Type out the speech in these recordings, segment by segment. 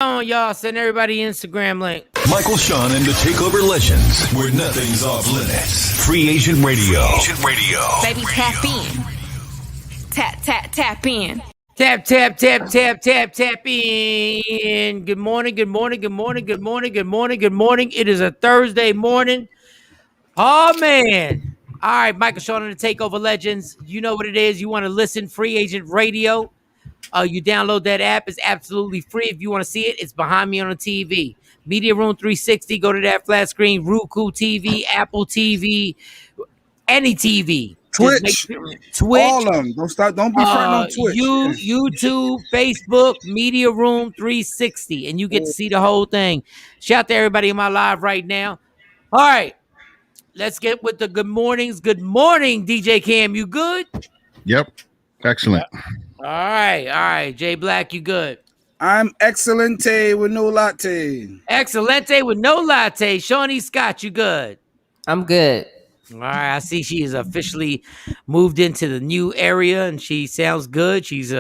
On y'all, send everybody Instagram link. Michael Shawn and the TakeOver Legends, where nothing's off limits. Free Agent Radio. Baby, tap in. Tap in. Tap in. Good morning. It is a Thursday morning. Oh, man. All right, Michael Shawn and the TakeOver Legends. You know what it is. You want to listen, Free Agent Radio. You download that app. It's absolutely free. If you want to see it, it's behind me on the TV. Media Room 360. Go to that flat screen. Roku TV, Apple TV, any TV. Twitch. All of them. Don't be fronting on Twitch. YouTube, Facebook, Media Room 360. And you get to see the whole thing. Shout out to everybody in my live right now. All right. Let's get with the good mornings. Good morning, DJ Cam. You good? Yep. Excellent. All right. Jay Black, you good? I'm excelente with no latte. Excelente with no latte. Shawnee Scott, you good? I'm good. All right. I see she is officially moved into the new area, and she sounds good. She's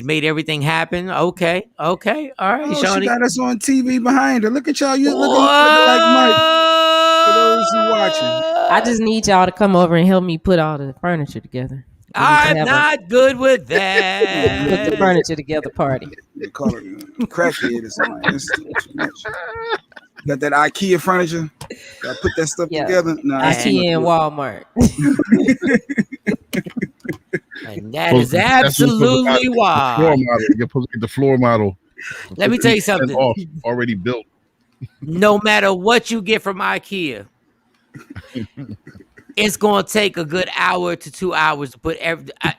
made everything happen. Okay. All right, Oh, Shawnee. she got us on TV behind her. Look at y'all. You looking like Mike. For those who watching, I just need y'all to come over and help me put all the furniture together. I'm not good with that. Put the furniture together party. they call it crackhead or something. It's too much. Got that IKEA furniture. Got to put that stuff together. No, IKEA and Walmart. And that is absolutely why. You're supposed to get the floor model. Let me tell you something. Already built. No matter what you get from IKEA, it's gonna take a good hour to 2 hours to put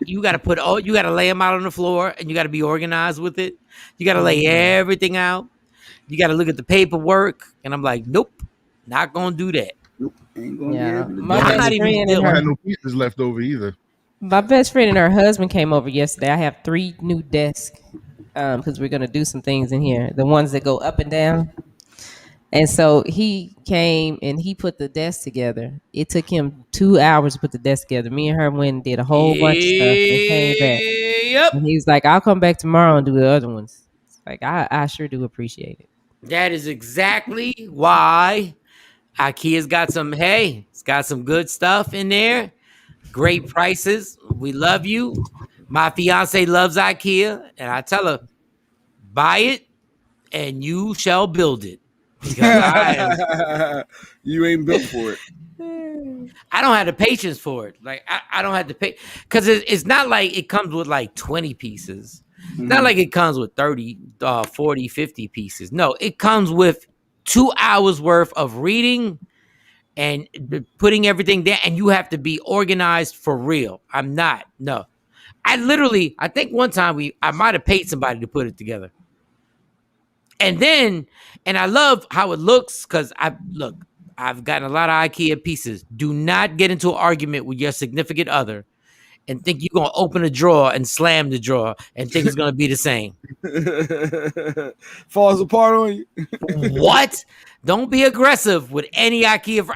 you gotta lay them out on the floor, and you gotta be organized with it. You gotta lay everything out. You gotta look at the paperwork, and I'm like, nope, not gonna do that. Nope, ain't gonna Yeah. be able to My do best it. friend I had no pieces left over either. My best friend and her husband came over yesterday. I have 3 new desks because we're gonna do some things in here. The ones that go up and down. And so he came and he put the desk together. It took him 2 hours to put the desk together. Me and her went and did a whole bunch of stuff and came back. Yep. And he was like, I'll come back tomorrow and do the other ones. It's like, I sure do appreciate it. That is exactly why IKEA's got it's got some good stuff in there. Great prices. We love you. My fiance loves IKEA, and I tell her, buy it and you shall build it. Because You ain't built for it. I don't have the patience for it. Like I don't have to pay because it's not like it comes with like 20 pieces. It's not like it comes with 30, 40, 50 pieces. No, it comes with 2 hours worth of reading and putting everything there, and you have to be organized for real. I'm not. No. I think one time I might have paid somebody to put it together. And I love how it looks because I've gotten a lot of IKEA pieces. Do not get into an argument with your significant other and think you're going to open a drawer and slam the drawer and think it's going to be the same. Falls apart on you. What? Don't be aggressive with any IKEA.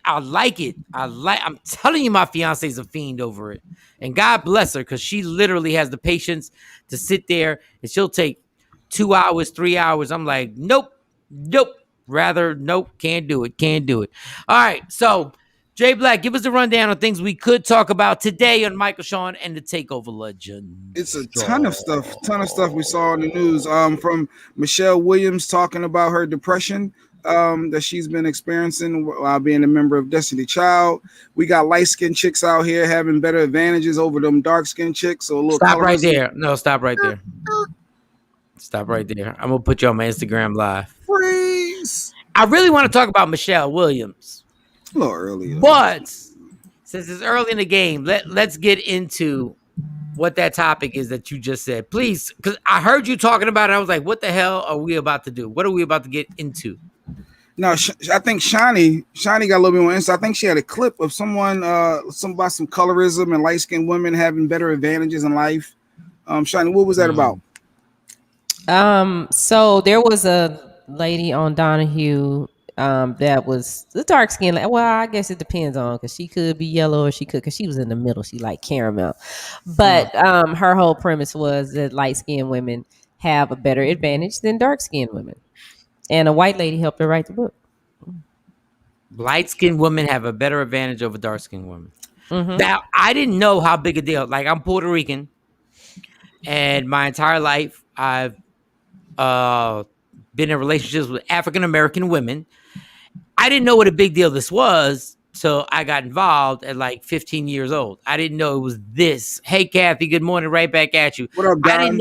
I like it. I'm telling you, my fiance is a fiend over it. And God bless her because she literally has the patience to sit there and she'll take 2 hours, 3 hours. I'm like, nope. Rather, nope, can't do it. All right, so Jay Black, give us a rundown of things we could talk about today on Michael Shawn and the TakeOver Legends. It's a ton of stuff we saw in the news. From Michelle Williams talking about her depression that she's been experiencing while being a member of Destiny Child. We got light-skinned chicks out here having better advantages over them dark-skinned chicks. So a little stop right there. No, stop right there. Stop right there. I'm gonna put you on my Instagram live. Freeze. I really want to talk about Michelle Williams. A little earlier. But since it's early in the game, let's get into what that topic is that you just said. Please, because I heard you talking about it. I was like, what the hell are we about to do? What are we about to get into? No, I think Shawnee got a little bit more insight. I think she had a clip of someone, about some colorism and light-skinned women having better advantages in life. Shawnee, what was that about? So there was a lady on Donahue that was the dark skin. Well, I guess it depends on because she could be yellow or she could because she was in the middle. She liked caramel, but her whole premise was that light skinned women have a better advantage than dark skinned women. And a white lady helped her write the book. Light skinned women have a better advantage over dark skinned women. Mm-hmm. Now, I didn't know how big a deal. Like, I'm Puerto Rican, and my entire life I've been in relationships with African American women. I didn't know what a big deal this was, so I got involved at like 15 years old. I didn't know it was this. Hey, Kathy, good morning. Right back at you. What up, I Don?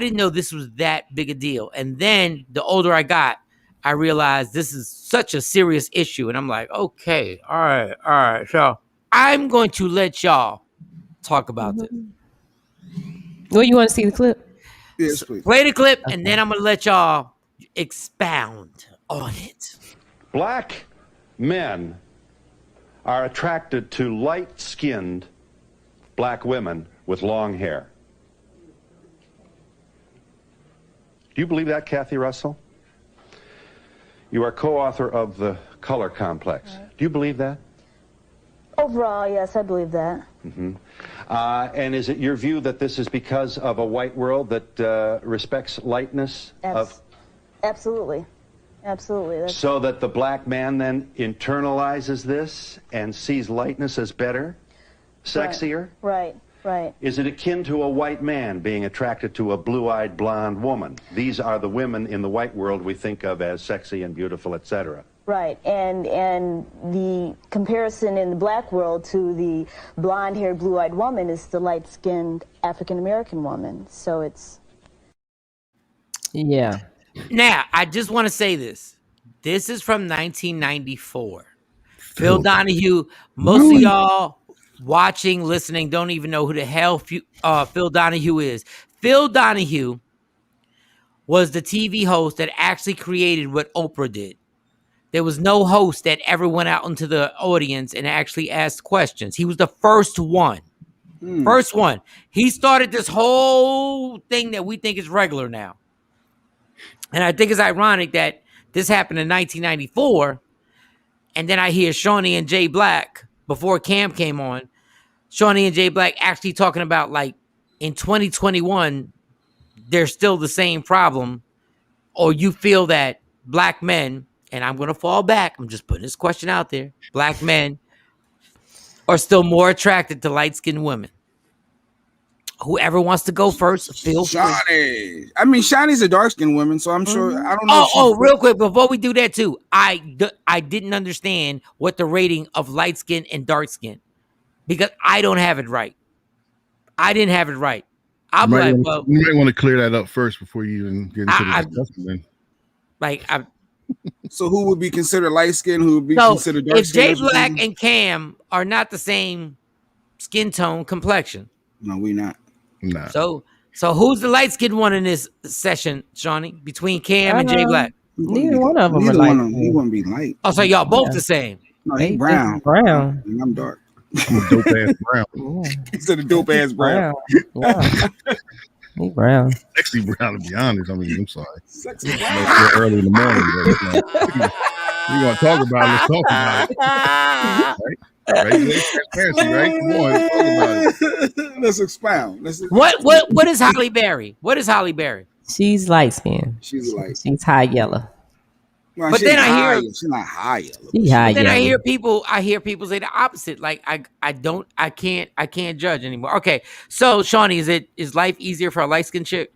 didn't know this was that big a deal. And then the older I got, I realized this is such a serious issue. And I'm like, okay, all right. So I'm going to let y'all talk about this. Well, you want to see the clip? Yes, please. Play the clip, and then I'm going to let y'all expound on it. Black men are attracted to light-skinned black women with long hair. Do you believe that, Kathy Russell? You are co-author of The Color Complex. Do you believe that? Overall, yes, I believe that. And is it your view that this is because of a white world that respects lightness? Absolutely. Absolutely. So that the black man then internalizes this and sees lightness as better, sexier? Right. Is it akin to a white man being attracted to a blue-eyed blonde woman? These are the women in the white world we think of as sexy and beautiful, etc. Right. And the comparison in the black world to the blonde-haired, blue-eyed woman is the light-skinned African-American woman. So it's... Yeah. Now, I just want to say this. This is from 1994. Phil Donahue, most of y'all watching, listening, don't even know who the hell Phil Donahue is. Phil Donahue was the TV host that actually created what Oprah did. There was no host that ever went out into the audience and actually asked questions. He was the first one. First one. He started this whole thing that we think is regular now. And I think it's ironic that this happened in 1994. And then I hear Shawnee and Jay Black, before Cam came on, Shawnee and Jay Black actually talking about, like, in 2021, there's still the same problem. Or you feel that black men, and I'm going to fall back, I'm just putting this question out there, black men are still more attracted to light-skinned women. Whoever wants to go first, feel free. Shawnee. I mean, Shawnee's a dark-skinned woman, so I'm sure. I don't know. Oh, real quick, before we do that too, I didn't understand what the rating of light skin and dark skin, because I don't have it right. I didn't have it right. I'm like, well, you might want to clear that up first before you even get into the discussion. So who would be considered light-skinned? Who would be considered dark-skinned? If Jay Black and Cam are not the same skin tone, complexion. No, we not. Nah. So who's the light skinned one in this session, Shawnee? Between Cam and Jay Black? Neither one of them are Neither light. one of them. He wouldn't be light. Oh, so y'all both the same? No, he They brown. brown. And I'm dark. I'm a dope ass brown. Yeah. Instead of dope ass brown. Yeah. He brown. Sexy brown, to be honest. I mean, I'm sorry. Sexy It's brown. still early in the morning. But, you want to talk about it? Let's talk about it. Right? Transparency, right? Come on, let's talk about it. Let's expound. What is Holly Berry? What is Holly Berry? She's light skinned. She's light. She's high yellow. Well, But she's then I high, hear- she's not high yellow. She high Then yellow. I hear people say the opposite. Like I can't judge anymore. Okay, so Shawnee, is life easier for a light skinned chick?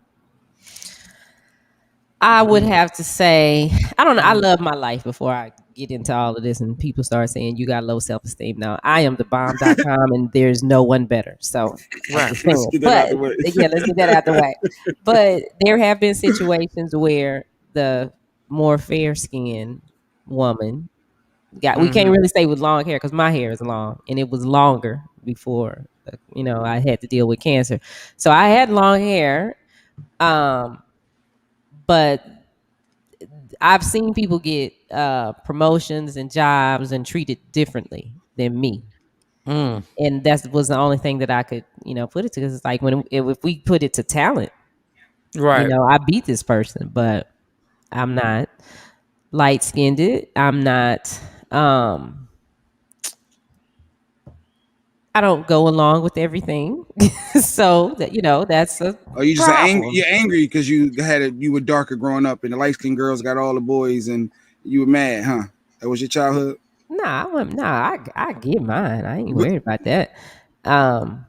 I would have to say, I don't know. I love my life before I get into all of this and people start saying you got low self-esteem. Now, I am the bomb.com and there's no one better. So, Let's get that out the way. yeah, let's get that out the way. But there have been situations where the more fair-skinned woman we can't really say with long hair because my hair is long and it was longer before, I had to deal with cancer. So I had long hair. But I've seen people get promotions and jobs and treated differently than me. And that was the only thing that I could, put it to. Because it's like if we put it to talent, Right. I beat this person, but I'm not light skinned. I'm not. I don't go along with everything. So that that's a Or you just angry? problem. You're angry because you were darker growing up, and the light skinned girls got all the boys, and you were mad, huh? That was your childhood. I get mine. I ain't But worried about that. Um, yeah,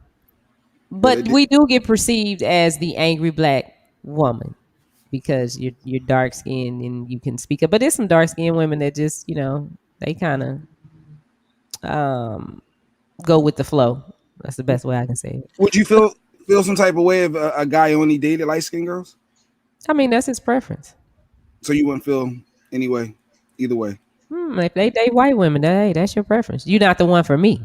but we do get perceived as the angry black woman because you're dark skinned and you can speak up. But there's some dark skinned women that just they kind of go with the flow. That's the best way I can say it. would you feel some type of way if a guy only dated light skinned girls? I mean, that's his preference. So you wouldn't feel anyway, either way. If they date white women, hey, that's your preference. You're not the one for me.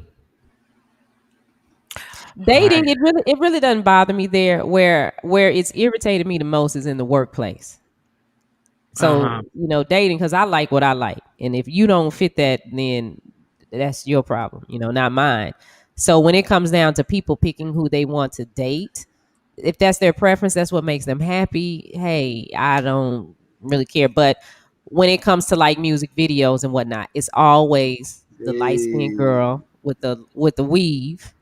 Right. Dating, it really doesn't bother me there. Where it's irritated me the most is in the workplace. So dating, because I like what I like, and if you don't fit that, then that's your problem. Not mine. So when it comes down to people picking who they want to date, if that's their preference, that's what makes them happy. Hey, I don't really care. But when it comes to like music videos and whatnot, it's always the light skinned Hey, girl with the weave.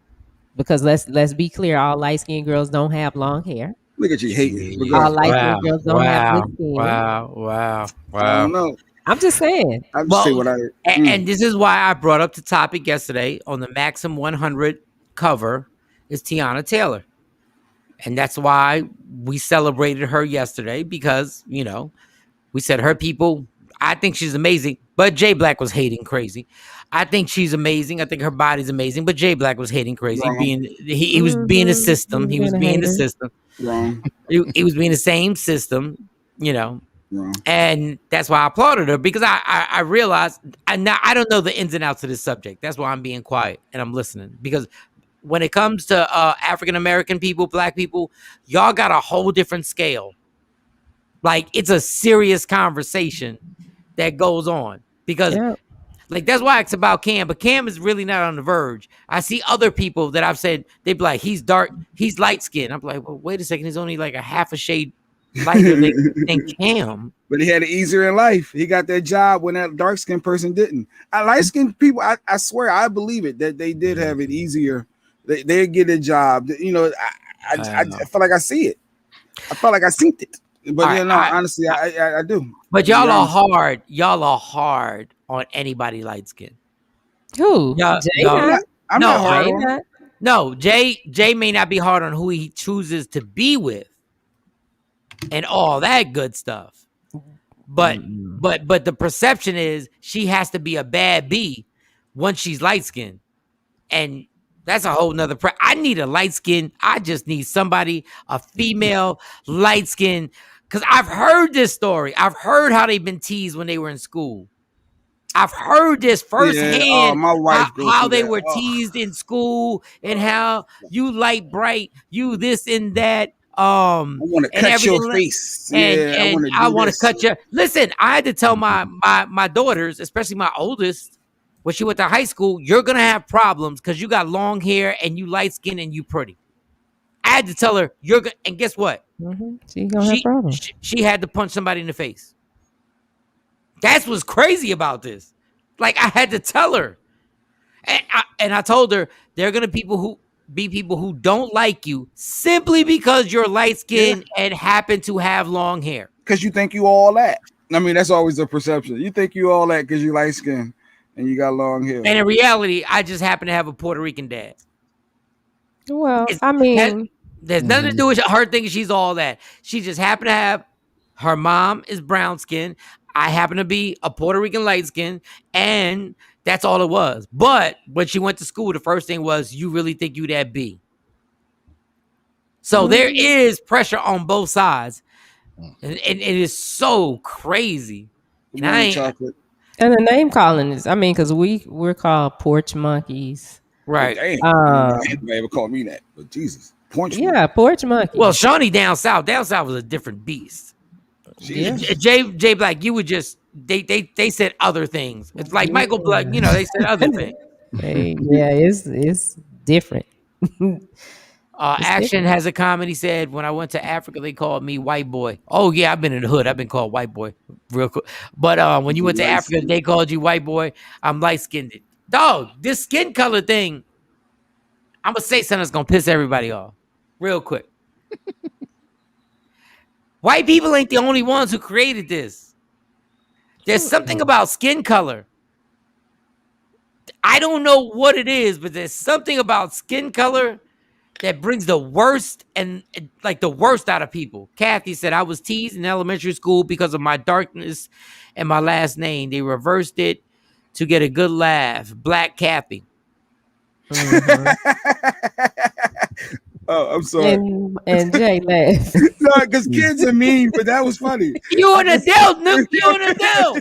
Because let's be clear, all light skinned girls don't have long hair. look at you hating. But go All ahead. light Wow. skinned girls don't have Wow. good skin. Wow. I don't know. I'm just saying. I just say Well, what I. and this is why I brought up the topic yesterday on the Maxim 100 cover is Tiana Taylor. And that's why we celebrated her yesterday because, we said her people, I think she's amazing, but Jay Black was hating crazy. I think she's amazing. I think her body's amazing, but Jay Black was hating crazy. Wrong. He was being a system. He was Being a being the hater. system. Wrong. He was being the same system, Wrong. and that's why I applauded her because I realized I don't know the ins and outs of this subject. That's why I'm being quiet and I'm listening because when it comes to African American people, black people, y'all got a whole different scale. Like it's a serious conversation that goes on because Yeah. like that's why it's about Cam, but Cam is really not on the verge. I see other people that I've said they'd be like, he's dark, he's light skinned. I'm like, well, wait a second, he's only like a half a shade lighter than Cam. But he had it easier in life. He got that job when that dark skinned person didn't. Light skinned people, I swear, I believe it that they did have it easier. They get a job. I feel like I see it. I felt like I seen it. But All right, honestly, I do. But y'all are hard. Y'all are hard on anybody light skinned. Who? Y'all, Jay y'all, not? I'm no, not hard Jay on. not? no, Jay may not be hard on who he chooses to be with and all that good stuff. But the perception is she has to be a bad bee once she's light skinned. And that's a whole nother I need a light skin. I just need somebody, a female light skin. Because I've heard this story. I've heard how they've been teased when they were in school. I've heard this firsthand. my wife goes how through they that. were teased in school and how you light bright, you this and that. I want to and cut your everything face. and I I want want to cut your. Listen, I had to tell my daughters, especially my oldest, when she went to high school, you're gonna have problems because you got long hair and you light skin and you pretty. I had to tell her you're gonna, and guess what? She gonna have problems. She had to punch somebody in the face. That's what's crazy about this. Like I had to tell her, and I told her there are gonna be people who don't like you simply because you're light skinned and happen to have long hair. Because you think you all that. I mean, that's always the perception. You think you all that because you light skin and you got long hair. And in reality, I just happen to have a Puerto Rican dad. Well, I mean, There's nothing to do with her thinking she's all that. She just happened to have her mom is brown skin. I happen to be a Puerto Rican light skin, and that's all it was. But when she went to school, the first thing was, you really think you that B? So there is pressure on both sides. And it is so crazy. And I ain't, chocolate. and the name calling is, I mean, because we're called porch monkeys. right. Damn. Anybody ever called me that? But Jesus. Punch me. Yeah, porch monkeys. Well, Shawnee down south was a different beast. yeah. Jay Black, you would just they said other things. It's like Michael Black, they said other things. Hey, yeah, it's different. Action has a comment. He said, when I went to Africa, they called me white boy. Oh yeah, I've been in the hood. I've been called white boy real quick. But when you went to Africa, they called you white boy. I'm light skinned. Dog, this skin color thing, I'm gonna say something that's gonna piss everybody off, real quick. White people ain't the only ones who created this. There's something about skin color. I don't know what it is, but there's something about skin color that brings the worst like the worst out of people. Kathy said, I was teased in elementary school because of my darkness and my last name. They reversed it to get a good laugh. Black Kathy. Oh, I'm sorry. And Jay laughed. No, because kids are mean, but that was funny. You an adult, Nuke. You an adult.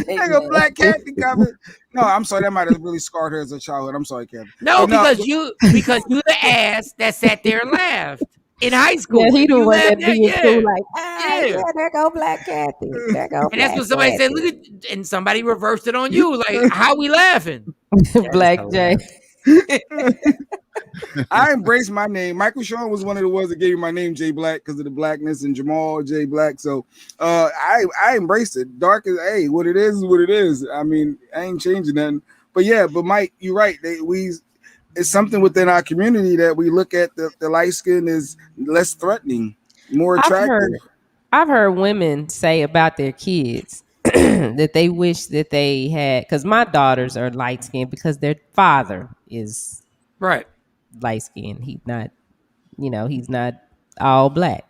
Like a black Kathy comment. No, I'm sorry. That might have really scarred her as a childhood. I'm sorry, Kathy. No, because you the ass that sat there and laughed in high school. Yeah, he the You one that laughed at- being cool, like, Yeah. there go Black Kathy. There go And that's Black what somebody said. Kathy. Look at, and somebody reversed it on you. Like, how we laughing? Black Jay. I embrace my name. Michael Shawn was one of the ones that gave me my name Jay Black because of the blackness, and Jamal Jay Black. So I embraced it. Dark is what it is what it is. I mean, I ain't changing nothing. But yeah, but Mike, you're right. It's something within our community that we look at the light skin is less threatening, more attractive. I've heard women say about their kids that they wish that they had, because my daughters are light skinned because their father is Right. light skinned. He's not all black.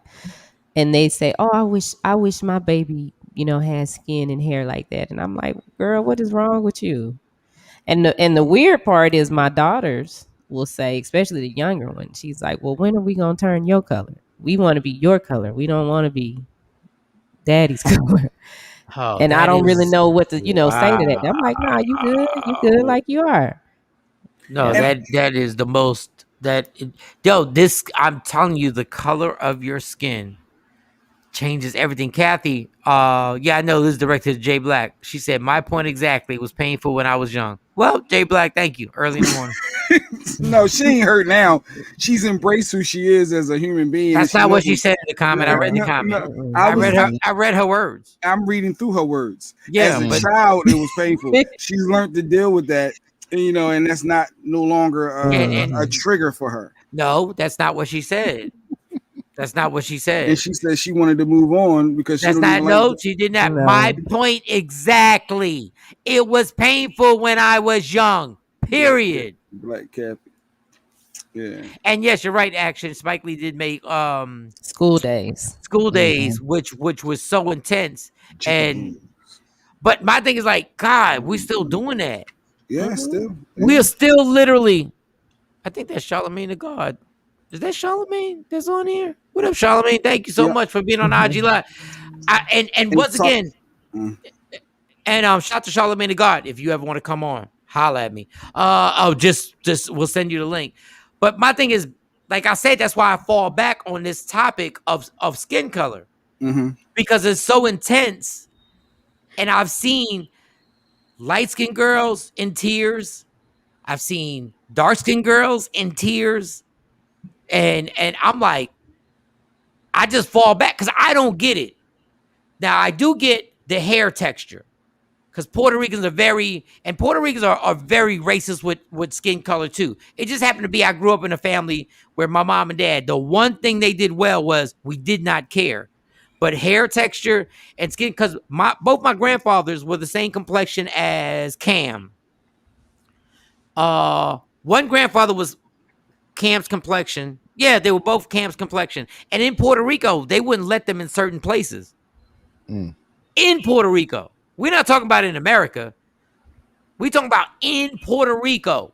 And they say, oh, I wish my baby, had skin and hair like that. And I'm like, girl, what is wrong with you? And the weird part is my daughters will say, especially the younger one, she's like, well, when are we going to turn your color? We want to be your color. We don't want to be daddy's color. Oh, And I don't really know what to, say to that. I'm like, nah, you good like you are. No, that is the most I'm telling you, the color of your skin changes everything. Kathy, yeah, I know this is directed to Jay Black. She said, my point exactly. It was painful when I was young. Well, Jay Black, thank you. Early in the morning. No, she ain't hurt now. She's embraced who she is as a human being. That's not what she said in the comment. I read the comment. I read her words. I'm reading through her words. Yeah, as a child, it was painful. She's learned to deal with that, and that's no longer a trigger for her. No, that's not what she said. That's not what she said. And she said she wanted to move on because she she did not. No. My point exactly. It was painful when I was young. Period. Black Kathy. Yeah. And yes, you're right. Actually, Spike Lee did make School Days, which was so intense. But my thing is like, God, we're still doing that. Yeah, still. Yeah. We're still literally. I think that's Charlamagne the God. Is that Charlamagne that's on here? What up, Charlamagne? Thank you so much for being on IG Live. And once again, and shout to Charlamagne the God. If you ever want to come on, holla at me. Just we'll send you the link. But my thing is, like I said, that's why I fall back on this topic of skin color because it's so intense. And I've seen light-skinned girls in tears. I've seen dark-skinned girls in tears. And I'm like, I just fall back because I don't get it. Now, I do get the hair texture because Puerto Ricans are very racist with skin color too. It just happened to be I grew up in a family where my mom and dad, the one thing they did well was we did not care. But hair texture and skin, because both my grandfathers were the same complexion as Cam. One grandfather was Cam's complexion. Yeah, they were both Cam's complexion. And in Puerto Rico, they wouldn't let them in certain places. In Puerto Rico. We're not talking about in America. We're talking about in Puerto Rico.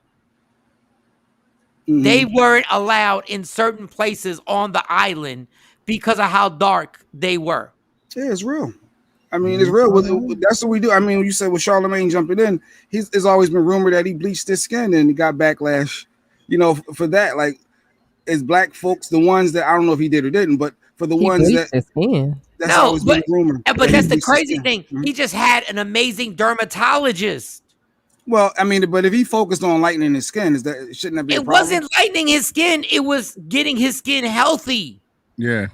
They weren't allowed in certain places on the island because of how dark they were. Yeah, it's real. I mean, it's real. That's what we do. I mean, when you said with Charlamagne jumping in, it's always been rumored that he bleached his skin and he got backlash, for that. Like, as black folks, the ones that I don't know if he did or didn't, but for the ones that that's always been rumored. But that's the crazy thing. He just had an amazing dermatologist. Well, I mean, but if he focused on lightening his skin, shouldn't that be a problem? It wasn't lightening his skin. It was getting his skin healthy. Yeah.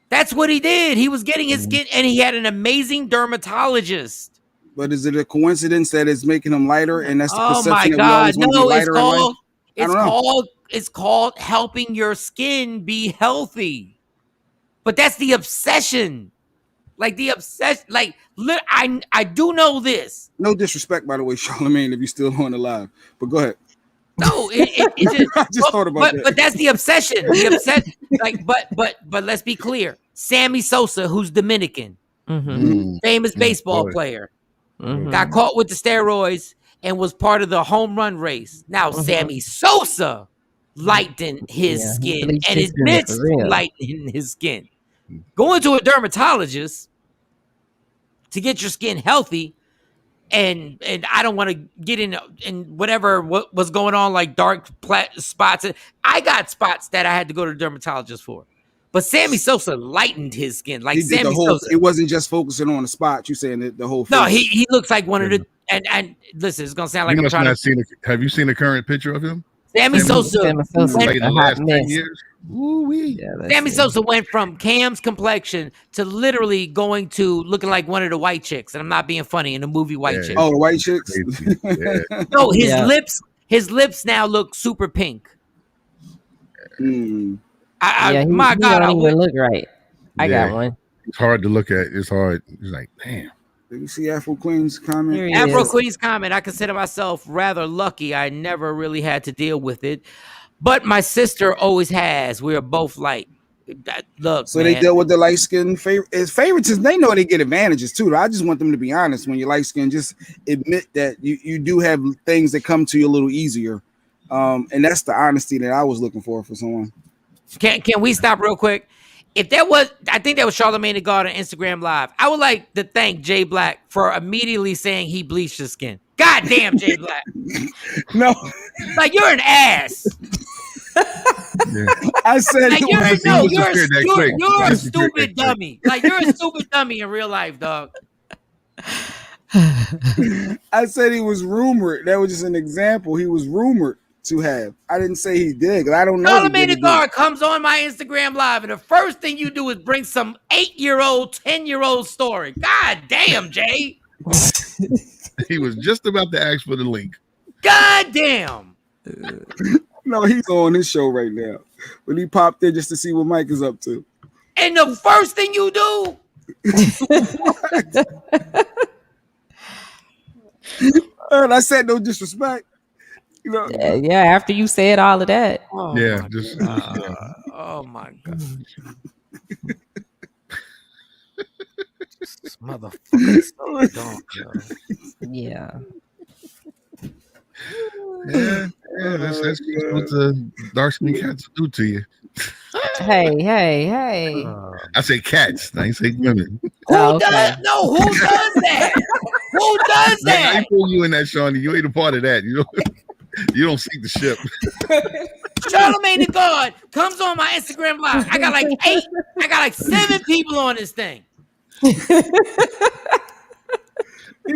That's what he did. He was getting his skin, and he had an amazing dermatologist. But is it a coincidence that it's making him lighter, and that's the perception my that God. we always want to be lighter in life? I don't know. It's called helping your skin be healthy. But that's the obsession. Like the obsession. Like I do know this. No disrespect, by the way, Charlamagne, if you're still on the live. But go ahead. No, it just, I just thought about that. But that's the obsession. The obsession. Like, but let's be clear. Sammy Sosa, who's Dominican, famous baseball player, got caught with the steroids and was part of the home run race. Now, Sammy Sosa lightened his skin and admits lightening his skin. Going to a dermatologist to get your skin healthy. And I don't want to get in whatever what was going on, like dark spots. I got spots that I had to go to the dermatologist for. But Sammy Sosa lightened his skin. Like He did Sammy the whole, Sosa. it wasn't just focusing on the spot. You saying that the whole face. No, he looks like one of the and listen, it's gonna sound like You I'm must trying not to. seen. Have you seen the current picture of him? Sammy Sosa. Like in the last 10 years. Sammy Sosa went from Cam's complexion to literally going to looking like one of the white chicks, and I'm not being funny, in the movie White Chicks. Oh, the white chicks. No, his lips now look super pink. My God, don't even look right. I got one. It's hard to look at. It's hard. It's like, damn. Did you see Afro Queen's comment? Afro Queen's comment. I consider myself rather lucky. I never really had to deal with it, but my sister always has. We're both like, look. So they deal with the light skin favorites. They know they get advantages too. I just want them to be honest. When you're light skin, just admit that you do have things that come to you a little easier, and that's the honesty that I was looking for someone. Can we stop real quick? If that was, I think that was Charlamagne the God on Instagram Live. I would like to thank Jay Black for immediately saying he bleached his skin. God damn, Jay Black. No, like you're an ass. I said like, you're a stupid dummy. Like you're a stupid dummy in real life, dog. I said he was rumored. That was just an example. He was rumored to have. I didn't say he did. I don't know. Charlamagne the God comes on my Instagram Live, and the first thing you do is bring some 8-year-old, 10-year-old story. God damn, Jay. He was just about to ask for the link. God damn. No, he's on his show right now. But he popped in just to see what Mike is up to. And the first thing you do. And I said no disrespect. You know? Yeah, after you said all of that. Oh yeah, oh my God. This motherfucker is so dumb, yo. Yeah. Yeah, that's what the dark skin cats do to you. Hey. I say cats. I ain't say women. Who does that? Who does that? I pull you in that, Shawnee. You ain't a part of that. You don't sink the ship. Charlamagne the God comes on my Instagram Live. I got like 7 people on this thing. He'll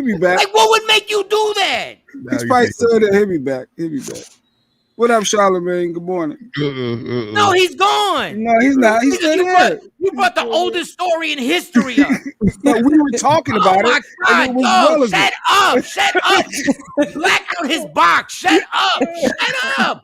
be back. Like, what would make you do that? He's probably still there. He'll be back. What up, Charlamagne? Good morning. No, he's gone. No, he's not. He's still there. You brought the oldest story in history up. No, we were talking about it. And it was shut up. Shut up. Black out his box. Shut up.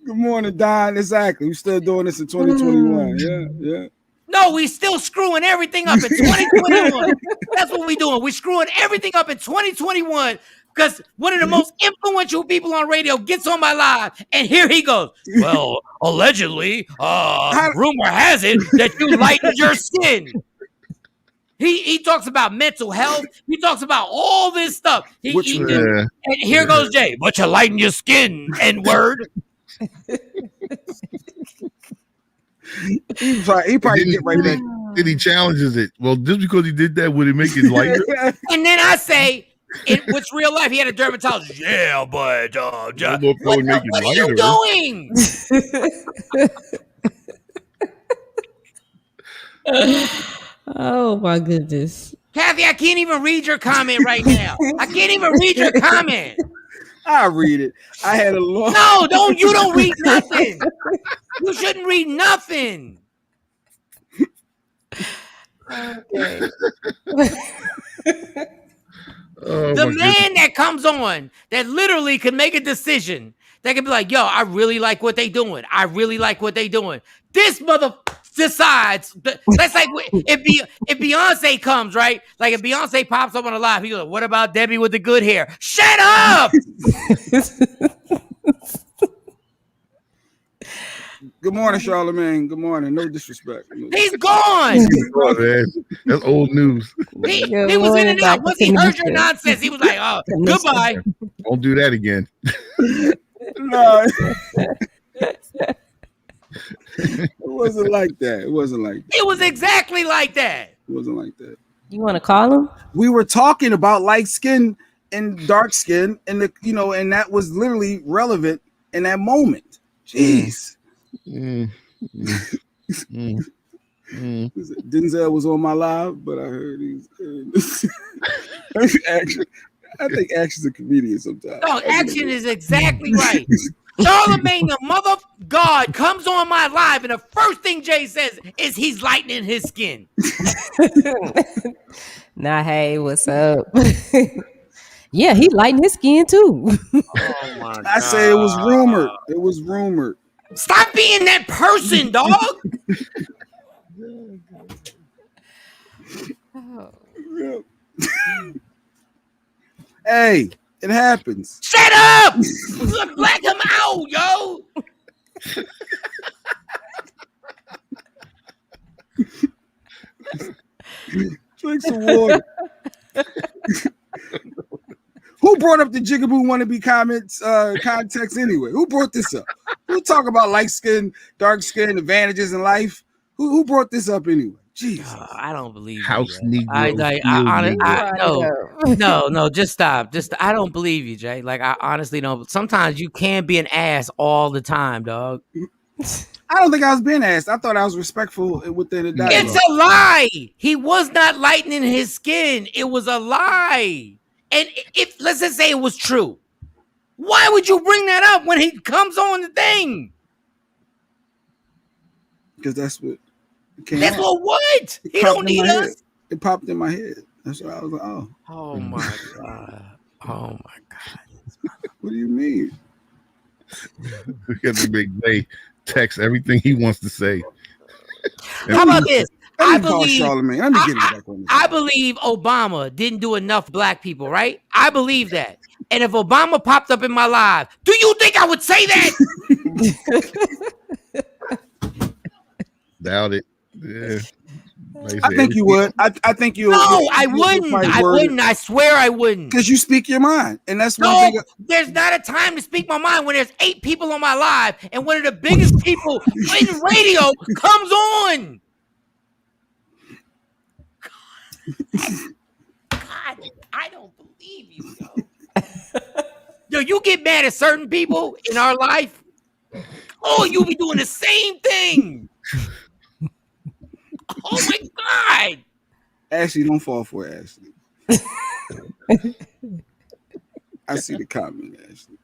Good morning, Don. Exactly. We're still doing this in 2021. Yeah. No, we still screwing everything up in 2021. That's what we doing. We're screwing everything up in 2021 because one of the most influential people on radio gets on my live, and here he goes. Well, allegedly, rumor has it that you lightened your skin. He talks about mental health. He talks about all this stuff. And here goes Jay. But you lighten your skin, N-word. He probably get right back. Then he challenges it. Well, just because he did that, would it make it lighter? And then I say, what's real life? He had a dermatologist. Yeah, but what are you doing? Oh my goodness. Kathy, I can't even read your comment right now. I can't even read your comment. I'll read it. I had a long. No, you don't read nothing. You shouldn't read nothing. Okay. The man that comes on that literally could make a decision They can be like, yo, I really like what they doing. I really like what they doing. This mother decides. That's like if Beyonce comes, right? Like if Beyonce pops up on a live, he goes, what about Debbie with the good hair? Shut up! Good morning, Charlamagne. Good morning. No disrespect. He's gone. Oh, man. That's old news. He was in and out. Once he heard your nonsense, he was like, oh, goodbye. Don't do that again. No. It wasn't like that. It wasn't like that. It was exactly like that. It wasn't like that. You want to call him? We were talking about light skin and dark skin, and and that was literally relevant in that moment. Jeez. Denzel was on my live, but I heard he's Action. I think Action's a comedian sometimes. No, Action is exactly right. Charlamagne, the mother of God, comes on my live, and the first thing Jay says is he's lightening his skin. Nah, hey, what's up? Yeah, he lightened his skin too. Oh my God. I say it was rumored. It was rumored. Stop being that person, dog. Hey, it happens. Shut up! Black him out, yo. Drink some water. Who brought up the Jigaboo wannabe context anyway? Who brought this up? Who talk about light skin, dark skin, advantages in life? Who brought this up anyway? Jesus. I don't believe House you. No, just stop. I don't believe you, Jay. Like, I honestly don't. Sometimes you can't be an ass all the time, dog. I don't think I was being asked. I thought I was respectful within the dialogue. It's a lie. He was not lightening his skin. It was a lie. And if let's just say it was true, why would you bring that up when he comes on the thing? Because that's what. That's what? He don't need us. It popped in my head. That's why I was like, oh. Oh my God. Oh my God. What do you mean? We got to make Jay text everything he wants to say. How about this? I believe Obama didn't do enough black people, right? I believe that. And if Obama popped up in my live, do you think I would say that? Doubt it. Yeah. I think you would. I think you. No, I wouldn't. I wouldn't. I swear I wouldn't. Because you speak your mind, and that's one thing. There's not a time to speak my mind when there's 8 people on my live, and one of the biggest people in radio comes on. God, I don't believe you, yo. Yo, you get mad at certain people in our life. Oh, you be doing the same thing. Oh my God. Ashley, don't fall for it, Ashley. I see the comment, Ashley.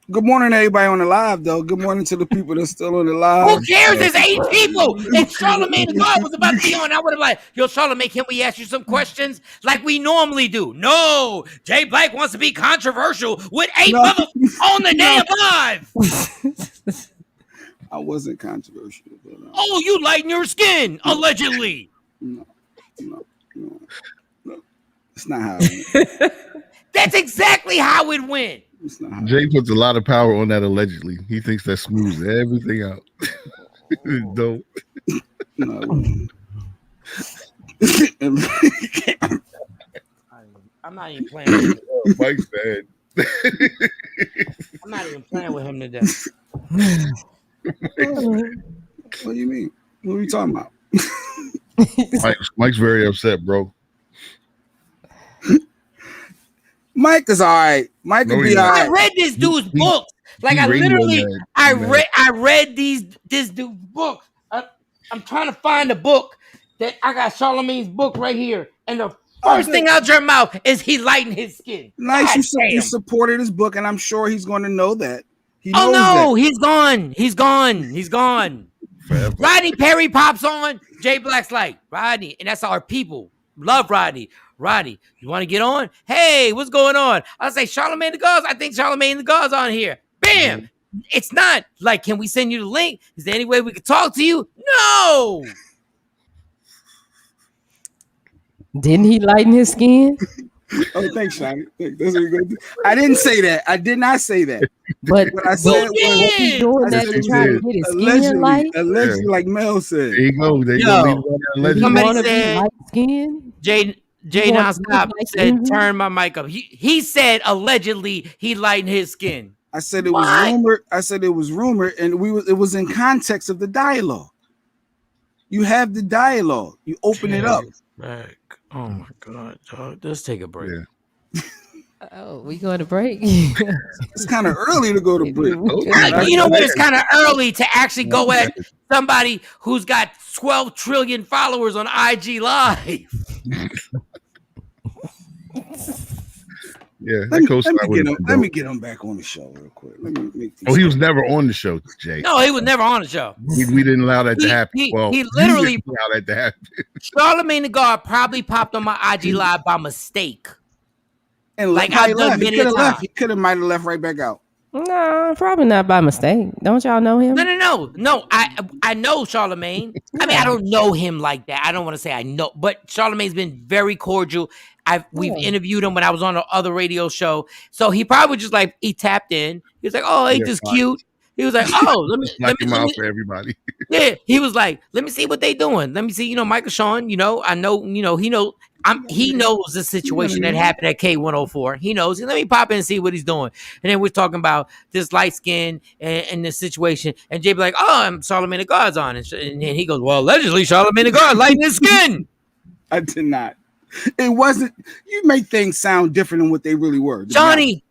Good morning, everybody on the live, though. Good morning to the people that's still on the live. Who cares? There's 8 people. If Charlamagne the God was about to be on, I would have like, yo, Charlamagne, can we ask you some questions like we normally do? No, Jay Black wants to be controversial with 8 mother on the damn live. I wasn't controversial. But, oh, you lighten your skin, allegedly. No. It's not how it went. That's exactly how it went. Jay puts a lot of power on that allegedly. He thinks that smooths everything out. Dope. No. I'm not even playing with him. Mike's bad. I'm not even playing with him today. What do you mean? What are we talking about? Mike's very upset, bro. Mike is all right. Mike will be all right. I read this dude's books. Like I read this dude's book. I'm trying to find a book that I got Charlamagne's book right here. And the first thing out your mouth is he lightened his skin. Nice, you supported his book, and I'm sure he's going to know that. He knows that. He's gone. Rodney Perry pops on. Jay Black's like, Rodney, and that's our people. Love Rodney. Roddy, you want to get on? Hey, what's going on? I'll say, Charlamagne the God's. I think Charlamagne the God's on here. Bam. It's not like, can we send you the link? Is there any way we could talk to you? No. Didn't he lighten his skin? Oh, thanks, Shani. That's what we're gonna do. I didn't say that. I did not say that. But What I said was he doing that to try to get his skin light? Allegedly, like Mel said. There you go. There you Yo, go. Leave it on there, Did he allegedly. Somebody want to be said- light skinned? Jay You now want to stop look like said, him? turn my mic up. He said allegedly he lightened his skin. I said it was What? rumored. I said it was rumored, and it was in context of the dialogue. You have the dialogue. You open it up. Back. Oh my god, dog. Let's take a break. Yeah. Oh, we going to break? It's kind of early to go to break. You know what? It's kind of early to actually go at somebody who's got 12 trillion followers on IG Live. Yeah. Let That me get him back on the show real quick. Let me make these. Oh, he was never on the show, Jay. No, he was never on the show. We didn't allow that to happen. he Well, you literally- didn't allow that to happen. Charlamagne the God probably popped on my IG Live by mistake. And like like I've done left. He many could a have time. left. He could have might have left right back out. No, probably not by mistake. Don't y'all know him? No. I know Charlamagne. I mean, I don't know him like that. I don't want to say I know, but Charlamagne's been very cordial. We've interviewed him when I was on the other radio show. So he probably just like he tapped in. He was like, "Oh, ain't this cute?" He was like, "Oh, Knock him out for everybody. Yeah." He was like, "Let me see what they doing. Let me see, Michael Shawn, I know, he knows the situation that happened at K104. He knows. Let me pop in and see what he's doing." And then we're talking about this light skin and this situation. And Jay be like, "Oh, I'm Charlamagne the God's on." And then he goes, "Well, allegedly Charlamagne the God lighting his skin." I did not. It wasn't. You make things sound different than what they really were. Shawnee,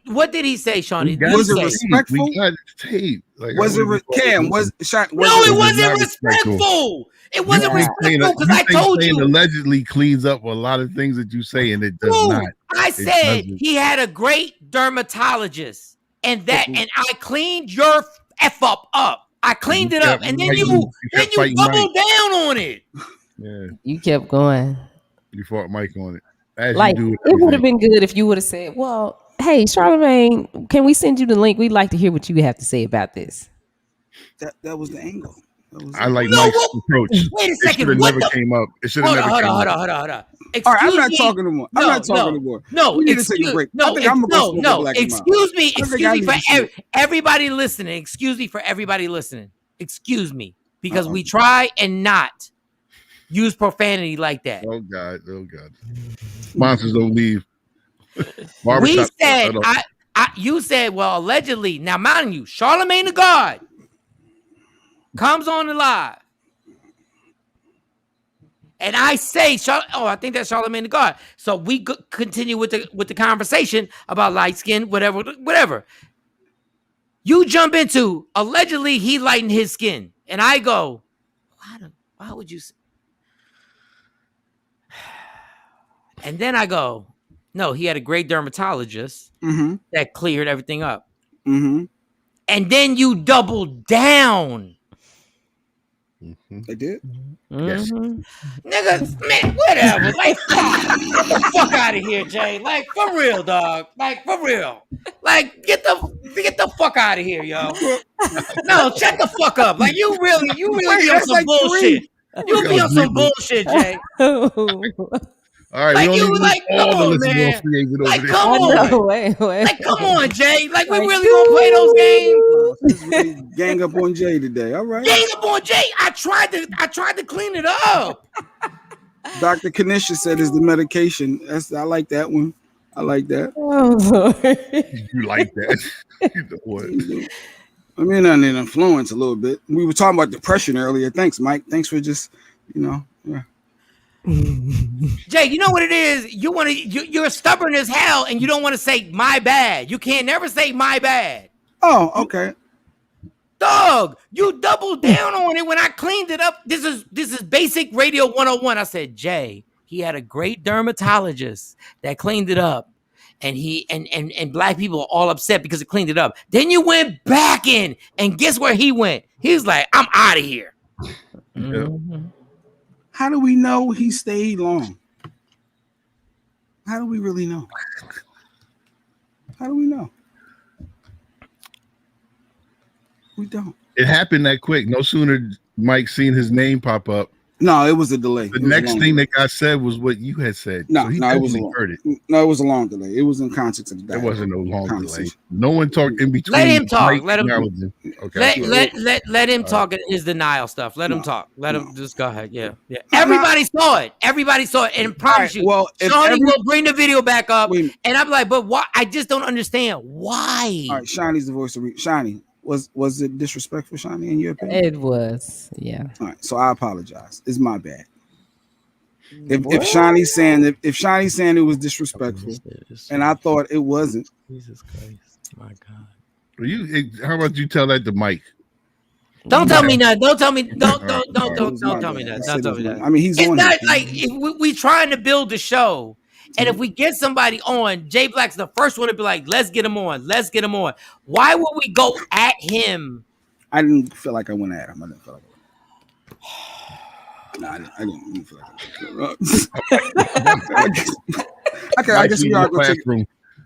what did he say, Shawnee? Was it respectful? We got tape. Like, Was it Cam? No, it wasn't respectful. It wasn't respectful because I told you. Allegedly cleans up a lot of things that you say, and it does not. I said he had a great dermatologist, and I cleaned your F up. I cleaned it up, and then you doubled down on it. Yeah, You kept going. you fought Mike on it. As Like, you do it would have been good if you would have said, "Well, hey, Charlamagne, can we send you the link? We'd like to hear what you have to say about this." That was the angle. I like Mike's approach. Wait a It second. should have What never came up. It should have Hold never on. came up. Hold on. All right, I'm not talking anymore. I'm not talking No, anymore. No, We need to take a break. I think I'm gonna go smoke a black and mild. Excuse me. I think Excuse I me need for to smoke. everybody listening. Excuse me for everybody listening. Excuse me because we try and not use profanity like that. Oh God. Sponsors don't leave. We said, you said, well, allegedly. Now, mind you, Charlamagne the God comes on the live. And I say, I think that's Charlamagne the God. So we continue with the conversation about light skin, whatever. You jump into allegedly he lightened his skin, and I go, why would you? And then I go, no, he had a great dermatologist that cleared everything up. Mm-hmm. And then you double down. I did. Yes. Nigga, man, whatever. Like, get the fuck out of here, Jay. Like, for real, dog. Like, for real. Like, get the fuck out of here, yo. No, shut the fuck up. Like, you really be on some bullshit. You be on some bullshit, Jay. All right, Like, we you don't like, need come all the on, listeners man. on free agent over Like, there. come on. Wait. Like, come on, Jay. Like, we Like, really gonna play those games? Just really gang up on Jay today. All right. Gang up on Jay. I tried to clean it up. Dr. Kanisha said is the medication. I like that one. I like that. Oh, Lord. You like that? You know what? I mean, an influence a little bit. We were talking about depression earlier. Thanks, Mike. Thanks for just, yeah. Jay, you know what it is? You're stubborn as hell, and you don't want to say my bad. You can't never say my bad. Oh, okay. Dog, you doubled down on it when I cleaned it up. This is basic radio 101. I said, Jay, he had a great dermatologist that cleaned it up. And he and black people are all upset because it cleaned it up. Then you went back in, and guess where he went? He was like, I'm out of here. Yeah. How do we know he stayed long? How do we really know? How do we know? We don't. It happened that quick. No sooner Mike seen his name pop up. No, it was a delay. The next thing that got said was what you had said. No, so he it was heard it. No, it was a long delay. It was in context of the dialogue. There wasn't no long delay. No one talked in between. Let him talk. Mike Let him. Okay. Let him talk his denial stuff. Let him talk. Let him just go ahead. Yeah. Everybody saw it. Everybody saw it. And promise you, Shawnee will bring the video back up. And I'm like, but why? I just don't understand why. All right, Shawnee's the voice of Shawnee. Was it disrespectful, Shawnee, in your opinion? It was, yeah. All right, so I apologize. It's my bad. If Shawnee's saying it was disrespectful, and I thought it wasn't. Jesus Christ, my God. How about you tell that to Mike? Don't tell me that. Don't tell me. Don't tell me that. Don't tell me that. I mean, it's not like we trying to build the show. And if we get somebody on, Jay Black's the first one to be like, let's get him on. Let's get him on. Why would we go at him? I didn't feel like I went at him. I didn't feel like I didn't feel like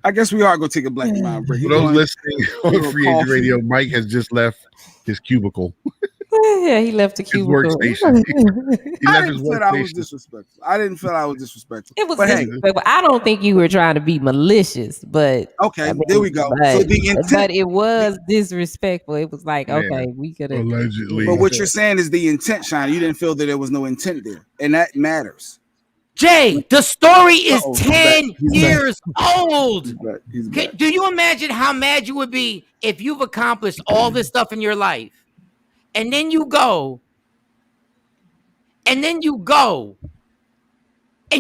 I guess we are going to take a black mind break. For those listening on Free Agent Radio, Mike has just left his cubicle. Yeah, he left the cubicle. His workstation. I didn't feel I was disrespectful. It was disrespectful. I don't think you were trying to be malicious, but okay, there we go. But, so the intent, but it was disrespectful. It was like, okay, we could have allegedly. But what you're saying is the intent, Shine. You didn't feel that there was no intent there, and that matters. Jay, the story is 10 years old. He's back. Do you imagine how mad you would be if you've accomplished all this stuff in your life? And then you go, and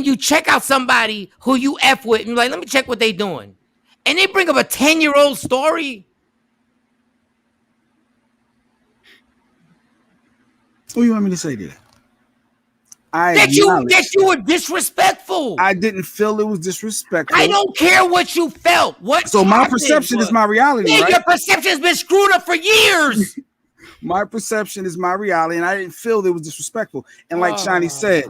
you check out somebody who you F with, and you're like, let me check what they doing. And they bring up a 10-year-old story. What do you want me to say to that? That you were disrespectful. I didn't feel it was disrespectful. I don't care what you felt. So my perception is my reality, right? Your perception has been screwed up for years. My perception is my reality, and I didn't feel it was disrespectful. And like Shawnee said,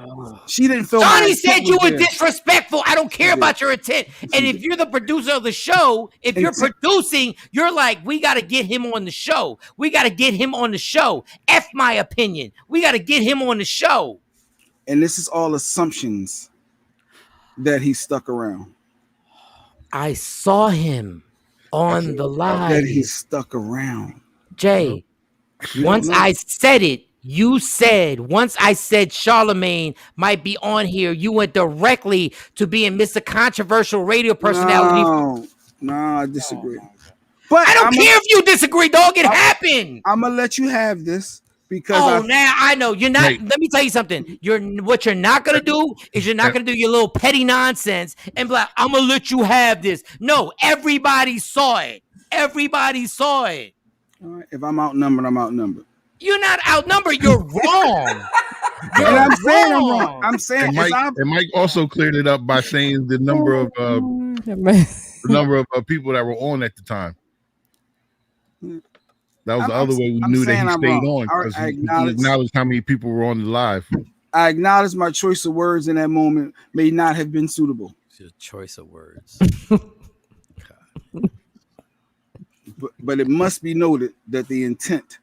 she didn't feel. Shawnee said you were disrespectful. I don't care about your intent. And if you're the producer of the show, if you're producing, you're like, we got to get him on the show. We got to get him on the show. F my opinion. We got to get him on the show. And this is all assumptions that he stuck around. I saw him on the live. That he stuck around. Jay. Once I said it, you said, once I said Charlemagne might be on here, you went directly to being Mr. Controversial Radio Personality. No, I disagree. But I don't care if you disagree, dog. It happened. I'm going to let you have this because now I know you're not. Let me tell you something. What you're not going to do is you're not going to do your little petty nonsense and be like, I'm going to let you have this. No, everybody saw it. Everybody saw it. All right. If I'm outnumbered, I'm outnumbered. You're not outnumbered. You're wrong. I'm saying I'm wrong. I'm saying and Mike also cleared it up by saying the number of people that were on at the time. That was the other way we knew that he stayed on because he acknowledged how many people were on the live. I acknowledge my choice of words in that moment may not have been suitable. It's your choice of words. But it must be noted that the intent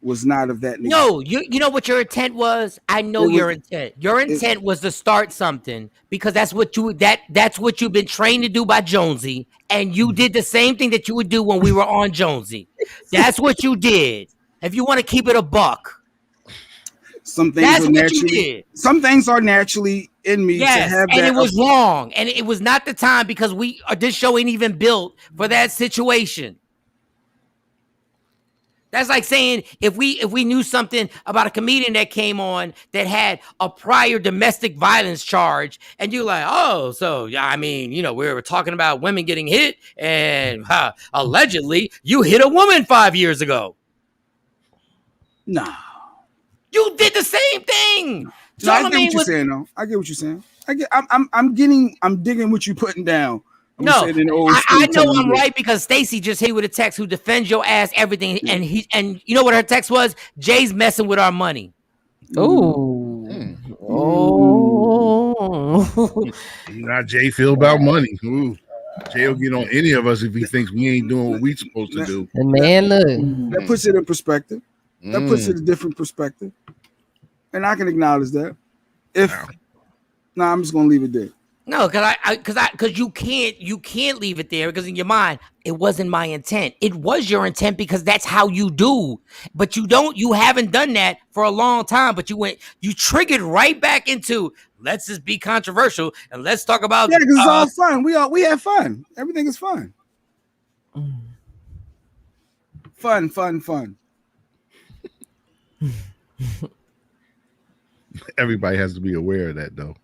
was not of that nature. No, you know what your intent was? I know your intent. Your intent was to start something because that's what you've been trained to do by Jonesy, and you did the same thing that you would do when we were on Jonesy. That's what you did. If you want to keep it a buck. Some things are naturally in me to have that. And it was wrong. And it was not the time because this show ain't even built for that situation. That's like saying if we knew something about a comedian that came on that had a prior domestic violence charge, and you're like, oh, so yeah, I mean, we were talking about women getting hit, and allegedly you hit a woman 5 years ago. No, you did the same thing. No, I get what you're saying, though. I get what you're saying. I'm digging what you're putting down. I know I'm right because Stacy just hit with a text who defends your ass everything, and you know what her text was? Jay's messing with our money. Oh. You know how Jay feel about money. Ooh. Jay will get on any of us if he thinks we ain't doing what we supposed to do. And man, look. That puts it in perspective. That puts it in a different perspective. And I can acknowledge that. I'm just gonna leave it there. No, because you can't leave it there because in your mind it wasn't my intent. It was your intent because that's how you do. But you haven't done that for a long time. But you triggered right back into let's just be controversial and let's talk about because it's all fun. We have fun. Everything is fun. Fun. Everybody has to be aware of that, though.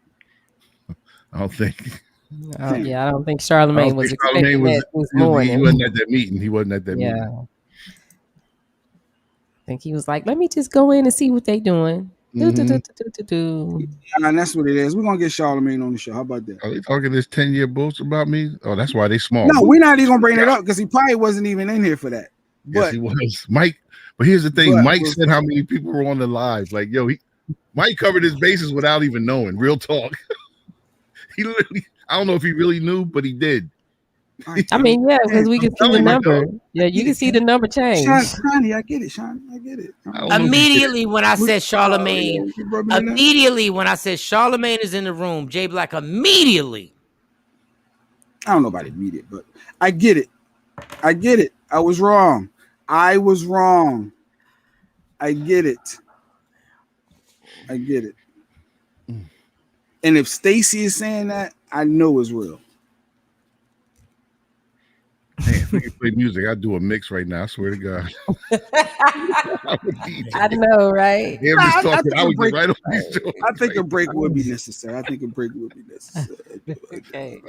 I don't think. I don't think Charlemagne was expecting that this morning. He wasn't at that meeting. I think he was like, let me just go in and see what they doing. And that's what it is. We're gonna get Charlemagne on the show. How about that? Are they talking this 10-year bullshit about me? Oh, that's why they small. No, we're not even gonna bring it up because he probably wasn't even in here for that. Yes, he was. Mike. But here's the thing. Mike said how many people were on the live. Like, yo, Mike covered his bases without even knowing. Real talk. He literally, I don't know if he really knew, but he did. I mean, yeah, because we can see the number. Yeah, you can see the number change. Shawn, I get it, Shawn. I get it. Immediately when I said Charlemagne, is in the room, Jay Black immediately. I don't know about immediate, but I get it. I was wrong. I get it. And if Stacy is saying that, I know it's real. Man, if we can play music, I'd do a mix right now. I swear to God. I know, right? I think a break would be necessary. Okay.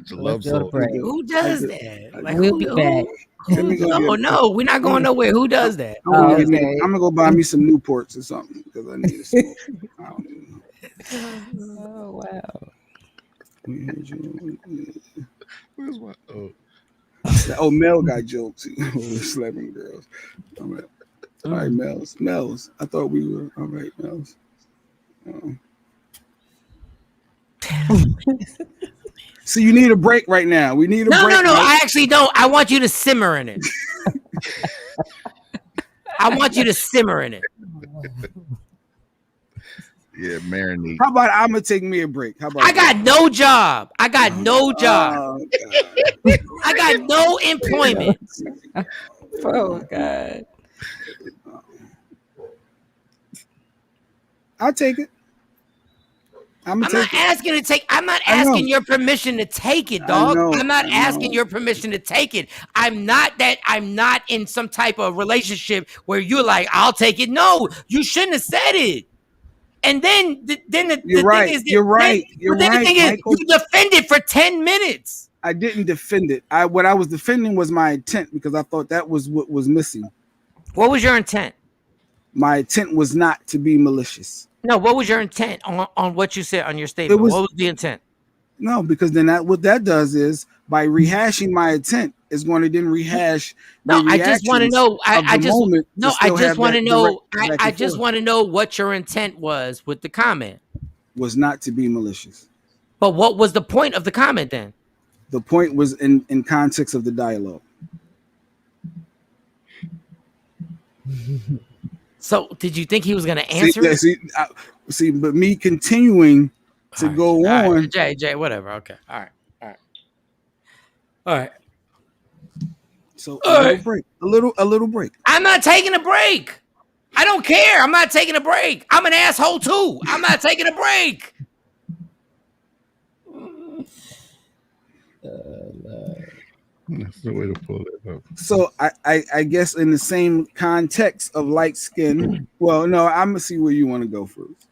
Who does that? Like, we'll be back. No, we're not going nowhere. Who does that? I'm gonna go buy me some Newports or something because I need to smoke. I don't even know. Oh wow. Where's my Mel got jokes. Slapping girls. All right, Mel's. I thought we were all right, Mel's. So you need a break right now. We need a break. No. I actually don't. I want you to simmer in it. I want you to simmer in it. Yeah, marinate. How about I'm gonna take me a break? How about I got no job. I got no employment. Oh God. I'll take it. I'm not asking your permission to take it, dog. I'm not asking your permission to take it. I'm not in some type of relationship where you're like, I'll take it. No, you shouldn't have said it. And then the thing is, You're right. The thing is, you defended for 10 minutes. I didn't defend it. What I was defending was my intent because I thought that was what was missing. What was your intent? My intent was not to be malicious. No, what was your intent on what you said on your statement? What was the intent? No, because then what that does is by rehashing my intent is going to then rehash. No, I just want to know. I just want to know. I just want to know what your intent was with the comment. Was not to be malicious. But what was the point of the comment then? The point was in context of the dialogue. So, did you think he was going to answer? See, but me continuing to go on. Right, Jay, whatever. Okay, all right. So a little break. I'm not taking a break. I don't care. I'm not taking a break. I'm an asshole too. I'm not taking a break. That's the way to pull it up. So I guess in the same context of light skin. Well, no, I'm gonna see where you want to go first.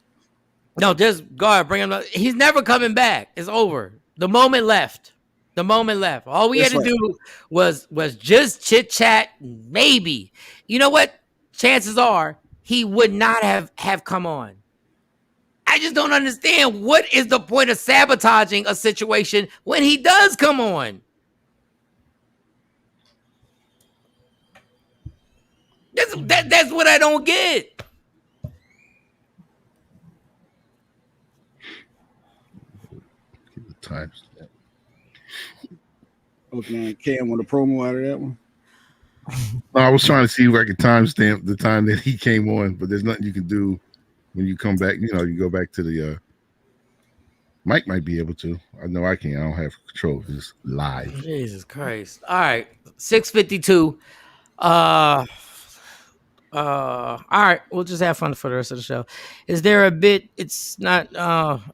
No, just go ahead, bring him up. He's never coming back. It's over. The moment left. All we had to do was just chit chat. Maybe. You know what? Chances are he would not have come on. I just don't understand what is the point of sabotaging a situation when he does come on. That's what I don't get. times. Okay, Cam want a promo out of that one. No, I was trying to see if I could timestamp the time that he came on, but there's nothing you can do when you come back. You know, you go back to the. Mike might be able to. I know I can't. I don't have control of this live. Jesus Christ! All right, 6:52. All right, we'll just have fun for the rest of the show. Is there a bit? It's not.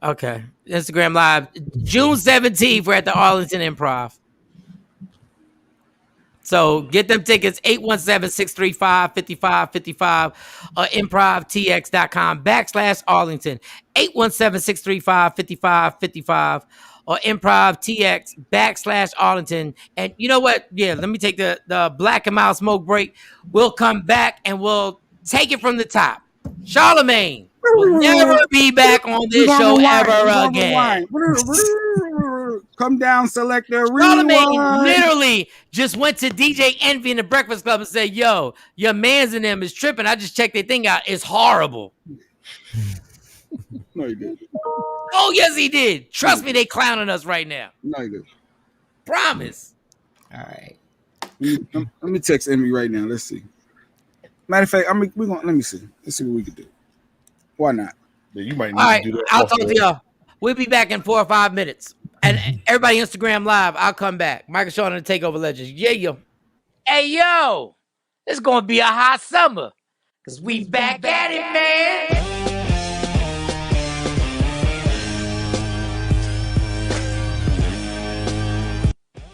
Okay. Instagram Live, June 17th. We're at the Arlington Improv. So get them tickets, 817-635-5555 or improvtx.com/Arlington, 817-635-5555 or improvtx/Arlington. And you know what? Yeah, let me take the Black and Mild smoke break. We'll come back and we'll take it from the top. Charlemagne will never be back on this show ever again. Come down, selector. Charlemagne literally just went to DJ Envy in the Breakfast Club and said, yo, your mans in them is tripping. I just checked their thing out. It's horrible. No, you didn't. Oh, yes, he did. Trust me, they clowning us right now. No, you didn't. Promise. All right. Let me text Envy right now. Let's see. Matter of fact, let me see. Let's see what we can do. Why not? Yeah, you might need All right, to do that. I'll talk to y'all. We'll be back in 4 or 5 minutes. And everybody Instagram Live, I'll come back. Michael Shawn and the TakeOver Legends. Yeah, yo. Hey, yo. It's going to be a hot summer. Because we back at it, man.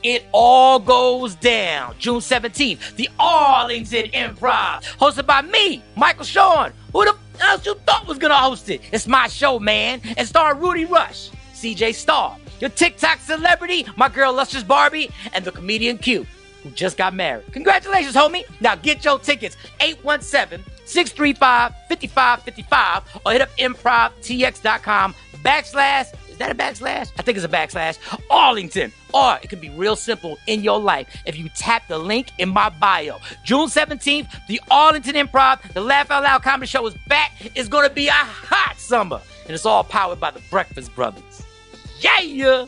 It all goes down June 17th, the Arlington Improv, hosted by me, Michael Shawn. Who the else you thought was gonna host it? It's my show, man, and star Rudy Rush, CJ Starr, your TikTok celebrity, my girl Lustrous Barbie, and the comedian Q, who just got married. Congratulations, homie. Now get your tickets, 817-635-5555, or hit up improvtx.com/ is that a backslash? I think it's a backslash. Arlington. Or it can be real simple in your life if you tap the link in my bio. June 17th, the Arlington Improv, the Laugh Out Loud Comedy Show is back. It's going to be a hot summer. And it's all powered by the Breakfast Brothers. Yeah!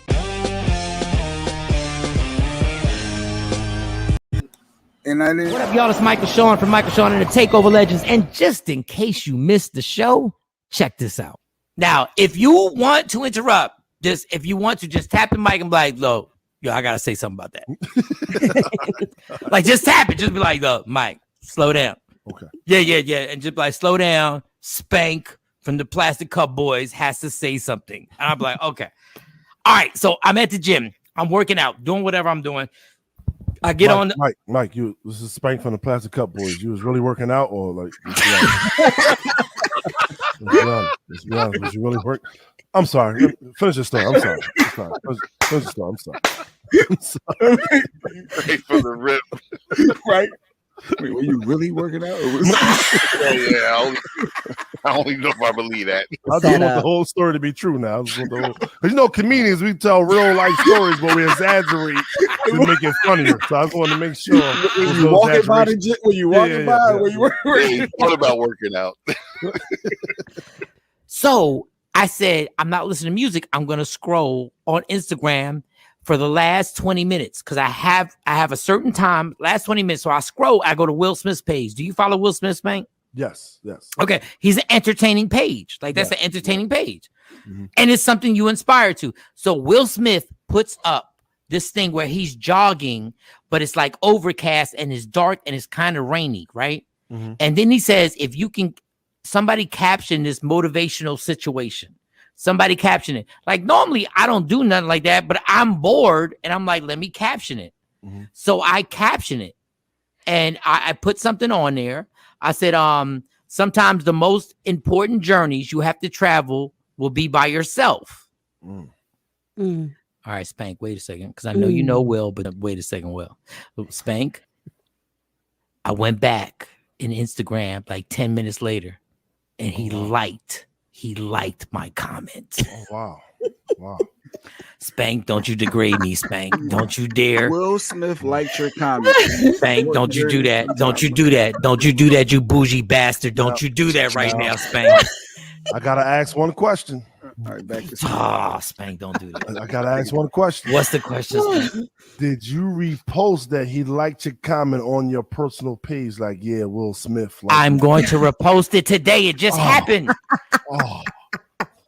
What up, y'all? It's Michael Shawn from Michael Shawn and the TakeOver Legends. And just in case you missed the show, check this out. Now, if you want to interrupt, if you want to just tap the mic and be like, yo, I got to say something about that. Like, just tap it. Just be like, Mike, slow down. Okay. Yeah. And just be like, slow down. Spank from the Plastic Cup Boys has to say something. And I'm like, okay. All right. So I'm at the gym. I'm working out, doing whatever I'm doing. I get on. Mike, this is Spank from the Plastic Cup Boys. You was really working out, or like? Let's be honest. Was you really work? I'm sorry. Finish your story. I'm sorry. Finish your story. I'm sorry. Right from the rip. Right. Wait, were you really working out? Or was I don't even know if I believe that. I just want the whole story to be true now. Comedians, we tell real life stories, but we exaggerate to make it funnier. So I just wanted to make sure. Were you walking by the gym? Were you walking by? Were you what about working out? So I said, I'm not listening to music. I'm going to scroll on Instagram for the last 20 minutes because I have a certain time, last 20 minutes. So I scroll, I go to Will Smith's page. Do you follow Will Smith's page? Yes. Okay. He's an entertaining page. Like that's an entertaining page. Mm-hmm. And it's something you inspire to. So Will Smith puts up this thing where he's jogging, but it's like overcast and it's dark and it's kind of rainy, right? Mm-hmm. And then he says, if you can, somebody caption this motivational situation. Somebody caption it. Like normally I don't do nothing like that, but I'm bored and I'm like, let me caption it. Mm-hmm. So I caption it and I put something on there. I said, sometimes the most important journeys you have to travel will be by yourself. Mm. Mm. All right, Spank, wait a second. Because I know you know Will, but wait a second, Will. Spank, I went back in Instagram like 10 minutes later and he liked my comment. Oh, wow. Spank, don't you degrade me, Spank. Don't you dare. Will Smith liked your comment. Spank, don't you do that. Don't you do that. Don't you do that, you bougie bastard. Don't you do that right now, Spank. I got to ask one question. All right, back to Spank, don't do that. I gotta ask one question. What's the question, Spank? Did you repost that he liked your comment on your personal page? Like, yeah, Will Smith. Like, I'm going to repost it today. It just happened. Oh,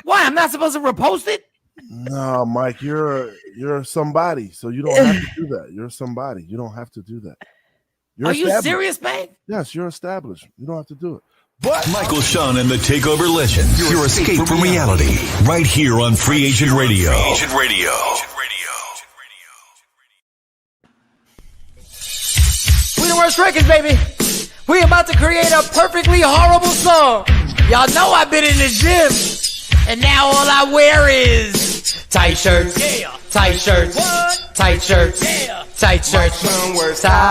Why? I'm not supposed to repost it? no, Mike, you're somebody, so you don't have to do that. You're somebody. You don't have to do that. You're Are you established. serious, Spank? Yes, you're established. You don't have to do it. But Michael Shawn and the TakeOver Legends. Your escape from reality. Right here on Free Agent Radio. Free Agent Radio. We the worst records, baby. We about to create a perfectly horrible song. Y'all know I've been in the gym, and now all I wear is tight shirts, tight shirts, tight shirts, tight shirts, tight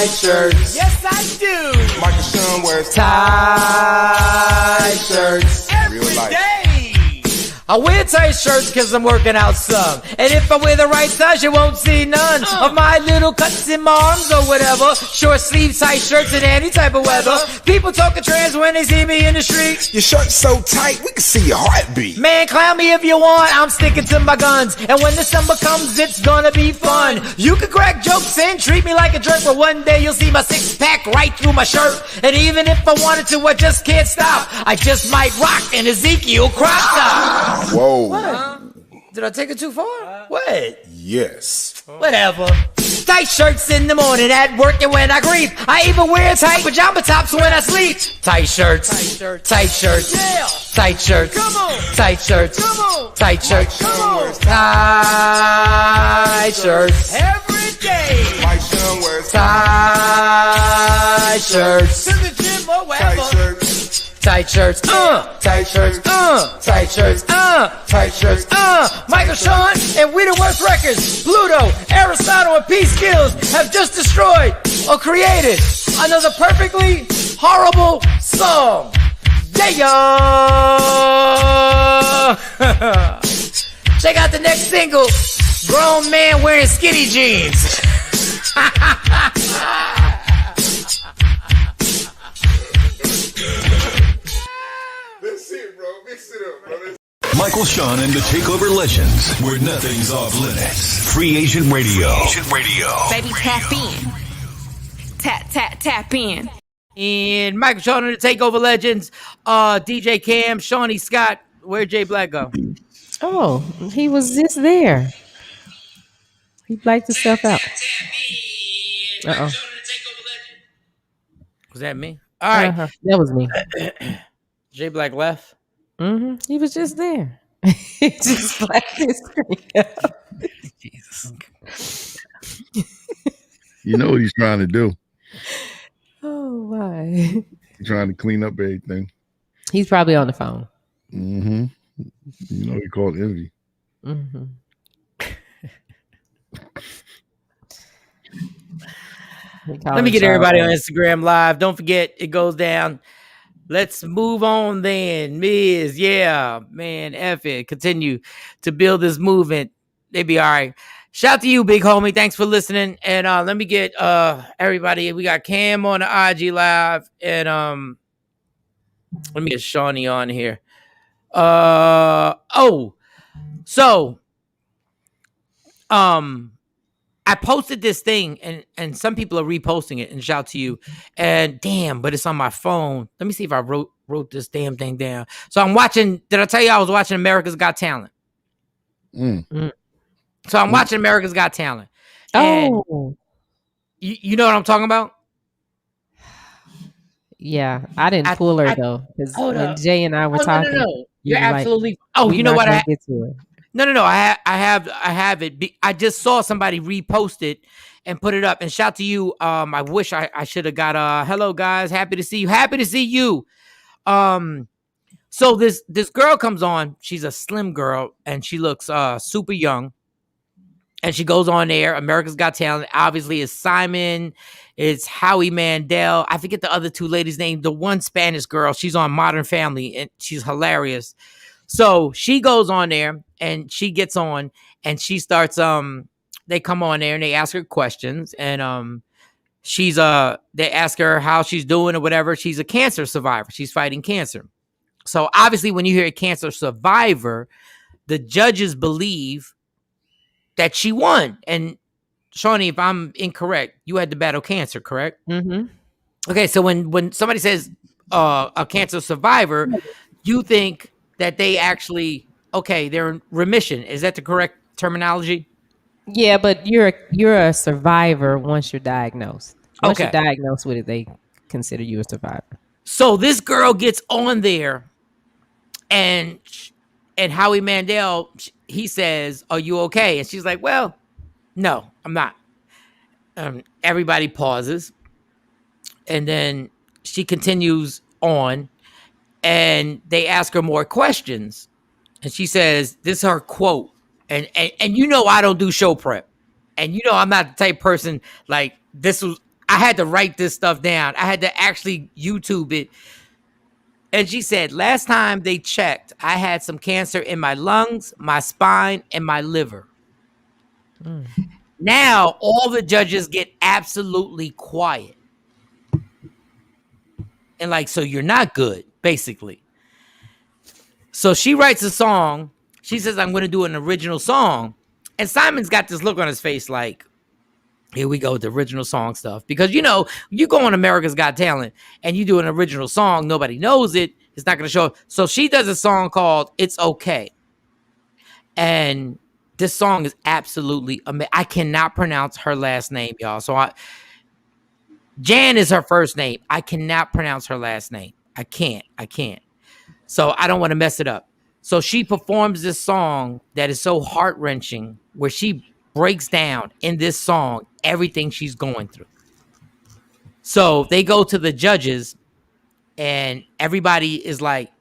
shirts. Yes, I do. Michael Shawn wears Tight shirts every day. I wear tight shirts because I'm working out some. And if I wear the right size, you won't see none of my little cuts in my arms or whatever. Short sleeve tight shirts in any type of weather. People talking trans when they see me in the street. Your shirt's so tight, we can see your heartbeat. Man, clown me if you want, I'm sticking to my guns. And when December comes, it's gonna be fun. You can crack jokes and treat me like a jerk, but one day you'll see my six-pack right through my shirt. And even if I wanted to, I just can't stop. I just might rock an Ezekiel crop top. Whoa. Did I take it too far? What? Yes. Whatever. Tight shirts in the morning at work and when I grieve. I even wear tight pajama tops when I sleep. Tight shirts. Tight shirts. Tight shirts. Yeah. Tight shirts. Come on. Tight shirts. Come on. Tight shirts. Come on. Tight shirts. Every day. Mike Shawn wears tight shirts. To the gym or wherever. tight shirts. Tight shirts, tight shirts, tight shirts, tight shirts, Michael Shawn and We the Worst Records, Pluto, Aristotle, and P Skills have just destroyed or created another perfectly horrible song. Yeah! Check out the next single, Grown Man Wearing Skinny Jeans. That's it, bro. Mix it up, bro. Michael Shawn and the TakeOver Legends, where nothing's off limits. Free Agent Radio. Baby, tap in. Tap in. And Michael Shawn and the TakeOver Legends, DJ Cam, Shawnee Scott. Where'd Jay Black go? Oh, he was just there. He blacked himself out. Uh-oh. Was that me? All right. That was me. Jay Black left. Mm-hmm. He was just there. He just blacked his screen out. Jesus. You know what he's trying to do. Oh, my. He's trying to clean up everything. He's probably on the phone. Mm-hmm. You know he called envy. Mm-hmm. Let me get everybody on Instagram Live. Don't forget, it goes down. Let's move on then. Miz, yeah, man, F it. Continue to build this movement. They be all right. Shout out to you, big homie. Thanks for listening. And let me get everybody. We got Cam on the IG Live. And let me get Shawnee on here. I posted this thing and some people are reposting it, and shout to you. And damn, but it's on my phone. Let me see if I wrote this damn thing down. So I'm watching. Did I tell you I was watching America's Got Talent? So I'm watching America's Got Talent. And you know what I'm talking about? Yeah, I didn't pull her though, because when Jay and I were talking, no. You're absolutely. You know what? Get to it. No. I have it. I just saw somebody repost it and put it up. And shout to you. I wish I should have got hello guys. Happy to see you. Happy to see you. So this girl comes on. She's a slim girl and she looks super young. And she goes on there. America's Got Talent. Obviously, it's Simon. It's Howie Mandel. I forget the other two ladies' name. The one Spanish girl. She's on Modern Family, and she's hilarious. So she goes on there, and she gets on, and she starts. They come on there, and they ask her questions, and she's they ask her how she's doing or whatever. She's a cancer survivor. She's fighting cancer. So obviously, when you hear a cancer survivor, the judges believe that she won. And Shawnee, if I'm incorrect, you had to battle cancer, correct? Mm-hmm. Okay, so when somebody says a cancer survivor, you think that they actually they're in remission. Is that the correct terminology? Yeah, but you're a survivor once you're diagnosed. Once you're Okay, diagnosed with it, they consider you a survivor. so this girl gets on there, and Howie Mandel, he says, "Are you okay?" And she's like, "Well, no, I'm not." Everybody pauses, and then she continues on, and they ask her more questions, and she says, "This is her quote," and you know I don't do show prep, and you know I'm not the type person like this was. I had to write this stuff down. I had to actually YouTube it. And she said, "Last time they checked, I had some cancer in my lungs, my spine, and my liver." Now all the judges get absolutely quiet. And like, so you're not good, basically. So she writes a song. She says, "I'm going to do an original song." And Simon's got this look on his face like, here we go with the original song stuff. Because, you know, you go on America's Got Talent and you do an original song, nobody knows it. It's not going to show up. So she does a song called It's Okay. And this song is absolutely amazing. I cannot pronounce her last name, y'all. So Jan is her first name. I cannot pronounce her last name. I can't. So I don't want to mess it up. So she performs this song that is so heart-wrenching, where she breaks down in this song everything she's going through. So they go to the judges, and everybody is like,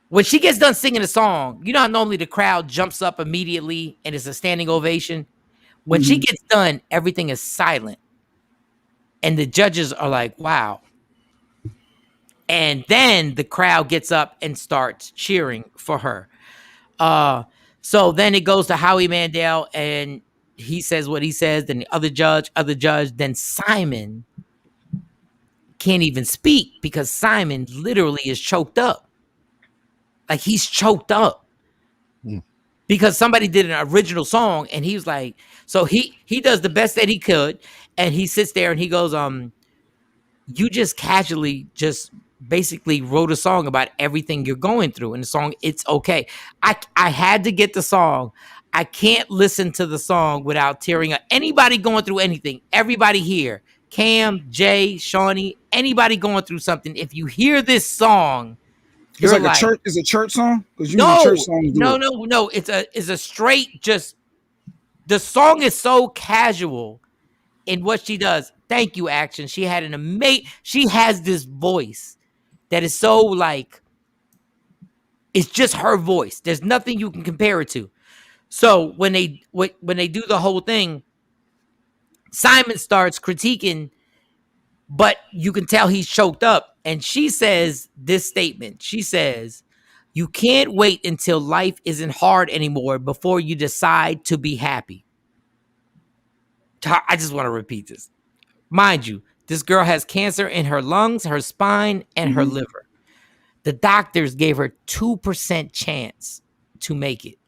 when she gets done singing the song, you know how normally the crowd jumps up immediately and it's a standing ovation? When she gets done, everything is silent. And the judges are like, wow. And then the crowd gets up and starts cheering for her. So then it goes to Howie Mandel, and he says what he says. Then the other judge. Then Simon can't even speak because Simon literally is choked up. Like, he's choked up because somebody did an original song, and he was like, so he does the best that he could, and he sits there and he goes, you just casually just basically wrote a song about everything you're going through. And the song, It's Okay. I had to get the song. I can't listen to the song without tearing up. Anybody going through anything, everybody here, Cam, Jay, Shawnee, anybody going through something, if you hear this song, it's like a church. Is a church song? Because church songs do no. It's a straight, just the song is so casual in what she does. Thank you, Action. She had she has this voice that is so like, it's just her voice. There's nothing you can compare it to. So when they do the whole thing, Simon starts critiquing, but you can tell he's choked up. And she says this statement. She says, "You can't wait until life isn't hard anymore before you decide to be happy." I just want to repeat this. Mind you, this girl has cancer in her lungs, her spine, and her liver. The doctors gave her 2% chance to make it.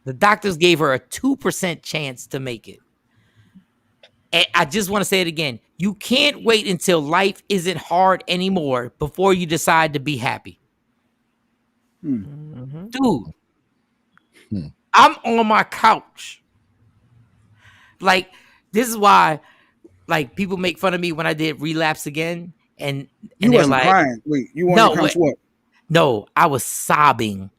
The doctors gave her a 2% chance to make it. And I just want to say it again. You can't wait until life isn't hard anymore before you decide to be happy. Dude, I'm on my couch. Like, this is why, like, people make fun of me when I did Relapse Again. And you they're wasn't like, crying. Wait, you on the couch what? No, I was sobbing.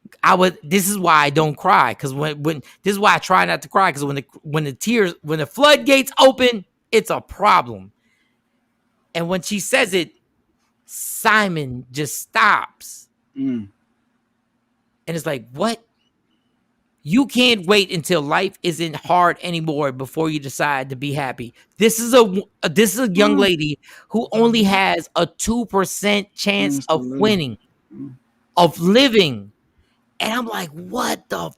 This is why I don't cry, because when this is why I try not to cry, because when the floodgates open, it's a problem. And when she says it, Simon just stops. And it's like, what? You can't wait until life isn't hard anymore before you decide to be happy. This is a young lady who only has a 2% chance of winning, of living. And I'm like, what the?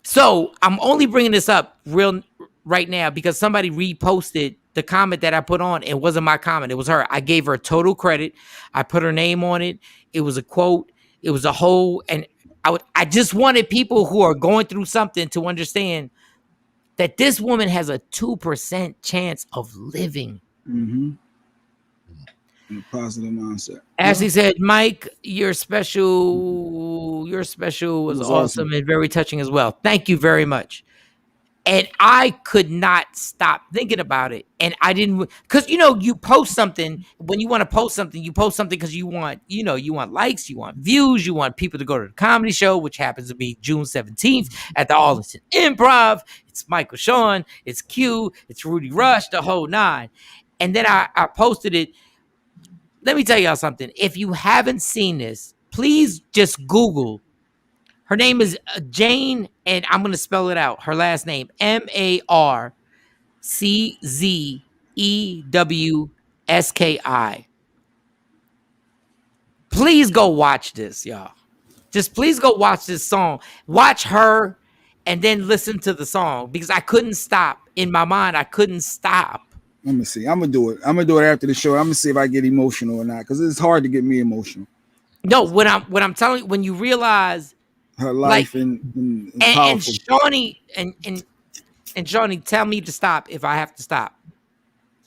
So I'm only bringing this up right now because somebody reposted the comment that I put on, it wasn't my comment. It was her. I gave her total credit. I put her name on it. It was a quote. It was a whole, and I just wanted people who are going through something to understand that this woman has a 2% chance of living. Mm-hmm. In a positive mindset. Ashley said, Mike, your special was awesome and very touching as well. Thank you very much. And I could not stop thinking about it. And I didn't, because, you post something. When you want to post something, you post something because you want, you want likes, you want views, you want people to go to the comedy show, which happens to be June 17th at the Arlington Improv. It's Michael Shawn, it's Q, it's Rudy Rush, the whole nine. And then I posted it. Let me tell y'all something. If you haven't seen this, please just Google. Her name is Jane, and I'm going to spell it out. Her last name, Marczewski. Please go watch this, y'all. Just please go watch this song. Watch her and then listen to the song, because I couldn't stop. In my mind, I couldn't stop. Let me see. I'm gonna do it. I'm gonna do it after the show. I'm gonna see if I get emotional or not, because it's hard to get me emotional. No, what I'm telling you, when you realize her life and Shawnee and Shawnee, tell me to stop if I have to stop.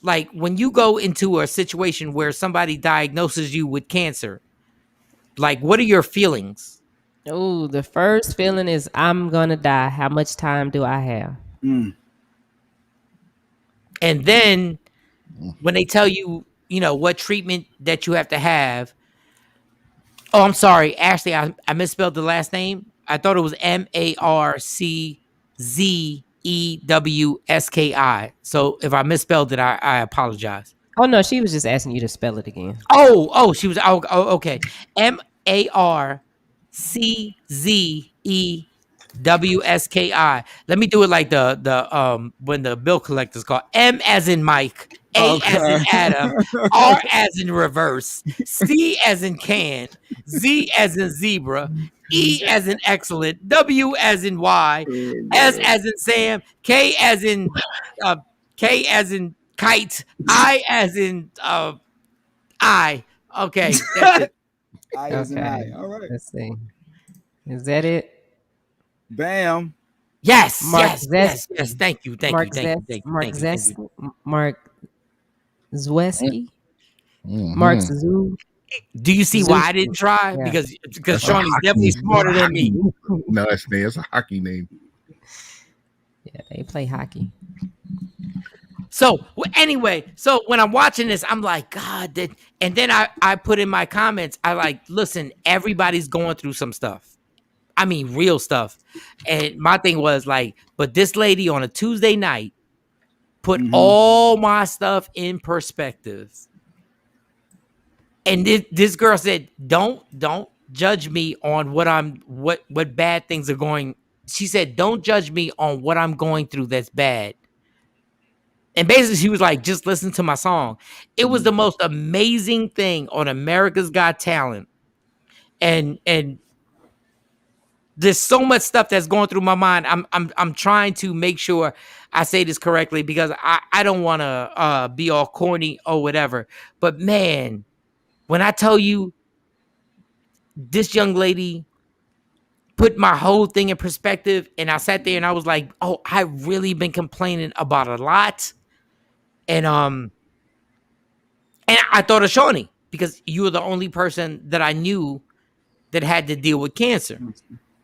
Like, when you go into a situation where somebody diagnoses you with cancer, like, what are your feelings? Oh, the first feeling is, I'm gonna die. How much time do I have? And then when they tell you, what treatment that you have to have. Oh, I'm sorry, Ashley, I misspelled the last name. I thought it was Marczewski. So if I misspelled it, I apologize. Oh no, she was just asking you to spell it again. She was. Okay. Marczewski. Let me do it like the when the bill collector's called. M as in Mike, A as in Adam, R as in reverse, C as in can, Z as in zebra, E as in excellent, W as in Y, S as in Sam, K as in kite, I as in I. Okay, that's it. I as in I. All right. Let's see. Is that it? Bam. Yes. Yes. Thank you. Mark Zweski. Mark Zoo. Do you see why I didn't try? Yeah. Because Shawnee is definitely smarter than me. No, it's a hockey name. Yeah, they play hockey. So anyway, when I'm watching this, I'm like, God, and then I put in my comments, I like, listen, everybody's going through some stuff. I mean, real stuff. And my thing was like, but this lady on a Tuesday night put all my stuff in perspective. And this girl said, don't judge me on what bad things are going. She said, don't judge me on what I'm going through that's bad. And basically she was like, just listen to my song. It was the most amazing thing on America's Got Talent. And there's so much stuff that's going through my mind. I'm trying to make sure I say this correctly, because I don't want to be all corny or whatever. But man, when I tell you, this young lady put my whole thing in perspective, and I sat there and I was like, oh, I've really been complaining about a lot. And I thought of Shawnee, because you were the only person that I knew that had to deal with cancer.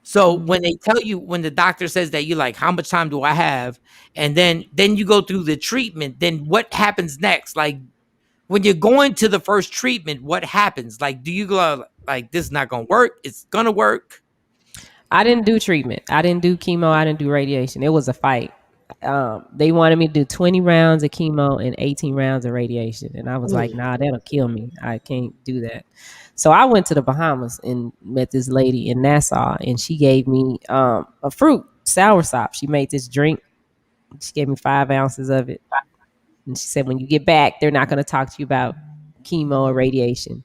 So when they tell you, when the doctor says that, you're like, how much time do I have? And then you go through the treatment. Then what happens next? Like, when you're going to the first treatment, what happens? Like, do you go like, this is not going to work? It's going to work. I didn't do treatment. I didn't do chemo. I didn't do radiation. It was a fight. They wanted me to do 20 rounds of chemo and 18 rounds of radiation. And I was like, nah, that'll kill me. I can't do that. So I went to the Bahamas and met this lady in Nassau, and she gave me a fruit, soursop. She made this drink. She gave me 5 ounces of it. And she said, when you get back, they're not going to talk to you about chemo or radiation.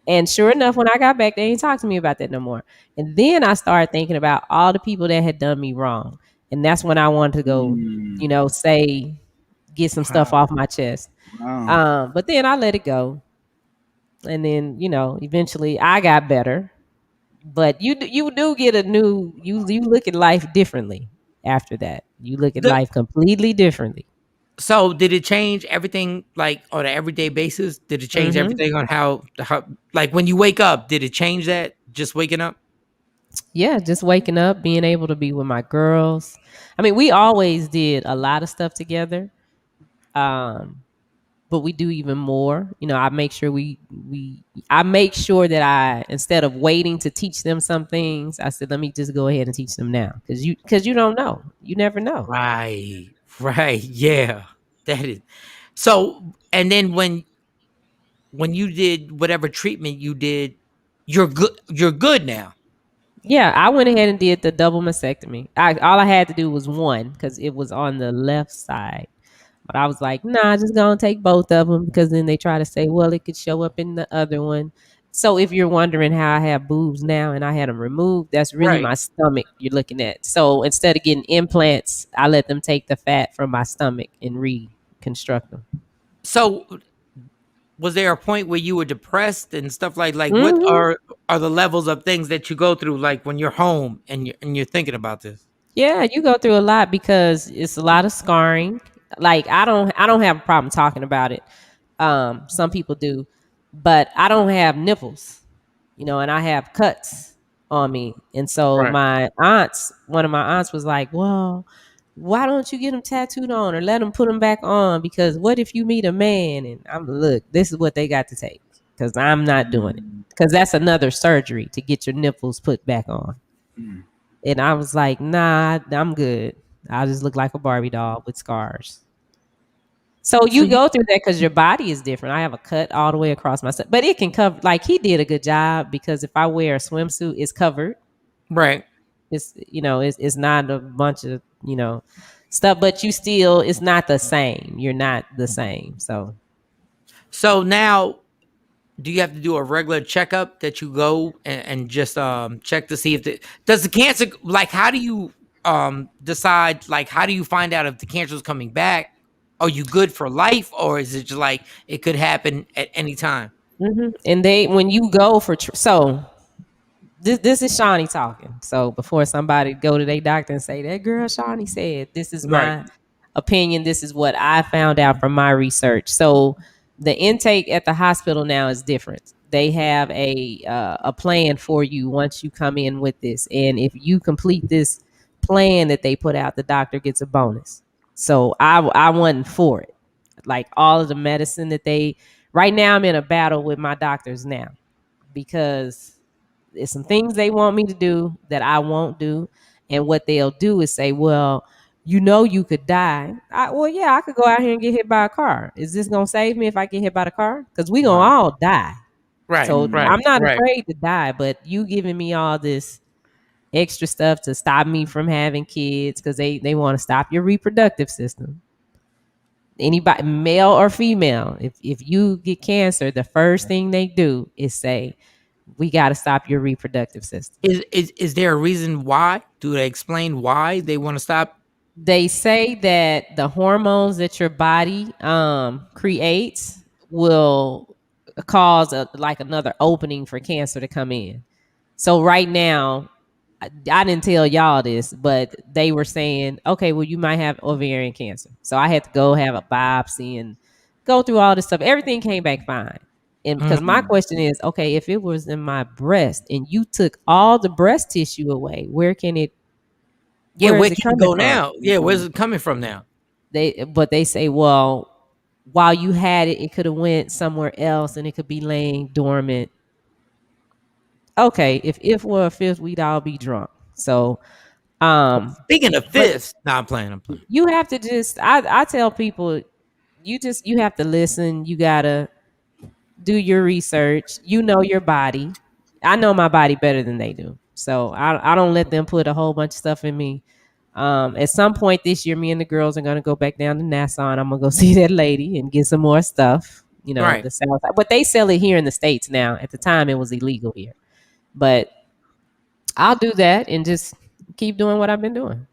And sure enough, when I got back, they didn't talk to me about that no more. And then I started thinking about all the people that had done me wrong. And that's when I wanted to go, get some stuff Wow. off my chest. Wow. But then I let it go, and then eventually I got better. But you do get a new you look at life differently after that. You look at The life completely differently. So did it change everything like on an everyday basis? Did it change Hmm. everything on how like when you wake up, did it change that just waking up? Yeah, just waking up, being able to be with my girls. I mean, we always did a lot of stuff together. Um, but we do even more. I make sure I make sure that I, instead of waiting to teach them some things, I said, let me just go ahead and teach them now. Cause you don't know. You never know. Right. Right. Yeah. That is. So and then when you did whatever treatment you did, you're good now. Yeah, I went ahead and did the double mastectomy. All I had to do was one because it was on the left side. But I was like, nah, just gonna take both of them because then they try to say, well, it could show up in the other one. So if you're wondering how I have boobs now and I had them removed, that's really Right. my stomach you're looking at. So instead of getting implants, I let them take the fat from my stomach and reconstruct them. So was there a point where you were depressed and stuff like what Hmm. are the levels of things that you go through like when you're home and you're thinking about this? Yeah, you go through a lot because it's a lot of scarring. Like I don't have a problem talking about it. Some people do, but I don't have nipples, and I have cuts on me. And so Right. one of my aunts was like, "Well, why don't you get them tattooed on or let them put them back on? Because what if you meet a man?" And look, this is what they got to take because I'm not doing it because that's another surgery to get your nipples put back on. Mm. And I was like, nah, I'm good. I just look like a Barbie doll with scars. So So you you go through that because your body is different. I have a cut all the way across my stomach, but it can cover. Like he did a good job because if I wear a swimsuit, it's covered. right. It's not a bunch of stuff, but it's not the same. You're not the same. So So now do you have to do a regular checkup that you go and just check to see if does the cancer like how do you decide like how do you find out if the cancer is coming back? Are you good for life or is it just like it could happen at any time? and when you go for so this is Shawnee talking. So before somebody go to their doctor and say that girl Shawnee said, this is Right. my opinion. This is what I found out from my research. So the intake at the hospital now is different. They have a plan for you once you come in with this, and if you complete this plan that they put out, the doctor gets a bonus. So I wasn't for it. Like all of the medicine that they right now, I'm in a battle with my doctors now because there's some things they want me to do that I won't do. And what they'll do is say, well, you could die. Well, yeah, I could go out here and get hit by a car. Is this going to save me if I get hit by the car? Because we going to Wow. all die. Right. So Mm. Right. I'm not Right. afraid to die, but you giving me all this extra stuff to stop me from having kids because they want to stop your reproductive system. Anybody, male or female, if you get cancer, the first thing they do is say, we got to stop your reproductive system. Is there a reason why? Do they explain why they want to stop? They say that the hormones that your body creates will cause like another opening for cancer to come in. So right now, I didn't tell y'all this, but they were saying, okay, well, you might have ovarian cancer. So I had to go have a biopsy and go through all this stuff. Everything came back fine. And because my Mhm. question is, okay, if it was in my breast and you took all the breast tissue away, Yeah, where where is it can it coming go from? now? Yeah, where's it coming from now? But they say, well, while you had it, it could have went somewhere else and it could be laying dormant. Okay, if we're a fifth, we'd all be drunk. So Speaking of but fifths, nah, I'm playing. I'm playing. you have to just I tell people you have to listen. You gotta do your research. You know your body. I know my body better than they do. So I don't let them put a whole bunch of stuff in me. At some point this year, me and the girls are gonna go back down to Nassau and I'm gonna go see that lady and get some more stuff. Right. The South. But they sell it here in the States now. At the time it was illegal here. But I'll do that and just keep doing what I've been doing.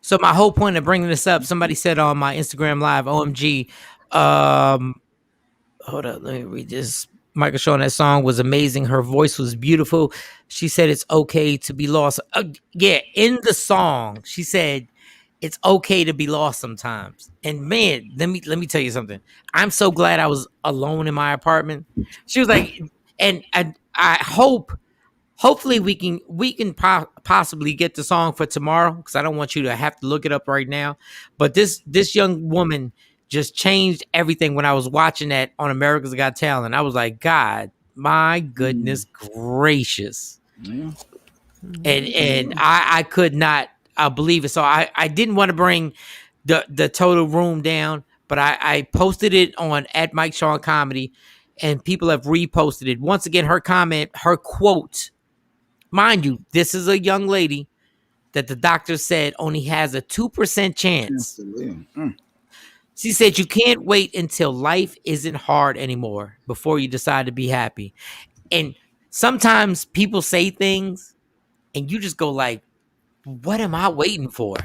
So my whole point of bringing this up, somebody said on my Instagram live, OMG, hold up, let me read this. Michael Shawn, that song was amazing. Her voice was beautiful. She said it's okay to be lost. Yeah, in the song, she said it's okay to be lost sometimes. And man, let me tell you something. I'm so glad I was alone in my apartment. She was like, and I hopefully we can possibly get the song for tomorrow, because I don't want you to have to look it up right now. But this young woman just changed everything when I was watching that on America's Got Talent. I was like, God, my goodness gracious. Yeah. And I could not believe it. So I didn't want to bring the total room down, but I posted it on at Mike Shawn Comedy, and people have reposted it. Once again, her comment, her quote, mind you, this is a young lady that the doctor said only has a 2% chance. She said, you can't wait until life isn't hard anymore before you decide to be happy. And sometimes people say things and you just go like, what am I waiting for?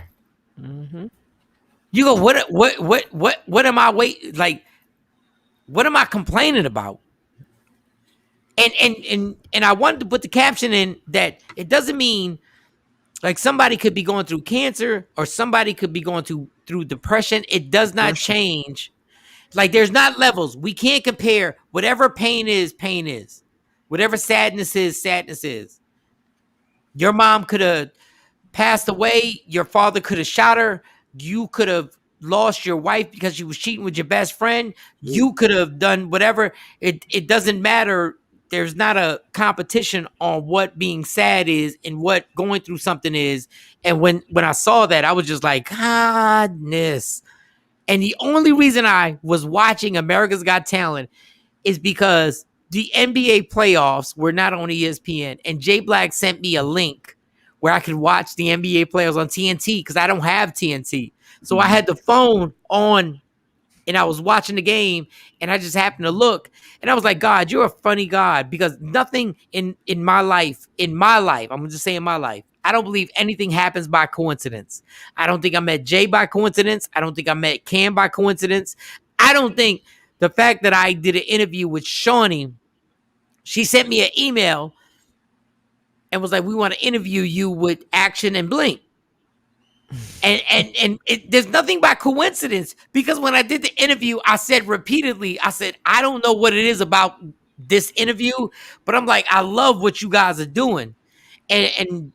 Mm-hmm. You go, what am I waiting? Like, what am I complaining about? And I wanted to put the caption in that it doesn't mean like somebody could be going through cancer or somebody could be going through depression. It does not change. Like, there's not levels. We can't compare. Whatever pain is, pain is. Whatever sadness is, sadness is. Your mom could have passed away. Your father could have shot her. You could have lost your wife because she was cheating with your best friend. You could have done whatever. It doesn't matter. There's not a competition on what being sad is and what going through something is. And when I saw that, I was just like, goodness. And the only reason I was watching America's Got Talent is because the NBA playoffs were not on ESPN, and Jay Black sent me a link where I could watch the NBA playoffs on TNT because I don't have TNT. So I had the phone on and I was watching the game, and I just happened to look, and I was like, God, you're a funny God, because nothing in my life, I'm gonna just say in my life, I don't believe anything happens by coincidence. I don't think I met Jay by coincidence. I don't think I met Cam by coincidence. I don't think the fact that I did an interview with Shawnee, she sent me an email and was like, we want to interview you with Action and Blink. And there's nothing by coincidence, because when I did the interview, I said repeatedly, I don't know what it is about this interview, but I'm like, I love what you guys are doing. And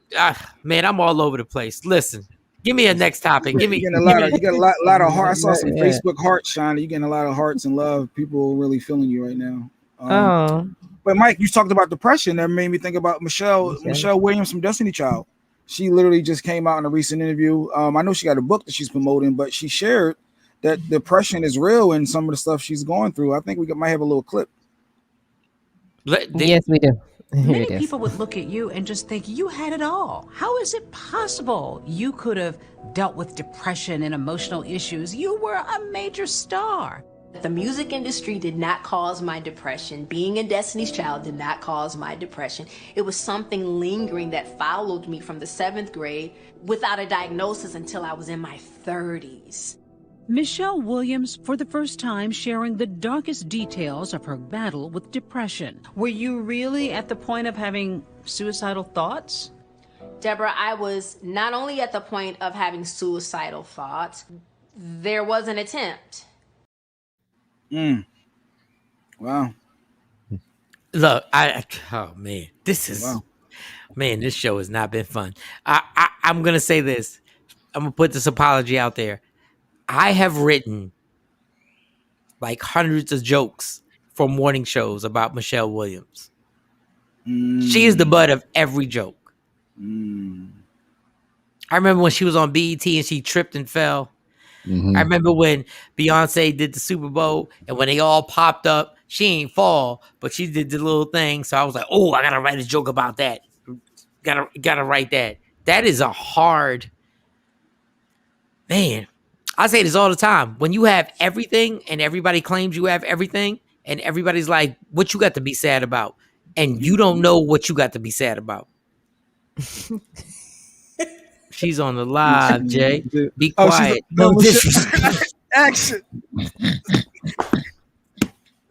man, I'm all over the place. Listen, give me a next topic. Give me. You get a lot of hearts. I saw some Facebook hearts, Shawn. You're getting a lot of hearts and love. People really feeling you right now. But Mike, you talked about depression. That made me think about Michelle Williams from Destiny Child. She literally just came out in a recent interview. I know she got a book that she's promoting, but she shared that depression is real and some of the stuff she's going through. I think we might have a little clip. Yes, we do. Many people would look at you and just think you had it all. How is it possible you could have dealt with depression and emotional issues? You were a major star. The music industry did not cause my depression. Being in Destiny's Child did not cause my depression. It was something lingering that followed me from the 7th grade without a diagnosis until I was in my 30s. Michelle Williams, for the first time, sharing the darkest details of her battle with depression. Were you really at the point of having suicidal thoughts? Deborah, I was not only at the point of having suicidal thoughts, there was an attempt. Wow. Look, oh man, this is man, this show has not been fun. I'm gonna say this. I'm gonna put this apology out there. I have written like hundreds of jokes for morning shows about Michelle Williams. She is the butt of every joke. I remember when she was on BET and she tripped and fell. I remember when Beyonce did the Super Bowl and when they all popped up, she ain't fall, but she did the little thing. So I was like, oh, I gotta write a joke about that. Gotta write that. That is a hard, man. I say this all the time. When you have everything and everybody claims you have everything and everybody's like, what you got to be sad about? And you don't know what you got to be sad about. She's on the live, Jay. Be Oh, she's quiet. No disrespect. action.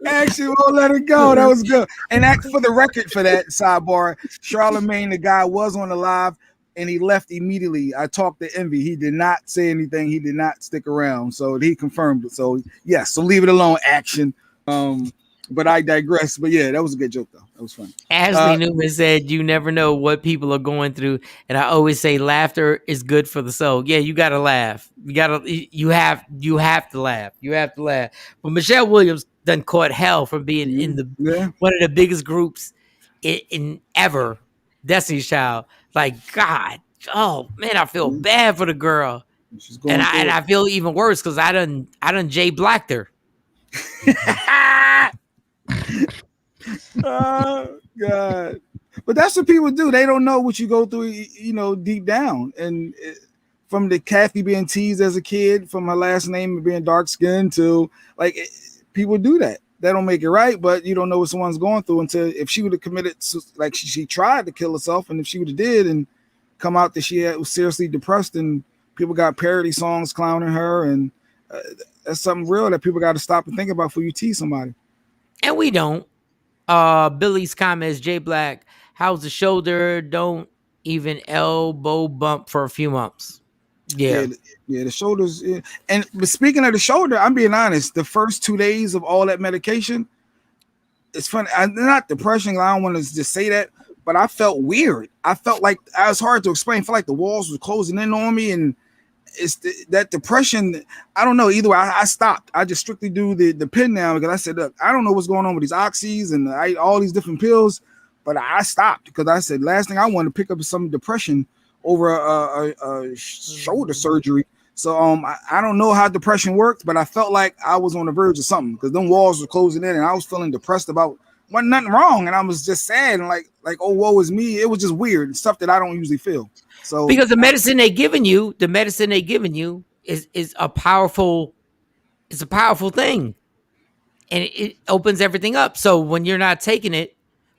Action won't let it go. That was good. And that, for the record, for that sidebar, Charlemagne, the guy, was on the live and he left immediately. I talked to Envy. He did not say anything. He did not stick around. So he confirmed it. So yes, so leave it alone, Action. But I digress. But yeah, that was a good joke though. That was fun. Ashley Newman said, "You never know what people are going through," and I always say, "Laughter is good for the soul." Yeah, you gotta laugh. You have to laugh. You have to laugh. But Michelle Williams done caught hell from being in one of the biggest groups in ever, Destiny's Child. Like, God, oh man, I feel bad for the girl, and I feel even worse because I done Jay Blacked her. Oh God! But that's what people do. They don't know what you go through, deep down. And from the Kathy being teased as a kid, from her last name being dark skinned to people do that. That don't make it right, but you don't know what someone's going through until if she would have committed, like she tried to kill herself, and if she would have did and come out that she was seriously depressed, and people got parody songs clowning her, and that's something real that people got to stop and think about before you tease somebody. And we don't. Billy's comments, Jay Black, how's the shoulder? Don't even elbow bump for a few months. Yeah, the shoulders. Yeah. And but speaking of the shoulder, I'm being honest. The first 2 days of all that medication, it's funny. I'm not depression. I don't want to just say that, but I felt weird. I felt like I was hard to explain. I felt like the walls were closing in on me, and it's that depression. I don't know. Either way, I stopped. I just strictly do the pen now because I said, look, I don't know what's going on with these oxys and all these different pills, but I stopped because I said last thing I want to pick up is some depression over a shoulder surgery. So I don't know how depression works, but I felt like I was on the verge of something because them walls were closing in and I was feeling depressed about wasn't nothing wrong, and I was just sad and like oh, woe is me. It was just weird stuff that I don't usually feel. So because the medicine they giving you is a powerful thing, and it opens everything up. So when you're not taking it,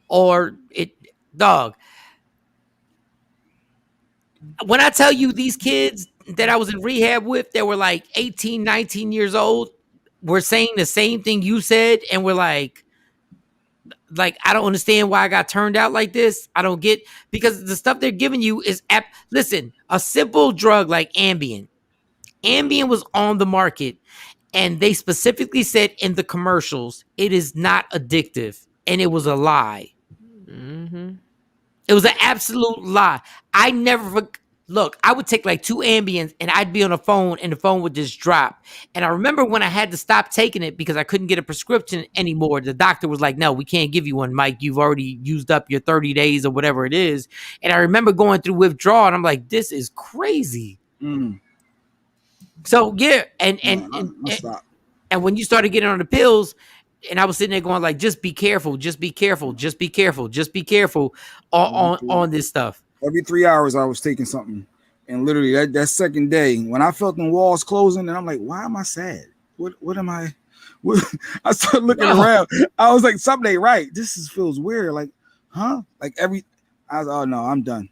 or when I tell you these kids that I was in rehab with, that were like 18, 19 years old, were saying the same thing you said, and we're like, I don't understand why I got turned out like this. I don't get, because the stuff they're giving you is listen, a simple drug like Ambien. Ambien was on the market, and they specifically said in the commercials, it is not addictive, and it was a lie. Mm-hmm. It was an absolute lie. I never look. I would take like 2 Ambiens, and I'd be on the phone, and the phone would just drop. And I remember when I had to stop taking it because I couldn't get a prescription anymore. The doctor was like, "No, we can't give you one, Mike. You've already used up your 30 days or whatever it is." And I remember going through withdrawal, and I'm like, "This is crazy." Mm. So yeah, and when you started getting on the pills, and I was sitting there going like, just be careful, just be careful, just be careful, just be careful on this stuff. Every 3 hours I was taking something. And literally that second day, when I felt the walls closing, and I'm like, why am I sad? What am I? I started looking around. I was like, something ain't right. This feels weird. Like, huh? Like I was, oh no, I'm done.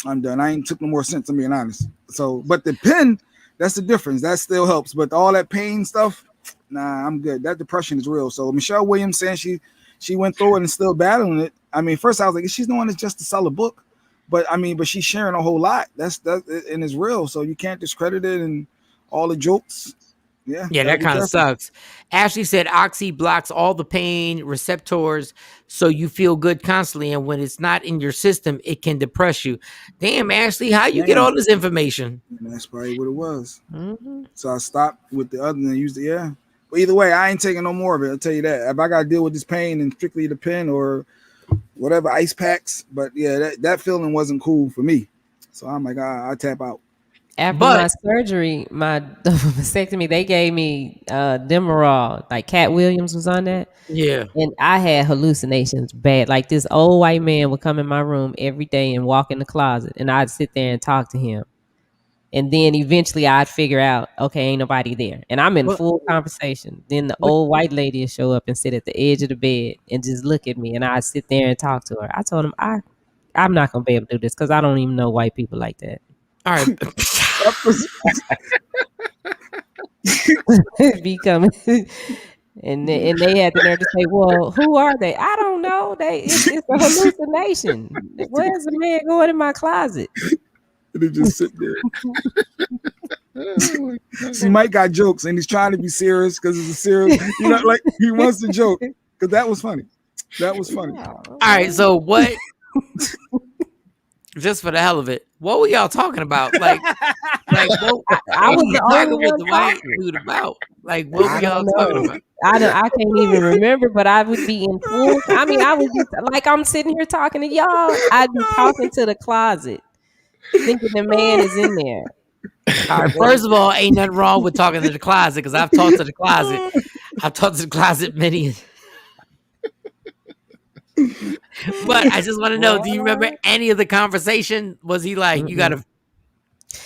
I ain't took no more sense, I'm being honest. So, but the pen, that's the difference. That still helps. But all that pain stuff, nah, I'm good. That depression is real. So Michelle Williams saying she went through it and still battling it. I mean, first I was like, she's doing this just to sell a book, but she's sharing a whole lot. That's and it's real. So you can't discredit it and all the jokes. Yeah, that kind of sucks. Ashley said Oxy blocks all the pain receptors, so you feel good constantly, and when it's not in your system, it can depress you. Damn, Ashley, how you get all this information? And that's probably what it was. Mm-hmm. So I stopped with the other and used it. But either way, I ain't taking no more of it. I'll tell you that. If I got to deal with this pain and strictly the pen or whatever, ice packs. But yeah, that feeling wasn't cool for me. So I'm like, I tap out. After my surgery, my vasectomy, they gave me Demerol. Like Cat Williams was on that. Yeah. And I had hallucinations bad. Like this old white man would come in my room every day and walk in the closet, and I'd sit there and talk to him. And then eventually I'd figure out, okay, ain't nobody there. And I'm in full conversation. Then the old white lady would show up and sit at the edge of the bed and just look at me, and I'd sit there and talk to her. I told him, I'm not going to be able to do this because I don't even know white people like that. All right. Becoming. And they had the nerve to say, "Well, who are they? I don't know. It's a hallucination. Where's the man going in my closet?" And they just sit there. See, Mike got jokes, and he's trying to be serious because it's a serious. You know, like he wants to joke because that was funny. That was funny. All right. So what? Just for the hell of it, what were y'all talking about? Like what, I was the talking only with one the white talking. dude about. Like, what were y'all talking about? I can't even remember, but I would be in full. I mean, I would be like I'm sitting here talking to y'all. I'd be talking to the closet, thinking the man is in there. All right, first of all, ain't nothing wrong with talking to the closet because I've talked to the closet. I've talked to the closet many. But I just want to know, do you remember any of the conversation? Was he like, you gotta?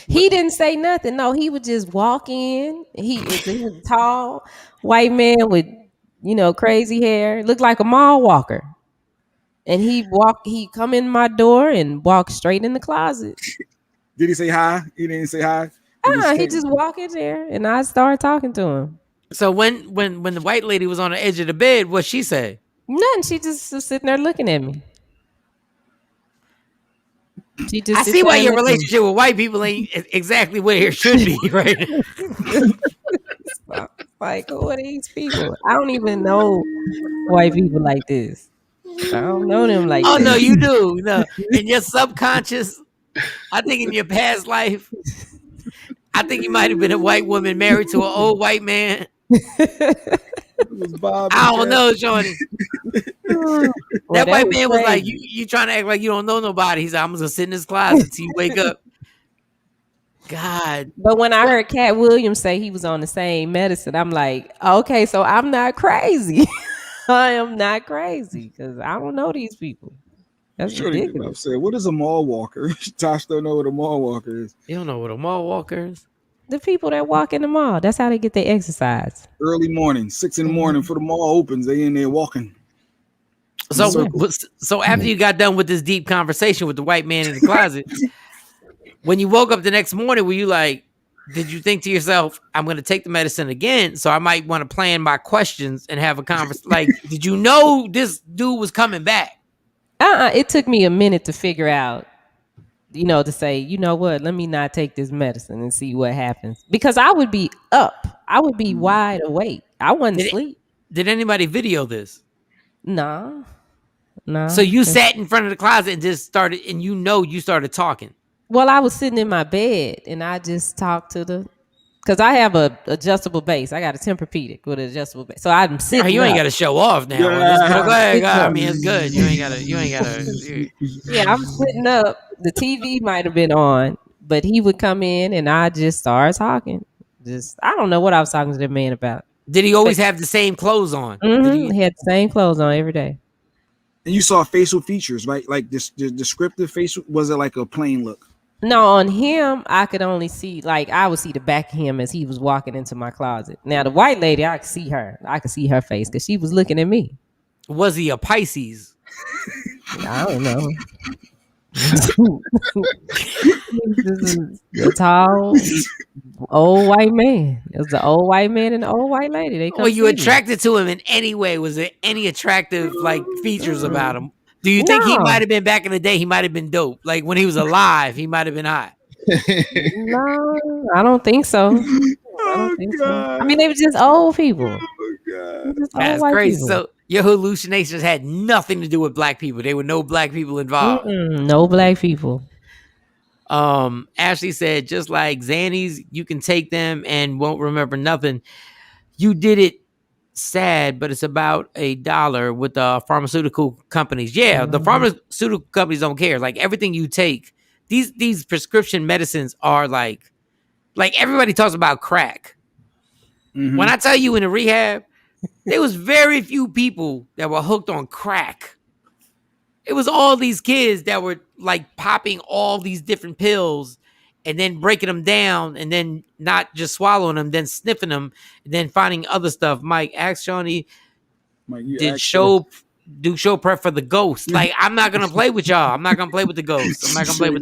He didn't say nothing. No, he would just walk in. He was a tall white man with, crazy hair. Looked like a mall walker. And he'd come in my door and walk straight in the closet. Did he say hi? He didn't say hi. He just walk in there and I started talking to him. So when the white lady was on the edge of the bed, what'd she say? Nothing. She just was sitting there looking at me. I see why your relationship with white people ain't exactly where it should be, right? Like, who are these people? I don't even know white people like this. I don't know them like Oh, this. no, you do. No, in your subconscious, I think in your past life, I think you might have been a white woman married to an old white man. I don't know, Shawnee. That white man was like, you trying to act like you don't know nobody. He's like, I'm gonna sit in this closet till you wake up. God. But when I heard Cat Williams say he was on the same medicine, I'm like, okay, so I'm not crazy. I am not crazy because I don't know these people. That's ridiculous. Said, what is a mall walker? Tosh don't know what a mall walker is. You don't know what a mall walker is? The people that walk in the mall. That's how they get their exercise. Early morning, 6 in the morning, before the mall opens, they in there walking. So after you got done with this deep conversation with the white man in the closet, when you woke up the next morning, were you like, did you think to yourself, I'm going to take the medicine again, so I might want to plan my questions and have a conversation? Like, did you know this dude was coming back? It took me a minute to figure out, to say, you know what, let me not take this medicine and see what happens. Because I would be up. I would be wide awake. I wasn't asleep. Did anybody video this? No. So you sat in front of the closet and just started, and you started talking. Well, I was sitting in my bed and I just talked to because I have a adjustable base. I got a Tempur-Pedic with an adjustable base. So I'm sitting. You ain't got to show off now. Yeah. Go ahead. I mean, it's good. You ain't got to. Yeah, I'm sitting up. The TV might have been on, but he would come in and I just started talking. I don't know what I was talking to the man about. Did he always have the same clothes on? Mm-hmm. He had the same clothes on every day. And you saw facial features, right? Like this descriptive facial. Was it like a plain look? No, on him, I could only see, I would see the back of him as he was walking into my closet. Now, the white lady, I could see her. I could see her face because she was looking at me. Was he a Pisces? I don't know. A tall, old white man. It was the old white man and the old white lady. Were you attracted to him in any way? Was there any attractive, features about him? Do you think he might have been back in the day? He might have been dope. Like when he was alive, he might have been hot. No, I don't think so. I mean, they were just old people. Oh, that's crazy. People. So your hallucinations had nothing to do with black people. There were no black people involved. No black people. Ashley said, just like Xannies, you can take them and won't remember nothing. You did it. Sad, but it's about $1 with the pharmaceutical companies. Yeah, the pharmaceutical companies don't care. Like everything you take, these prescription medicines are like everybody talks about crack. Mm-hmm. When I tell you in the rehab, there was very few people that were hooked on crack. It was all these kids that were like popping all these different pills and then breaking them down and then not just swallowing them, then sniffing them, and then finding other stuff. Mike, ask Shawnee, do show prep for the ghost. Like, I'm not going to play with y'all. I'm not going to play with the ghost. I'm not going to play with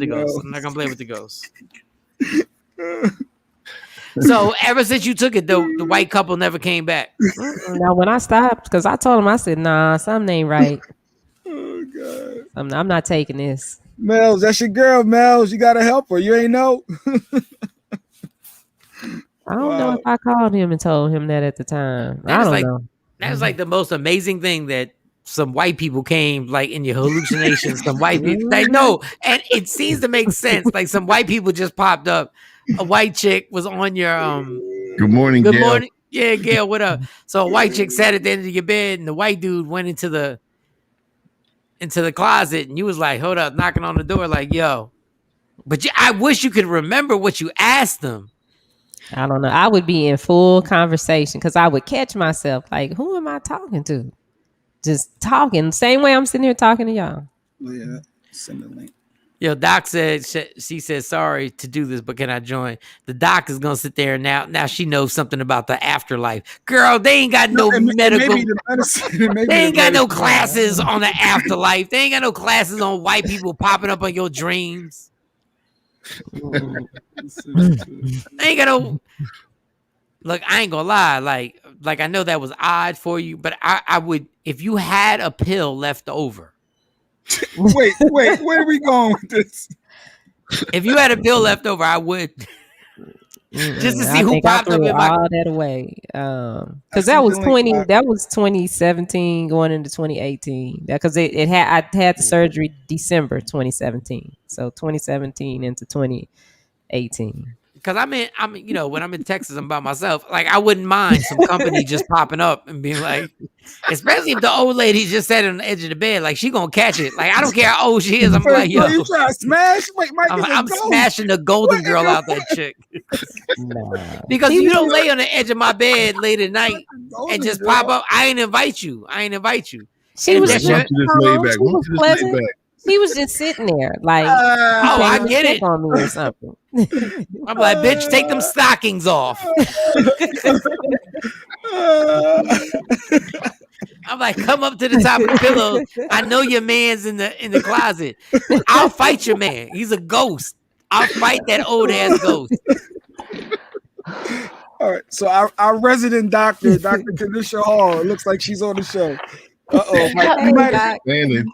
the ghost. So ever since you took it, the white couple never came back. Now, when I stopped, because I told him, I said, nah, something ain't right. Oh God. I'm not taking this. Mel's, that's your girl, Mel's. You gotta help her. You ain't know. I don't know if I called him and told him that at the time. I don't know. That's like the most amazing thing that some white people came like in your hallucinations. Some white people, like no, and it seems to make sense. Like some white people just popped up. A white chick was on your Good morning, Good Gail. morning. Yeah, Gail, what up? So a white chick sat at the end of your bed, and the white dude went into the closet, and you was like, hold up, knocking on the door, like, yo. But I wish you could remember what you asked them. I don't know. I would be in full conversation because I would catch myself like, who am I talking to? Just talking. Same way I'm sitting here talking to y'all. Yeah, send the link. Yo, Doc said, she said, sorry to do this, but can I join? The doc is going to sit there now she knows something about the afterlife. Girl, they ain't got no medical. They ain't got no classes on the afterlife. They ain't got no classes on white people popping up on your dreams. They ain't got no. Look, I ain't gonna lie. Like I know that was odd for you, but I would, if you had a pill left over. Wait, where are we going with this? If you had a pill left over, I would. Just to see who popped up in my. All that away, because that was 2017 going into 2018. Because I had the surgery December 2017, so 2017 into 2018. Because I'm when I'm in Texas, I'm by myself. Like, I wouldn't mind some company just popping up and being like, especially if the old lady just sat on the edge of the bed, like she gonna catch it. Like, I don't care how old she is. I'm like, yo, you trying to smash? Wait, Mike, I'm smashing the golden girl out that chick. Because you don't lay on the edge of my bed late at night and just pop up. I ain't invite you. She was just laid back. He was just sitting there, like, I get it. On me or something. I'm like, bitch, take them stockings off. I'm like, come up to the top of the pillow. I know your man's in the closet. I'll fight your man. He's a ghost. I'll fight that old ass ghost. All right, so our resident doctor, Dr. Kanisha Hall, it looks like she's on the show. You might have triggered it.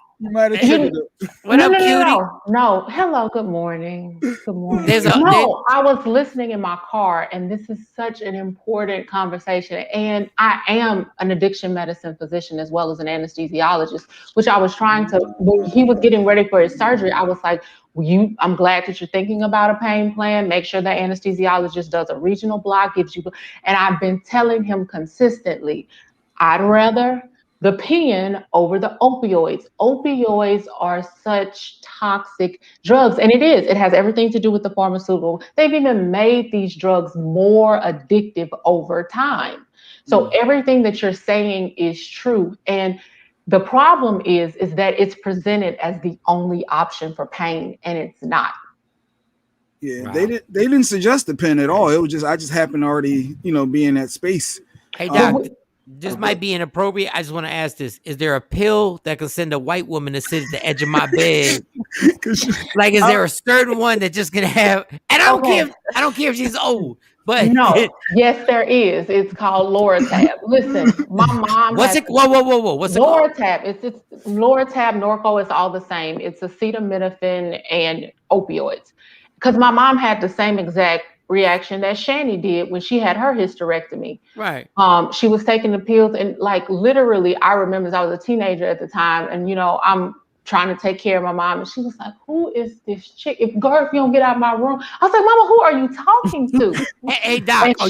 What up, cutie? No. Hello. Good morning. I was listening in my car, and this is such an important conversation. And I am an addiction medicine physician as well as an anesthesiologist, which I was trying to. When he was getting ready for his surgery, I was like, I'm glad that you're thinking about a pain plan. Make sure that anesthesiologist does a regional block, gives you. And I've been telling him consistently, I'd rather the pen over the opioids. Opioids are such toxic drugs, and it has everything to do with the pharmaceutical. They've even made these drugs more addictive over time. So everything that you're saying is true. And the problem is that it's presented as the only option for pain, and it's not. Yeah, wow. They didn't suggest the pen at all. It was just, I just happened to already, be in that space. Hey, Doc, this might be inappropriate. I just want to ask this. Is there a pill that can send a white woman to sit at the edge of my bed? Like, is there a certain one that just can have, and I don't care if she's old, but no, yes, there is. It's called Loratab. Listen, my mom. What's it? Whoa. What's it called? Loratab. It's Loratab, Norco. It's all the same. It's acetaminophen and opioids. Because my mom had the same exact reaction that Shani did when she had her hysterectomy. Right. She was taking the pills, and like literally, I remember as I was a teenager at the time, and I'm trying to take care of my mom, and she was like, "Who is this chick? If you don't get out of my room," I was like, "Mama, who are you talking to?" hey, Doc, are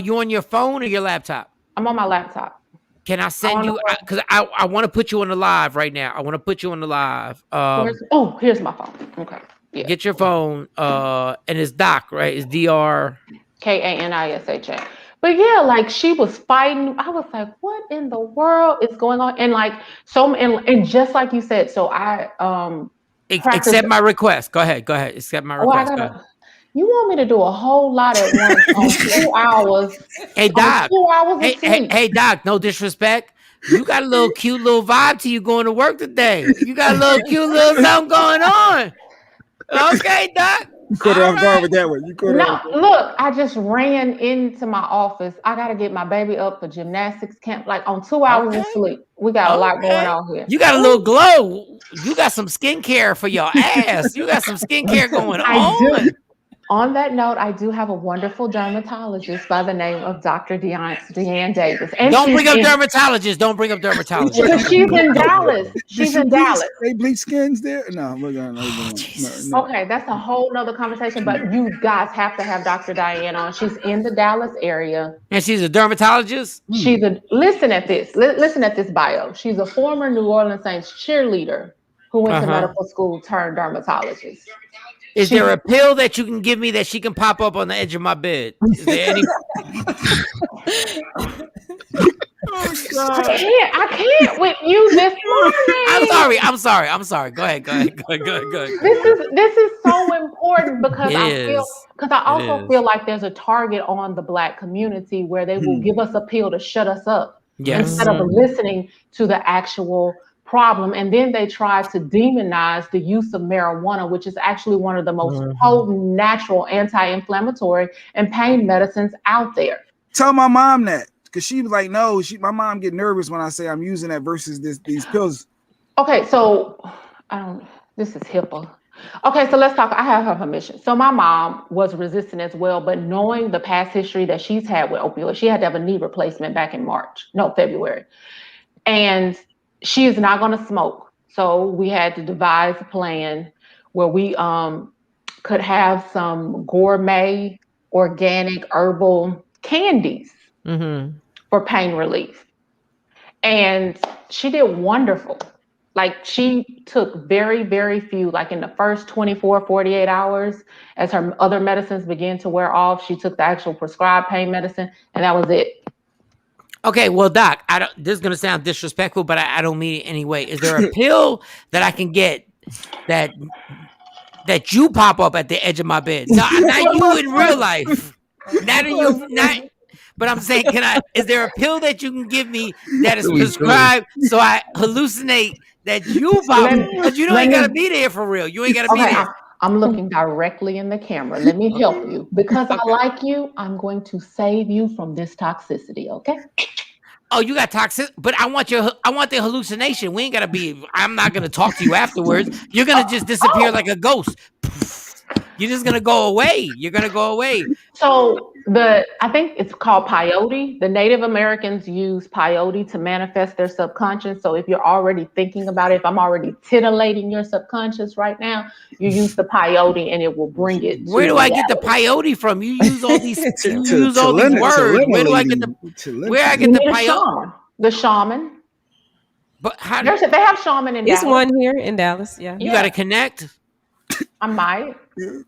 you on your phone or your laptop? I'm on my laptop. Can I send you? Because I want to put you on the live right now. I want to put you on the live. Here's my phone. Okay. Yeah. Get your phone, and it's Doc, right? It's DR Kanisha. But yeah, like she was fighting. I was like, what in the world is going on? And like and just like you said, so I accept my request. Go ahead. Accept my request. You want me to do a whole lot at once on 2 hours? Hey, Doc. 2 hours of sleep. Hey, Doc. No disrespect. You got a cute little vibe to you going to work today. You got a cute little something going on. Okay, Doc. You caught her off guard with that one. You caught her No, off guard. look, I just ran into my office. I got to get my baby up for gymnastics camp, like on 2 hours of sleep. We got a lot going on here. You got a little glow. You got some skincare for your ass. You got some skincare going I do. on. On that note, I do have a wonderful dermatologist by the name of Dr. Deanne Davis. And Don't bring up dermatologists. Don't bring up dermatologists. Because she's in Dallas. She's in Dallas. They bleach skins there? No, we're gonna no. Okay, that's a whole nother conversation. But you guys have to have Dr. Diane on. She's in the Dallas area. And she's a dermatologist? She's a listen at this. Listen at this bio. She's a former New Orleans Saints cheerleader who went to medical school turned dermatologist. Is there a pill that you can give me that she can pop up on the edge of my bed? Is there any? I can't with you this morning. I'm sorry. Go ahead. This is so important because I also feel like there's a target on the Black community where they will give us a pill to shut us up instead of listening to the actual problem. And then they try to demonize the use of marijuana, which is actually one of the most potent natural anti-inflammatory and pain medicines out there. Tell my mom that, because she was like, no, my mom get nervous when I say I'm using that versus these pills. Okay, so this is HIPAA. Okay, so let's talk. I have her permission. So my mom was resistant as well, but knowing the past history that she's had with opioids, she had to have a knee replacement back in February. And she is not going to smoke. So we had to devise a plan where we could have some gourmet, organic, herbal candies for pain relief. And she did wonderful. Like she took very, very few, like in the first 24, 48 hours, as her other medicines began to wear off, she took the actual prescribed pain medicine, and that was it. Okay, well, Doc, this is going to sound disrespectful, but I don't mean it anyway. Is there a pill that I can get that you pop up at the edge of my bed? No, not you in real life. But I'm saying, is there a pill that you can give me that is prescribed so I hallucinate that you pop up? Because you ain't got to be there for real. You ain't got to be there. I'm looking directly in the camera. Let me help you. Because I like you, I'm going to save you from this toxicity, okay? Oh, you got toxic, but I want the hallucination. We ain't gotta be. I'm not gonna talk to you afterwards. You're gonna just disappear like a ghost. You're just gonna go away. You're gonna go away. So I think it's called peyote. The Native Americans use peyote to manifest their subconscious. So if you're already thinking about it, if I'm already titillating your subconscious right now, you use the peyote and it will bring it. Where do I get the peyote from? You use all these. You use all these words. Where do I get the? Where I get the peyote? The shaman. But how they have shaman in Dallas. There's one here in Dallas. Yeah. You got to connect. I might. It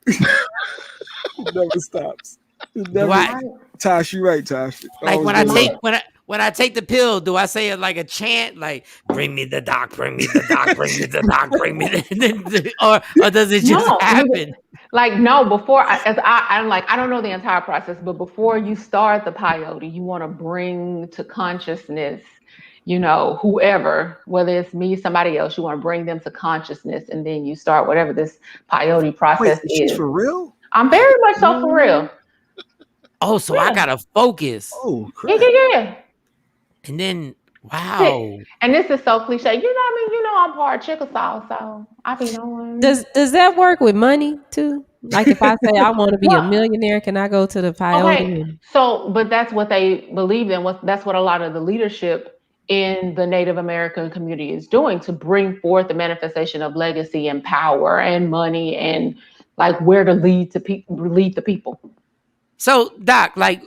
never stops. Tosh, you right, Tosh. Like when I take the pill, do I say it like a chant, like "Bring me the doc, bring me the doc, bring me the doc, bring me the," or does it just happen? Like no, before I don't know the entire process, but before you start the peyote, you want to bring to consciousness, whoever, whether it's me, somebody else, you want to bring them to consciousness, and then you start whatever this peyote process is. She's for real? I'm very much so for real. Oh, so I gotta focus. Oh, crap. Yeah. And then, wow. And this is so cliche. I'm part Chickasaw, so I be knowing. Does that work with money too? Like if I say I want to be a millionaire, can I go to the peyote? Okay. So, but that's what they believe in. That's what a lot of the leadership in the Native American community is doing to bring forth the manifestation of legacy and power and money and like where to lead the people. So, Doc, like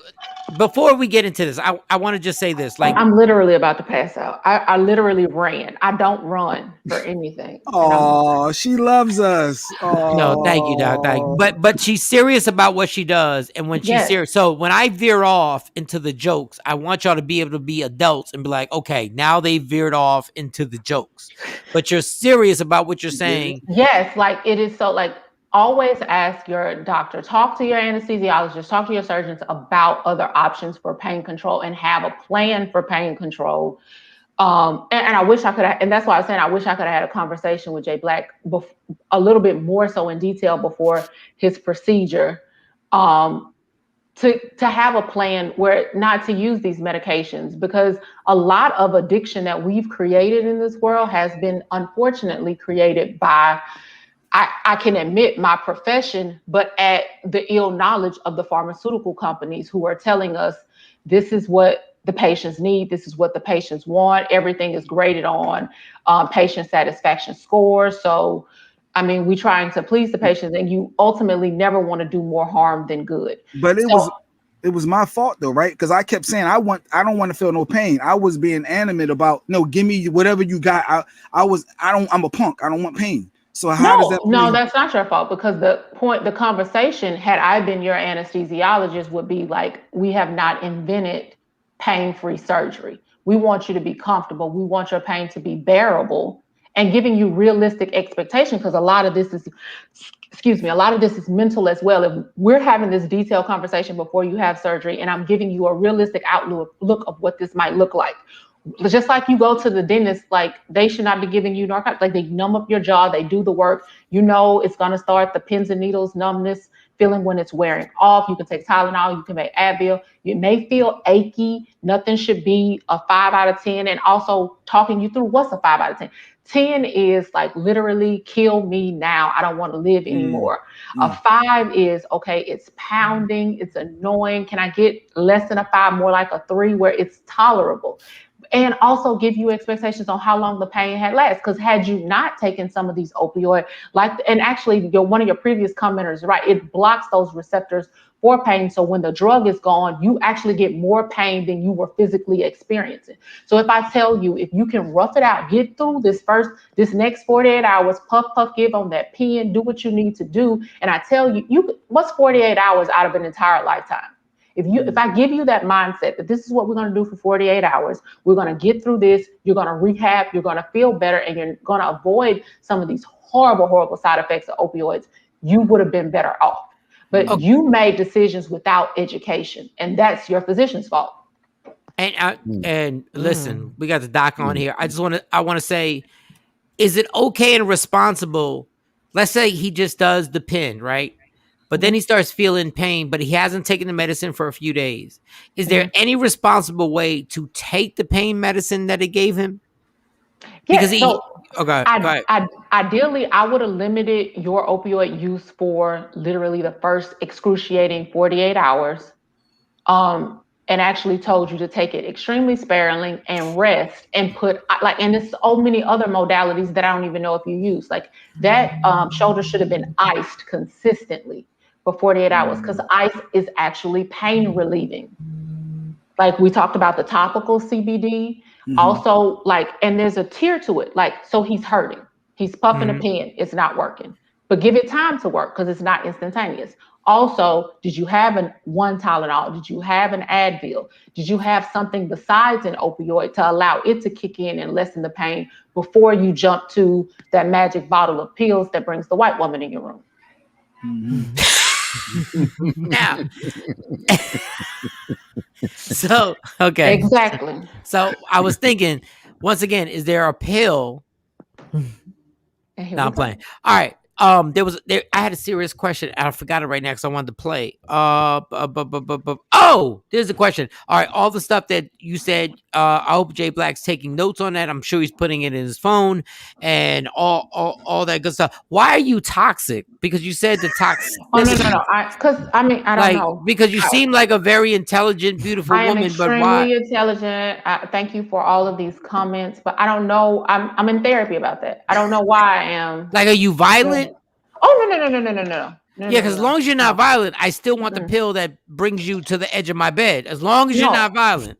before we get into this, I want to just say this. Like I'm literally about to pass out. I literally ran. I don't run for anything. Oh, she loves us. Aww. No, thank you, Doc. But she's serious about what she does, and when she's serious. So when I veer off into the jokes, I want y'all to be able to be adults and be like, okay, now they veered off into the jokes, but you're serious about what you're saying. Yes, like it is so like. Always ask your doctor, talk to your anesthesiologist, talk to your surgeons about other options for pain control and have a plan for pain control And I wish I could have, and that's why I was saying I wish I could have had a conversation with Jay Black a little bit more so in detail before his procedure, to have a plan where not to use these medications, because a lot of addiction that we've created in this world has been unfortunately created by, I can admit, my profession, but at the ill knowledge of the pharmaceutical companies who are telling us this is what the patients need, this is what the patients want. Everything is graded on patient satisfaction scores. So, I mean, we're trying to please the patients, and you ultimately never want to do more harm than good. But it was my fault though, right? Because I kept saying I don't want to feel no pain. I was being animate about, no, give me whatever you got. I'm a punk. I don't want pain. So how does that? No, that's not your fault, because the conversation, had I been your anesthesiologist, would be like, we have not invented pain-free surgery. We want you to be comfortable. We want your pain to be bearable, and giving you realistic expectation, because a lot of this is mental as well. If we're having this detailed conversation before you have surgery, and I'm giving you a realistic outlook of what this might look like. Just like you go to the dentist, like, they should not be giving you narcotics. Like, they numb up your jaw, they do the work. You know it's going to start the pins and needles numbness feeling when it's wearing off. You can take Tylenol, you can make Advil. You may feel achy. Nothing should be a 5 out of 10. And also talking you through what's a 5 out of 10. 10 is like literally kill me now. I don't want to live anymore. A 5 is, okay, it's pounding, it's annoying. Can I get less than a 5, more like a 3 where it's tolerable? And also give you expectations on how long the pain had lasted. Because had you not taken some of these opioid, and actually one of your previous commenters, right, it blocks those receptors for pain. So when the drug is gone, you actually get more pain than you were physically experiencing. So if I tell you, if you can rough it out, get through this next 48 hours, puff, give on that pen, do what you need to do. And I tell you, what's 48 hours out of an entire lifetime? If I give you that mindset that this is what we're going to do for 48 hours, we're going to get through this, you're going to rehab, you're going to feel better, and you're going to avoid some of these horrible, horrible side effects of opioids, you would have been better off. But you made decisions without education, and that's your physician's fault. And listen, we got the doc on here. I want to say, is it okay and responsible? Let's say he just does the pin, right? But then he starts feeling pain, but he hasn't taken the medicine for a few days. Is there any responsible way to take the pain medicine that it gave him? Because ideally, I would have limited your opioid use for literally the first excruciating 48 hours, and actually told you to take it extremely sparingly and rest, and and there's so many other modalities that I don't even know if you use. Like that shoulder should have been iced consistently for 48 hours, because ice is actually pain relieving. Like we talked about the topical CBD, also and there's a tier to it. Like, so he's hurting, he's puffing a pen, it's not working, but give it time to work because it's not instantaneous. Also, did you have one Tylenol? Did you have an Advil? Did you have something besides an opioid to allow it to kick in and lessen the pain before you jump to that magic bottle of pills that brings the white woman in your room? Now, so okay, exactly. So I was thinking, once again, is there a pill? No, I'm playing. All right. I had a serious question. I forgot it right now because I wanted to play. Oh, there's a question. All right, all the stuff that you said. I hope Jay Black's taking notes on that. I'm sure he's putting it in his phone and all that good stuff. Why are you toxic? Because you said the toxic. Oh no. I don't know. Because you seem like a very intelligent, beautiful woman. I am extremely intelligent. Thank you for all of these comments, but I don't know. I'm in therapy about that. I don't know why I am. Like, are you violent? Oh no. Yeah, because as long as you're not violent, I still want the pill that brings you to the edge of my bed. As long as you're not violent.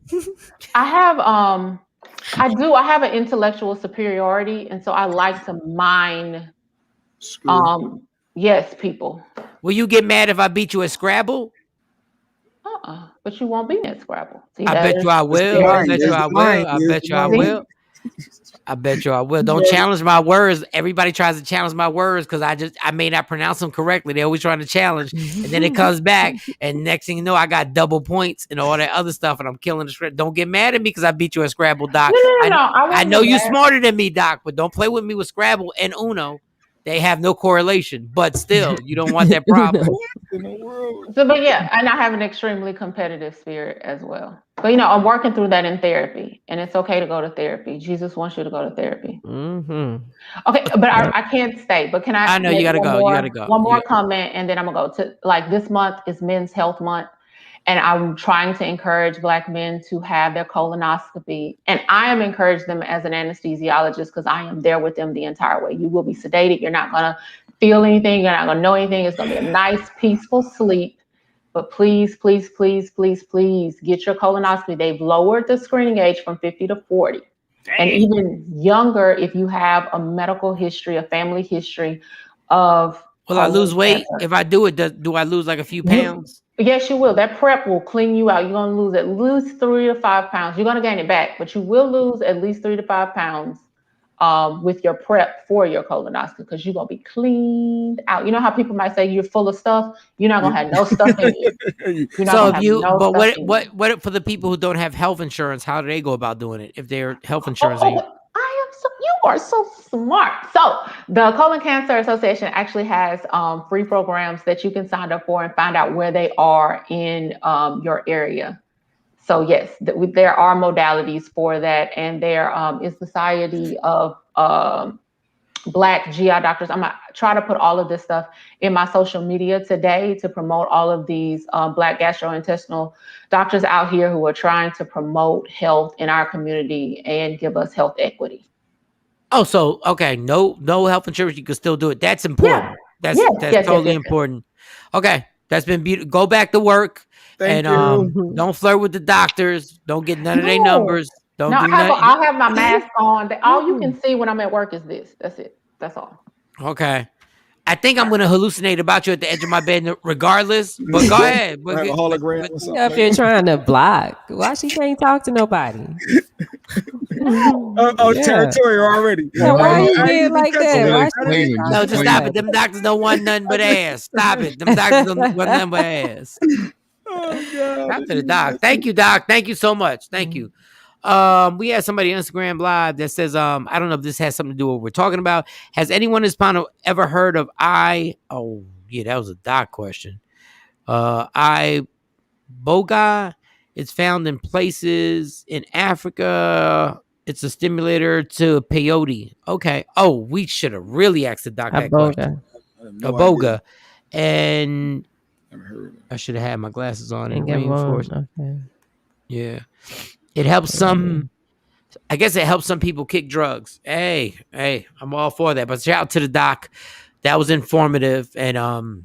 I have an intellectual superiority, and so I like to mine yes, people. Will you get mad if I beat you at Scrabble? But you won't be at Scrabble. See, I bet you I will. I bet you I will. I bet you I will. Don't challenge my words. Everybody tries to challenge my words because I may not pronounce them correctly. They're always trying to challenge, and then it comes back, and next thing you know, I got double points and all that other stuff, and I'm killing the script. Don't get mad at me because I beat you at Scrabble, Doc. No. I know you're smarter than me, Doc, but don't play with me with Scrabble and Uno. They have no correlation, but still, you don't want that problem. So, but yeah, and I have an extremely competitive spirit as well. But I'm working through that in therapy, and it's okay to go to therapy. Jesus wants you to go to therapy. Mm-hmm. Okay, but I can't stay. But can I? I know you gotta go. You gotta go. One more comment, and then I'm gonna go to this month is Men's Health Month, and I'm trying to encourage Black men to have their colonoscopy, and I am encouraging them as an anesthesiologist because I am there with them the entire way. You will be sedated. You're not gonna feel anything. You're not gonna know anything. It's gonna be a nice, peaceful sleep. But please, please, please, please, please get your colonoscopy. They've lowered the screening age from 50 to 40. Dang. And even younger if you have a medical history, a family history of. Will I lose weight if I do it? Do I lose like a few pounds? Yes, you will. That prep will clean you out. You're going to lose at least 3 to 5 pounds. You're going to gain it back, but you will lose at least 3 to 5 pounds with your prep for your colonoscopy because you're going to be cleaned out. You know how people might say you're full of stuff? You're not going to have no stuff in you. What for the people who don't have health insurance, how do they go about doing it if their health insurance ain't? You are so smart. So the Colon Cancer Association actually has free programs that you can sign up for and find out where they are in your area. So yes, there are modalities for that, and there is Society of Black GI doctors. I'm gonna try to put all of this stuff in my social media today to promote all of these Black gastrointestinal doctors out here who are trying to promote health in our community and give us health equity. Oh, so okay, no health insurance, you can still do it. That's important. Yeah. That's totally important. Okay, that's been beautiful. Go back to work. Thank you. Don't flirt with the doctors. Don't get none of their numbers. Don't do nothing. I'll have my mask on. All you can see when I'm at work is this. That's it. That's all. Okay. I think I'm going to hallucinate about you at the edge of my bed regardless, but go ahead. Have a hologram or something. If you're trying to block, why she can't talk to nobody? Territorial already. Yeah, why you being like that? No, just stop it. Them doctors don't want nothing but ass. Stop it. Them doctors don't want nothing but ass. Oh, God. After the doc. Thank you, Doc. Thank you so much. Thank you. We had somebody on Instagram Live that says, I don't know if this has something to do with what we're talking about. Has anyone in this panel ever heard of oh, yeah, that was a Doc question. Iboga. It's found in places in Africa. It's a stimulator to peyote. Okay. Oh, we should have really asked the Doc that question. Iboga. And I should have had my glasses on and reinforced. Okay. Yeah. It helps some, I guess it helps some people kick drugs. Hey, I'm all for that. But shout out to the Doc. That was informative. And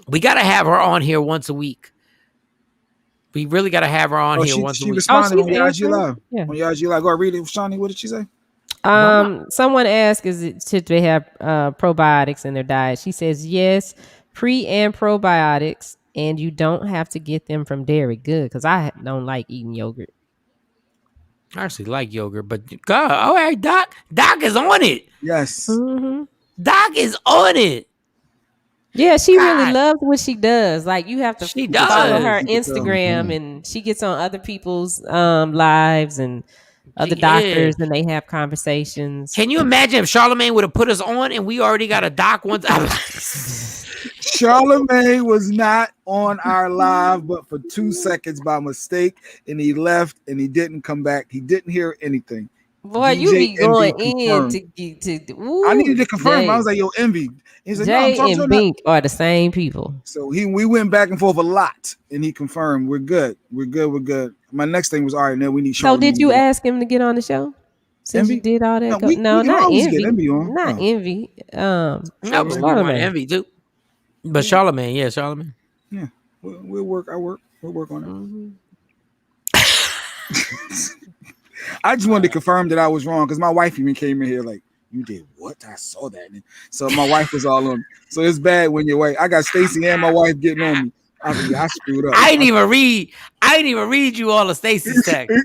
we got to have her on here once a week. We really got to have her on here once a week. She responded on your IG Live. Yeah. On your IG Live. Go read it. Shawnee, what did she say? Someone asked, should they have probiotics in their diet? She says, yes, pre and probiotics. And you don't have to get them from dairy. Good, because I don't like eating yogurt. I actually like yogurt, but God, all right, Doc is on it. Yes. Mm-hmm. Doc is on it. Yeah, she really loves what she does. Like, you have to follow her Instagram, Mm-hmm. and she gets on other people's lives and other doctors, and they have conversations. Can you imagine if Charlemagne would have put us on and we already got a Doc once? Charlemagne was not on our live, but for 2 seconds by mistake, and he left and he didn't come back. He didn't hear anything. Boy, you be going in to I needed to confirm. I was like, yo, Envy. He's like, Jay and Bink are the same people. So we went back and forth a lot, and he confirmed we're good. We're good. My next thing was, all right, now we need Charlemagne. So did you ask him to get on the show? Since you did all that? No, not Envy. Not Envy. No, Envy too. But Charlemagne, yeah, Charlemagne. Yeah, we'll work. We'll work on it. Mm-hmm. I just wanted to confirm that I was wrong because my wife even came in here like, you did what? I saw that. So my wife was all on. So it's bad when your wife. I got Stacy and my wife getting on me. I screwed up. I didn't even read you all of Stacy's text.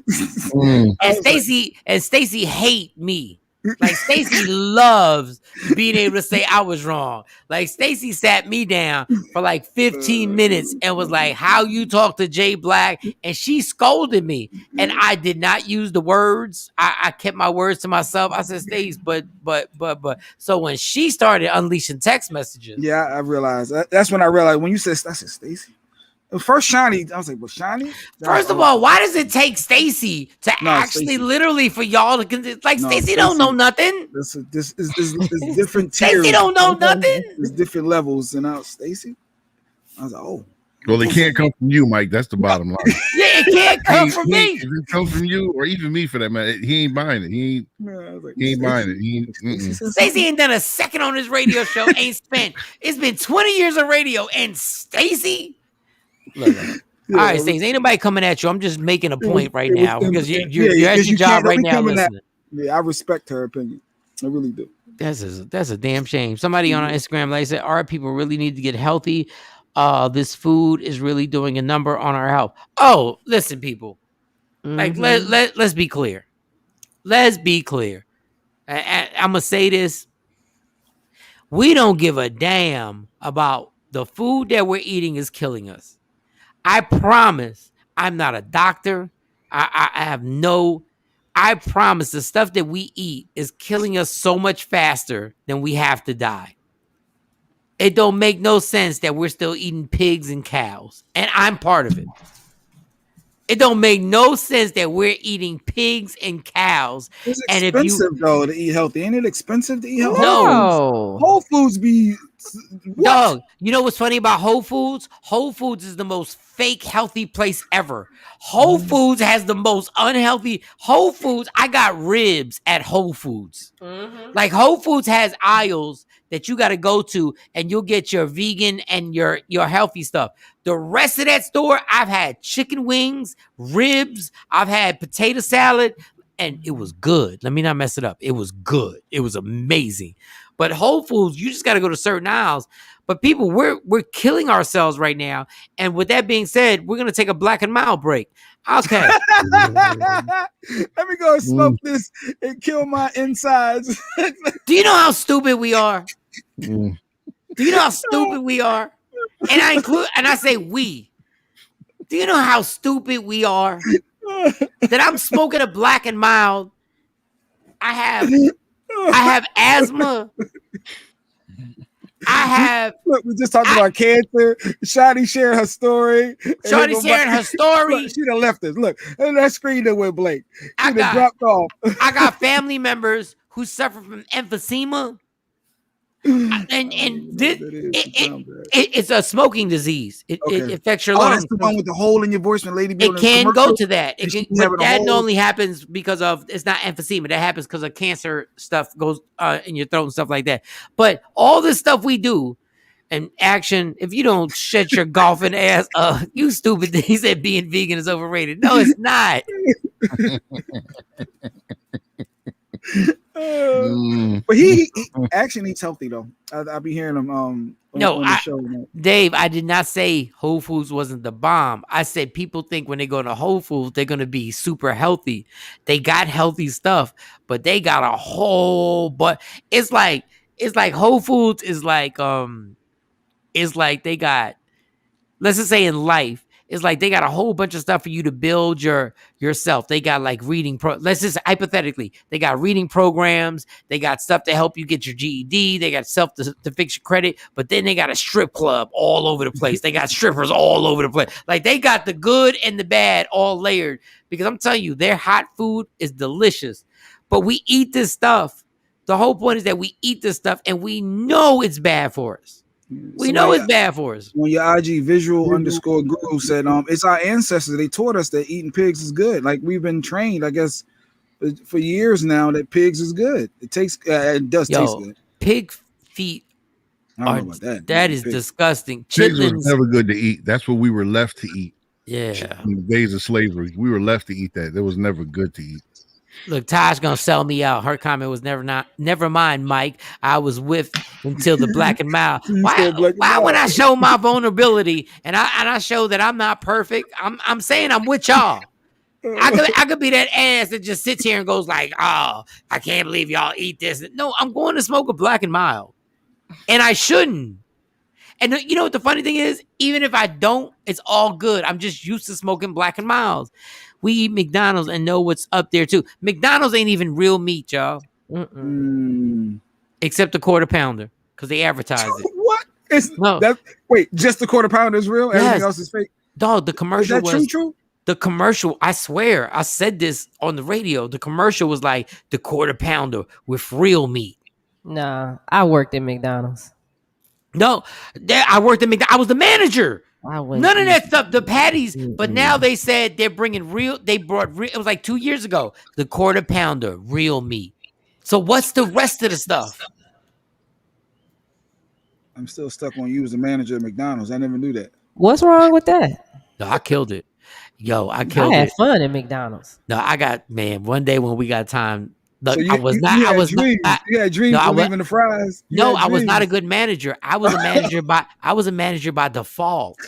And Stacy hate me. Like Stacy loves being able to say I was wrong. Like Stacy sat me down for like 15 minutes and was like, "How you talk to Jay Black?" And she scolded me, and I did not use the words. I kept my words to myself. I said, "Stace, but." So when she started unleashing text messages, yeah, I realized. That's when I realized when you said, "I said Stacy." First, Shawnee, I was like, "Well, Shawnee." First of all, why does it take Stacy to actually literally for y'all to like Stacy don't know nothing? This is different tiers. Stacy don't know nothing. There's different levels, and now Stacy. I was like, oh. Well, it can't come from you, Mike. That's the bottom line. Yeah, it can't come from me. If it comes from you, or even me for that matter, he ain't buying it. He ain't buying it. Stacey ain't done a second on this radio show. It's been 20 years of radio, and Stacey. Look. All right, Stacey, ain't nobody coming at you. I'm just making a point right now because you're at your job right now listening. Yeah, I respect her opinion. I really do. That's a damn shame. Somebody on our Instagram, like I said, our people really need to get healthy. This food is really doing a number on our health. Oh, listen, people. Like let's be clear. Let's be clear. I'm gonna say this. We don't give a damn about the food that we're eating is killing us. I promise I'm not a doctor. I promise the stuff that we eat is killing us so much faster than we have to die. It don't make no sense that we're still eating pigs and cows. And I'm part of it. It don't make no sense that we're eating pigs and cows. It's expensive though to eat healthy. Ain't it expensive to eat healthy? No. Whole Foods be Dog, you know what's funny about Whole Foods? Whole Foods is the most fake healthy place ever. Whole Foods has the most unhealthy. Whole Foods, I got ribs at Whole Foods. Like Whole Foods has aisles that you got to go to and you'll get your vegan and your healthy stuff. The rest of that store, I've had chicken wings, ribs, I've had potato salad, and it was good. Let me not mess it up. It was good. It was amazing. But Whole Foods, you just got to go to certain aisles. But people, we're killing ourselves right now. And with that being said, we're going to take a Black and Mild break. Okay. Let me go smoke this and kill my insides. Do you know how stupid we are? Do you know how stupid we are? And I say we. Do you know how stupid we are? That I'm smoking a Black and Mild. I have asthma. Look, we just talked about cancer. Shawty sharing her story. Shawty sharing her story. She done left us. Look, and that screen that went blank. She done dropped off. I got family members who suffer from emphysema. It's a smoking disease. It affects your lungs. That's the one with the hole in your voice when lady. It can go to that. But that only happens because of it's not emphysema. That happens because of cancer stuff goes in your throat and stuff like that. But all this stuff we do and action, if you don't shut your golfing ass up, you stupid. He said being vegan is overrated. No, it's not. But he actually eats healthy though. I'll be hearing him on the show. Dave, I did not say Whole Foods wasn't the bomb. I said people think when they go to Whole Foods they're gonna be super healthy. They got healthy stuff, but they got a whole it's like Whole Foods is like they got, let's just say in life, it's like they got a whole bunch of stuff for you to build yourself. They got like let's just hypothetically, they got reading programs. They got stuff to help you get your GED. They got stuff to fix your credit. But then they got a strip club all over the place. They got strippers all over the place. Like they got the good and the bad all layered. Because I'm telling you, their hot food is delicious. But we eat this stuff. The whole point is that we eat this stuff and we know it's bad for us. We know it's bad for us. When your IG visual_guru said, it's our ancestors. They taught us that eating pigs is good. Like we've been trained, I guess, for years now that pigs is good. It does taste good. Pig feet. I don't know about that. That is disgusting. Pigs was never good to eat. That's what we were left to eat. Yeah. In the days of slavery, we were left to eat that. It was never good to eat. Look, Tosh gonna sell me out. Her comment was never mind, Mike. I was with until the black and mild. Why when I show my vulnerability and I show that I'm not perfect, I'm saying I'm with y'all. I could be that ass that just sits here and goes like, oh, I can't believe y'all eat this. No, I'm going to smoke a black and mild. And I shouldn't. And you know what the funny thing is? Even if I don't, it's all good. I'm just used to smoking black and milds. We eat McDonald's and know what's up there too. McDonald's ain't even real meat, y'all. Except the quarter pounder, because they advertise it. What? Wait, just the quarter pounder is real? Everything else is fake? Dog, the commercial is that true? The commercial, I swear, I said this on the radio. The commercial was like the quarter pounder with real meat. Nah, I worked at McDonald's. No, I worked at McDonald's. I was the manager. None of that stuff. The patties, but now they said they're bringing real. They brought real. It was like 2 years ago. The quarter pounder, real meat. So what's the rest of the stuff? I'm still stuck on you as a manager at McDonald's. I never knew that. What's wrong with that? No, I killed it. I killed it. I had fun at McDonald's. No, one day when we got time. Look, So you had dreams of leaving the fries. I was not a good manager. I was a manager by default.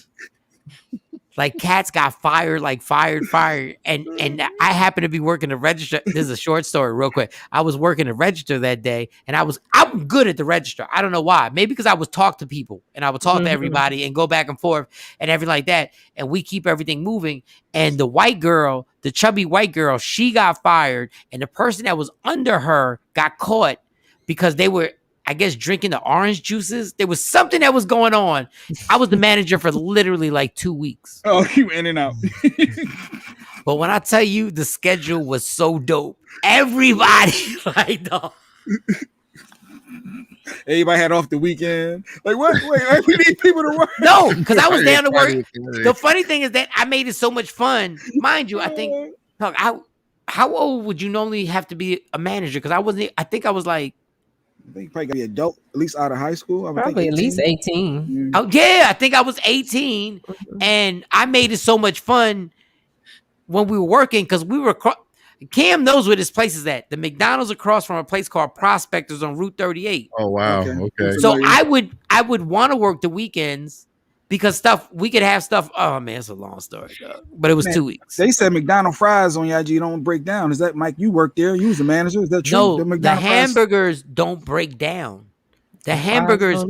Like cats got fired, and I happened to be working the register. This is a short story, real quick. I was working the register that day, and I'm good at the register. I don't know why. Maybe because I would talk to people and I would talk to everybody and go back and forth and everything like that. And we keep everything moving. And the white girl, the chubby white girl, she got fired, and the person that was under her got caught because they were, I guess, drinking the orange juices. There was something that was going on. I was the manager for literally like 2 weeks. Oh, you in and out. But when I tell you the schedule was so dope, everybody like, dog. Everybody had off the weekend. Like, what? Wait, we need people to work. No, because I was down to work. The funny thing is that I made it so much fun. Mind you, I think, how old would you normally have to be a manager? Because I think I was like, I think you probably got to be adult, at least out of high school. Probably at least 18. Oh, yeah, I think I was 18. And I made it so much fun when we were working because we were... Cam knows where this place is at. The McDonald's across from a place called Prospectors on Route 38. Oh, wow. Okay. So I would want to work the weekends because we could have stuff. Oh, man, it's a long story, but it was 2 weeks. They said McDonald's fries on your IG don't break down. Is that, Mike, you worked there? You was the manager? Is that true? No, the hamburgers don't break down. The hamburgers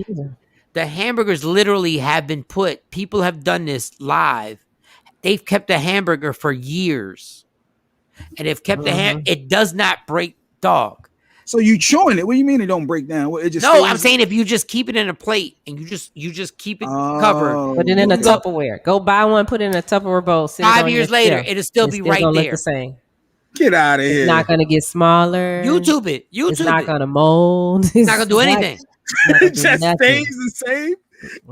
literally have been put. People have done this live. They've kept the hamburger for years. And they've kept it does not break, dog. So you chewing it? What do you mean it don't break down? It just I'm saying if you just keep it in a plate and you just keep it covered. Put it in a Tupperware. Go buy one, put it in a Tupperware bowl. 5 years later, it'll still be right there. Look the same. Get out of here. It's not gonna get smaller. YouTube it. It's not gonna mold. It's not gonna do anything. It just stays the same.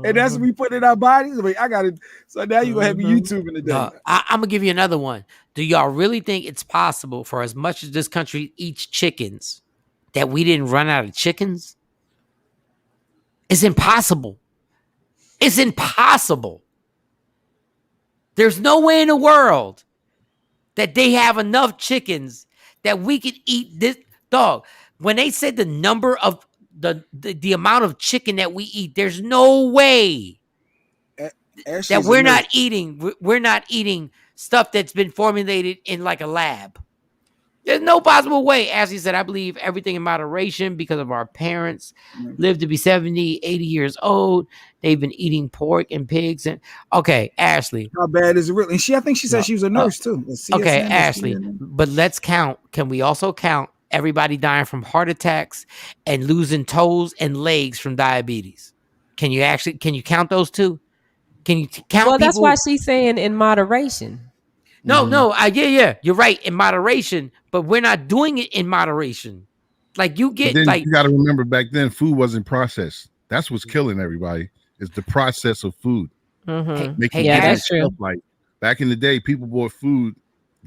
And that's what we put in our bodies. Wait, I got it. So now you're gonna have me YouTube in the day. I'm gonna give you another one. Do y'all really think it's possible for as much as this country eats chickens that we didn't run out of chickens? It's impossible. It's impossible. There's no way in the world that they have enough chickens that we could eat this dog. When they said the number of the amount of chicken that we eat, there's no way that we're not eating stuff that's been formulated in like a lab. There's no possible way. As he said, I believe everything in moderation because of our parents lived to be 70, 80 years old. They've been eating pork and pigs. And okay, Ashley. How bad is it really? And I think she said she was a nurse too. Okay, Ashley. But let's count. Can we also count everybody dying from heart attacks and losing toes and legs from diabetes? Can you count those two? Can you count? Well, that's why she's saying in moderation. No, yeah, you're right, in moderation, but we're not doing it in moderation. Like you get, you got to remember back then, food wasn't processed. That's what's killing everybody. Is the process of food. That's true. Like back in the day, people bought food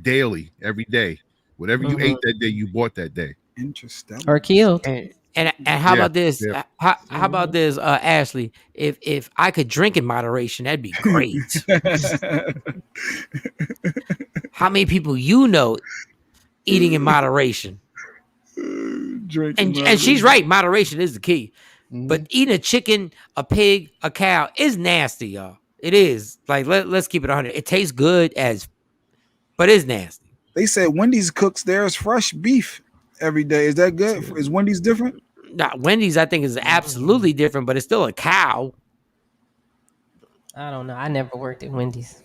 daily, every day. Whatever you ate that day, you bought that day. Interesting. Or killed. And how about this? Yeah. How about this, Ashley? If I could drink in moderation, that'd be great. How many people you know eating in moderation. Drinking, And she's right. Moderation is the key. Mm-hmm. But eating a chicken, a pig, a cow is nasty, y'all. It is. Like, let's keep it 100. It tastes good but it's nasty. They said Wendy's cooks theirs fresh beef every day. Is that good? Is Wendy's different? Nah, Wendy's, I think, is absolutely different, but it's still a cow. I don't know. I never worked at Wendy's.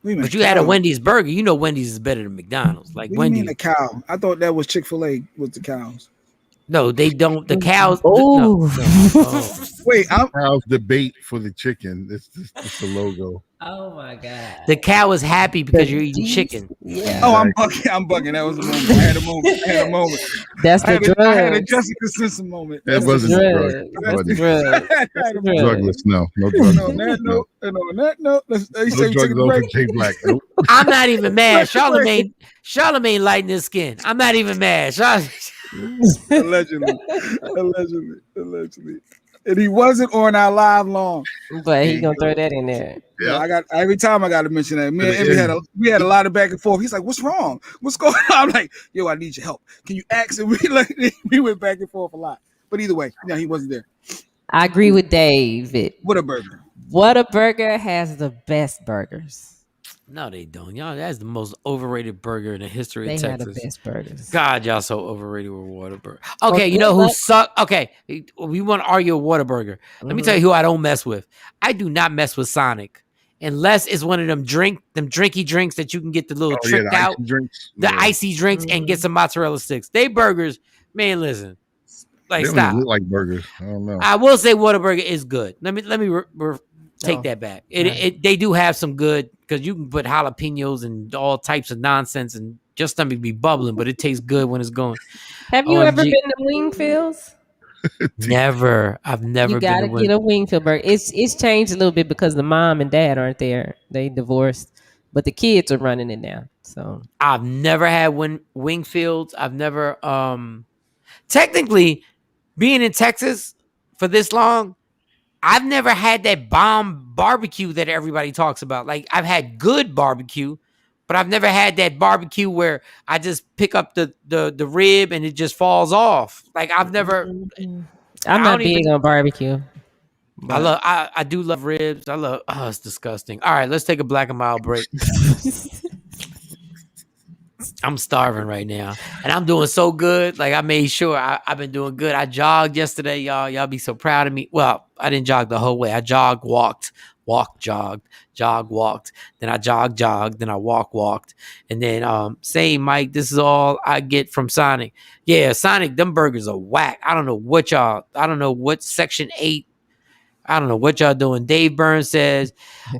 But you had a Wendy's burger. You know Wendy's is better than McDonald's. Like, what Wendy's. You mean a cow? I thought that was Chick-fil-A with the cows. No, they don't. The cows. Oh, wait! Cows debate for the chicken. It's the logo. Oh my god! The cow is happy because you're eating chicken. Yeah. Oh, I'm bugging. That was a moment. I had a moment. That's the drug. I had a Jessica Simpson moment. That wasn't the drug. That's the drug. Drugless, no drugs. On that note, let's no drugs over Jay Black. Nope. I'm not even mad. Charlamagne lighting his skin. I'm not even mad. Allegedly. And he wasn't on our live long. But he gonna throw that in there. Yeah, I got every time I got to mention that. Me and Emmy we had a lot of back and forth. He's like, "What's wrong? What's going on?" I'm like, "Yo, I need your help. Can you ask?" And we went back and forth a lot. But either way, no, he wasn't there. I agree with David. Whataburger. Whataburger has the best burgers. No, they don't. Y'all, that's the most overrated burger in the history of Texas. They have the best burgers. God, y'all so overrated with Whataburger. Okay, you know who suck? Okay, we want to argue with Whataburger. Let me tell you who I don't mess with. I do not mess with Sonic. Unless it's one of them drinky drinks that you can get the little tricked out. Icy drinks and get some mozzarella sticks. They burgers, man, listen. Like, they don't stop. even look like burgers. I don't know. I will say Whataburger is good. Let me take that back. They do have some good, because you can put jalapenos and all types of nonsense and just stomach be bubbling, but it tastes good when it's going. Have you ever been to Wingfields? Never. I've never you been to gotta get a Wingfield burger. It's changed a little bit because the mom and dad aren't there. They divorced, but the kids are running it now. So I've never had Wingfields. I've never technically being in Texas for this long, I've never had that bomb barbecue that everybody talks about. Like, I've had good barbecue, but I've never had that barbecue where I just pick up the rib and it just falls off. Like, I've never. I'm not big on barbecue. I do love ribs. It's disgusting. All right, let's take a Black and Mild break. I'm starving right now, and I'm doing so good. Like, I made sure I've been doing good. I jogged yesterday, y'all. Y'all be so proud of me. Well, I didn't jog the whole way. I jogged, walked, jogged, walked. Then I jogged. Then I walked. And then saying, Mike, this is all I get from Sonic. Yeah, Sonic, them burgers are whack. I don't know what Section 8. I don't know what y'all doing. Dave Burns says,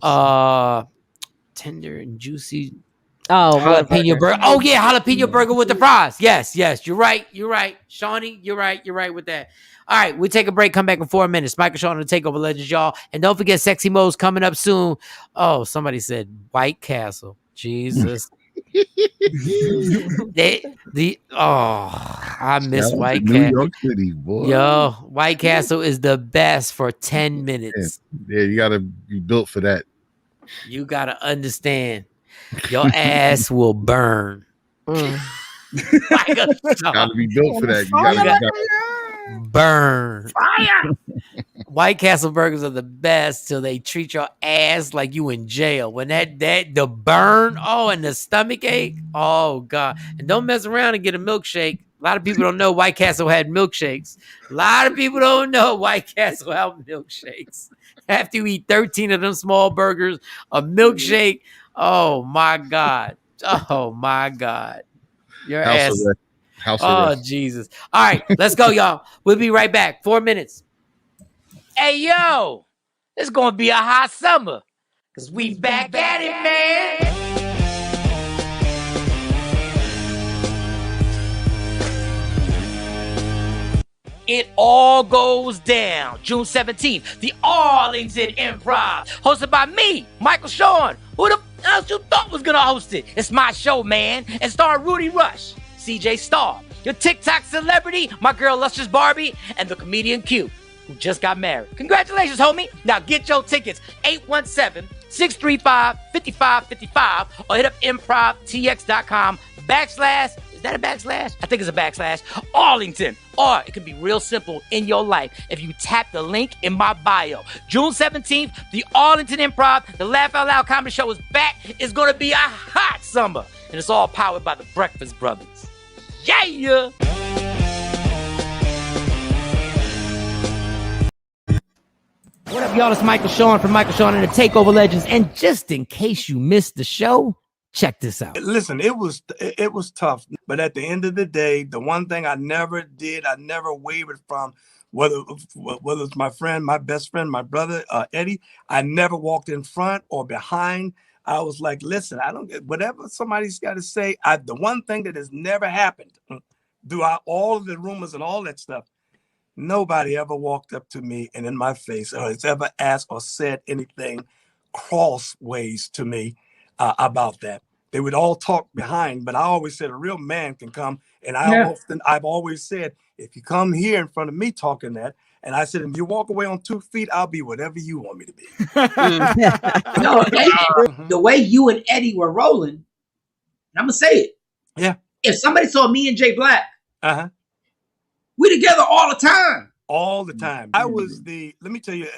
tender and juicy. Oh, jalapeno burger. Oh yeah, jalapeno burger with the fries. Yes, you're right. Shawnee, you're right with that. All right, we take a break, come back in 4 minutes. Michael Shawn the TakeOver Legends, y'all. And don't forget Sexy Mo's coming up soon. Oh, somebody said White Castle. Jesus. I miss White Castle. New York City, boy. Yo, White Castle is the best for 10 minutes. Yeah, you gotta be built for that. You gotta understand. Your ass will burn. Gotta be built for that. You gotta burn. Fire. White Castle burgers are the best till they treat your ass like you in jail. When the burn, and the stomach ache, oh God. And don't mess around and get a milkshake. A lot of people don't know White Castle had milkshakes. A lot of people don't know White Castle had milkshakes. After you eat 13 of them small burgers, a milkshake. Oh my God. Your ass. House arrest. Jesus. All right, let's go, y'all. We'll be right back. 4 minutes. Hey, yo, it's going to be a hot summer because we back at it, man. It all goes down June 17th, the Arlington Improv, hosted by me, Michael Shawn. Who the else you thought was gonna host it? It's my show, man, and starring Rudy Rush, CJ Starr, your TikTok celebrity, my girl Lustrous Barbie, and the comedian Q, who just got married. Congratulations, homie. Now get your tickets, 817 635-5555 or hit up improvtx.com / is that a backslash? I think it's a backslash. Arlington. Or it could be real simple in your life if you tap the link in my bio. June 17th, the Arlington Improv, the Laugh Out Loud Comedy Show is back. It's going to be a hot summer. And it's all powered by the Breakfast Brothers. Yeah! What up, y'all? It's Michael Shawn from Michael Shawn and the TakeOver Legends. And just in case you missed the show, check this out. Listen, it was tough, but at the end of the day, the one thing I never wavered from, whether it's my friend, my best friend, my brother, Eddie, I never walked in front or behind. I was like, listen, I don't get whatever somebody's got to say. The one thing that has never happened throughout all of the rumors and all that stuff, nobody ever walked up to me and in my face or has ever asked or said anything crossways to me about that. They would all talk behind, but I always said a real man can come. And I've always said, if you come here in front of me talking that, and I said, if you walk away on 2 feet, I'll be whatever you want me to be. No, the way you and Eddie were rolling, I'm gonna say it. Yeah. If somebody saw me and Jay Black, we together all the time. All the time. I was let me tell you,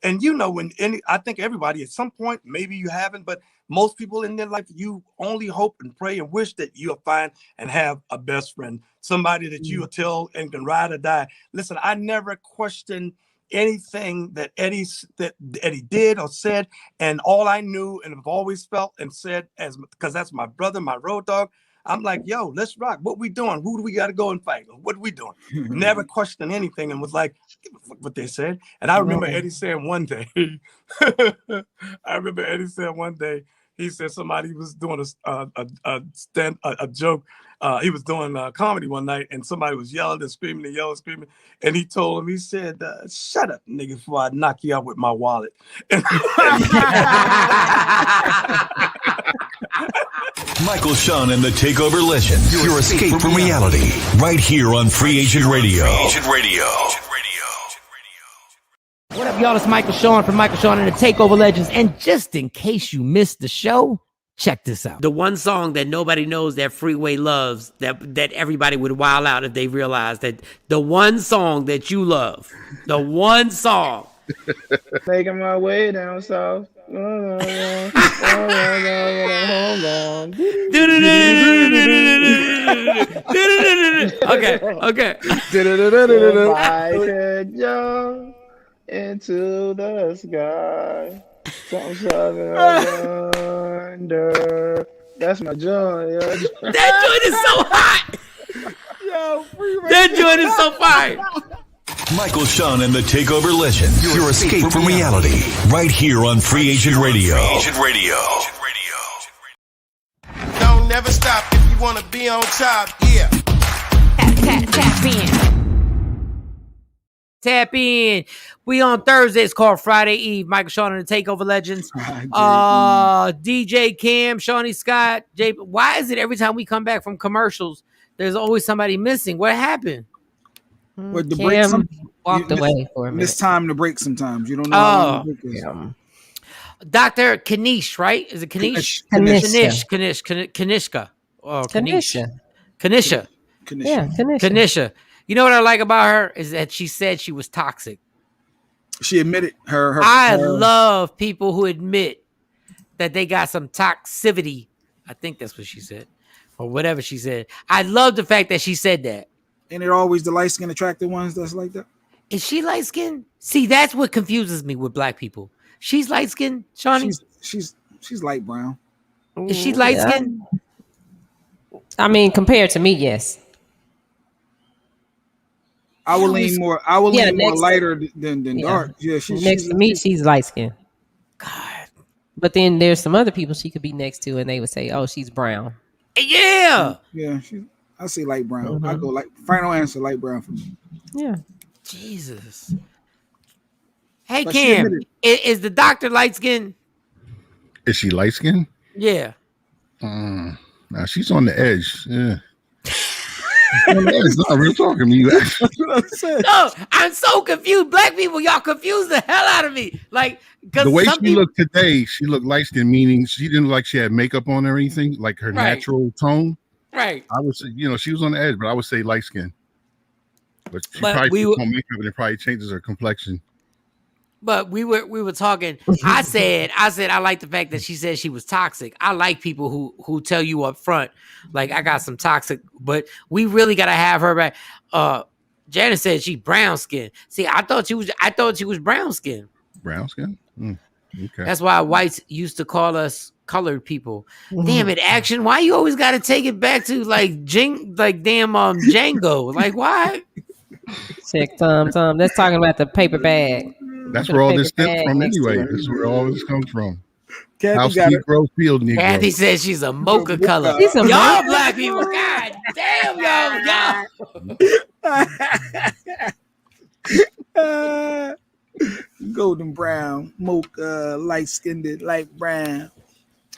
I think everybody at some point, maybe you haven't, but most people in their life, you only hope and pray and wish that you'll find and have a best friend, somebody that you will tell and can ride or die. Listen, I never questioned anything that Eddie did or said, and all I knew and have always felt and said, because that's my brother, my road dog, I'm like, yo, let's rock. What we doing? Who do we got to go and fight? What are we doing? Never questioned anything and was like, give a fuck what they said. And I remember Eddie saying one day, he said somebody was doing a joke. He was doing comedy one night and somebody was yelling and screaming and yelling and screaming. And he told him, he said, shut up, nigga, before I knock you out with my wallet. Michael Shawn and the TakeOver Legends. Your escape from reality. Right here on Free Agent Radio. What up, y'all? It's Michael Shawn from Michael Shawn and the TakeOver Legends. And just in case you missed the show, check this out. The one song that nobody knows that Freeway loves, that everybody would wild out if they realized that the one song that you love, the one song. Making my way down south. Okay. If I could jump into the sky, something under. That's my joint. That joint is so hot. That joint is so fire. Michael Shawn and the TakeOver Legends. Your escape from reality. Right here on Free Agent Radio. Don't never stop if you want to be on top. Yeah. Tap in. Tap in. We on Thursday. It's called Friday Eve. Michael Shawn and the TakeOver Legends. DJ Cam, Shawnee Scott, Jay. Why is it every time we come back from commercials, there's always somebody missing? What happened? With the Cam break, walked away for a minute. Miss time to break sometimes. You don't know how long the break is. Dr. Kanish, right? Is it Kanish? Kanishka. Oh, Kanisha. Yeah, Kanisha. Kanisha. You know what I like about her is that she said she was toxic. She admitted her. I love people who admit that they got some toxicity. I think that's what she said, or whatever she said. I love the fact that she said that. And they're always the light skinned attractive ones that's like that. Is she light skinned? See, that's what confuses me with black people. She's light skinned, Shawnee. She's light brown. Is she light skinned? I mean, compared to me, yes. I will lean more. I will lean more lighter than dark. Yeah, she's next to me. She's light skinned. God. But then there's some other people she could be next to, and they would say, "Oh, she's brown." Yeah. Yeah. I say light brown. I go final answer, light brown for me. Yeah. Jesus. Hey, but Cam, is the doctor light skinned? Is she light skinned? Yeah. Now she's on the edge. Yeah. It's not real talking to you. That's what I'm saying. No, I'm so confused. Black people, y'all confuse the hell out of me. Like, because The way some she people, looked today, she looked light skinned, meaning she didn't look like she had makeup on or anything, like her Right. natural tone. right. I would say, she was on the edge, but I would say light skin. But she But probably we puts were- on makeup and it probably changes her complexion. But we were talking. I said I like the fact that she said she was toxic. I like people who tell you up front, like, I got some toxic, but we really gotta have her back. Janet said she brown skin. See, I thought she was brown skin. Brown skin? Okay. That's why whites used to call us colored people. Damn it, Action. Why you always gotta take it back to like Django? Like, why? Check Tom. That's talking about the paper bag. That's Put where a all paper this stems bag from next to anyway. it. This is where all this comes from. Kathy House got it. Negro, field Negro. Kathy says she's a mocha color. She's a Y'all mocha? black people, god damn y'all. Golden brown, mocha, light skinned, light brown.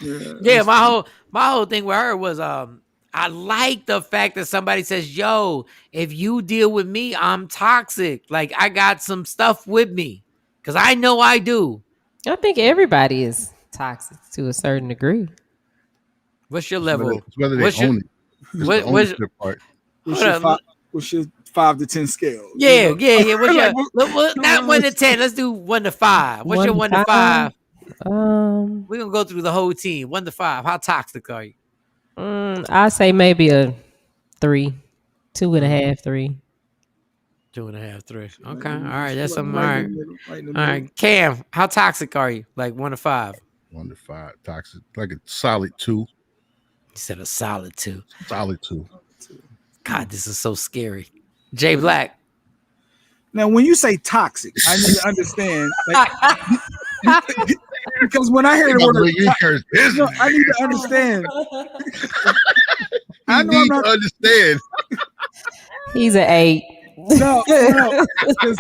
Yeah, my whole thing with her was I like the fact that somebody says, yo, if you deal with me, I'm toxic. Like, I got some stuff with me. Cause I know I do. I think everybody is toxic to a certain degree. What's your level? It's whether they What's your- own it. It's what- the ownership part. What's your 5 to 10 scale? Yeah. What's your Like, not 1 to 10? Let's do 1 to 5. What's your 1 to 5? We're gonna go through the whole team. 1 to 5. How toxic are you? I say maybe a 3, 2.5, 3. 2.5, 3. Okay. All right. That's something. All right right. in the middle, right in the All middle. right. Cam, how toxic are you? Like 1 to 5. 1 to 5. Toxic. Like a solid 2. You said a solid 2. Solid 2. God, this is so scary. Jay Black. Now, when you say toxic, I need to understand. Like, because when I hear the word, no, I need to understand. I know I'm not understand. He's an 8. No, because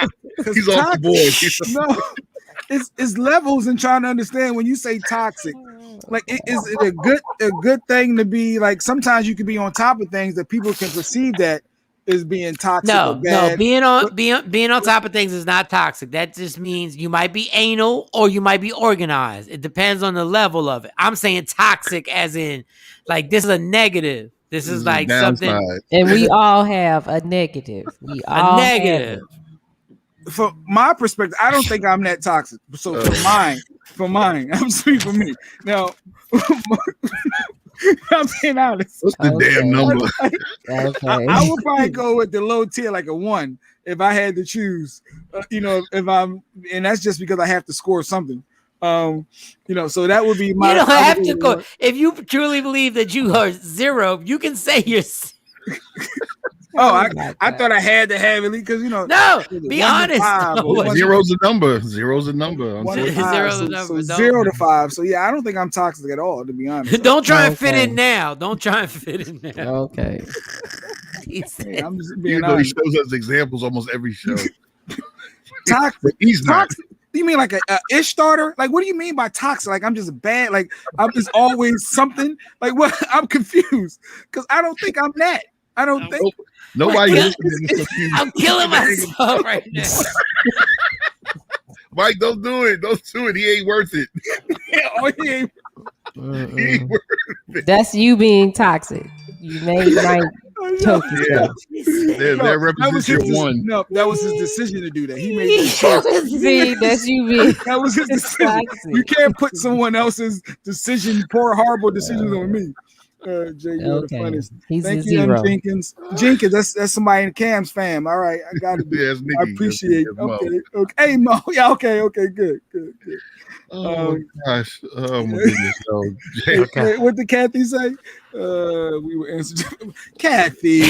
He's off the board. No, it's levels in trying to understand when you say toxic. Like, is it a good thing to be like? Sometimes you can be on top of things that people can perceive that is being toxic. or bad. No, being on top of things is not toxic. That just means you might be anal or you might be organized. It depends on the level of it. I'm saying toxic as in like this is a negative. This is like something. And we all have a negative. We all A negative. From my perspective, I don't think I'm that toxic. So for mine, I'm speaking for me. Now, I'm being honest. What's the damn number? I would probably go with the low tier, like a 1, if I had to choose. If I'm, and that's just because I have to score something. So that would be my. You don't have to go. If you truly believe that you are 0, you can say you're. I thought I had to have it because No, be honest. Zero's a number. Zero's a number. 1 to 5, so 0 to 5. So yeah, I don't think I'm toxic at all, to be honest. Don't try and fit in now. Don't try and fit in now. Okay. Hey, I'm just Even being though he honest. shows us examples almost every show. Toxic. He's not. Toxic. You mean like a ish starter? Like, what do you mean by toxic? Like, I'm just bad. Like, I'm just always something. Like, what? I'm confused because I don't think I'm that. I don't think. Nobody Like, listening is confused. I'm killing myself right now. Mike, don't do it. Don't do it. He ain't worth it. He ain't. He ain't worth it. That's you being toxic. You made Mike choke yourself. That represents your 1. No, that was his decision to do that. He made that choice. See, that's you being That was his decision. You can't put someone else's decision, poor, horrible decisions on me. Jay, you're the funniest. He's Thank a you, M. 0. Jenkins. That's somebody in Cam's fam. All right, I got it. Yeah, it's Nicky. I appreciate it. That's Mo. Okay. Hey, Mo. Yeah, okay, good. Oh my gosh. Oh my goodness. So, Jay, What did Kathy say? We were answering. Kathy.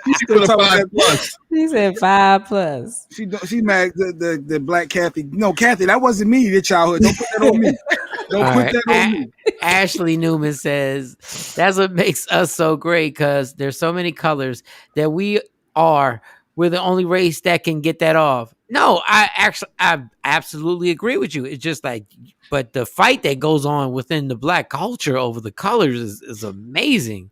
She's still talking about that. He said 5+. She mad the black Kathy. No, Kathy, that wasn't me. Your childhood. Don't put that on me. Don't put that on me. Ashley Newman says that's what makes us so great because there's so many colors that we are we're the only race that can get that off. No, I absolutely agree with you. It's just like, but the fight that goes on within the black culture over the colors is amazing.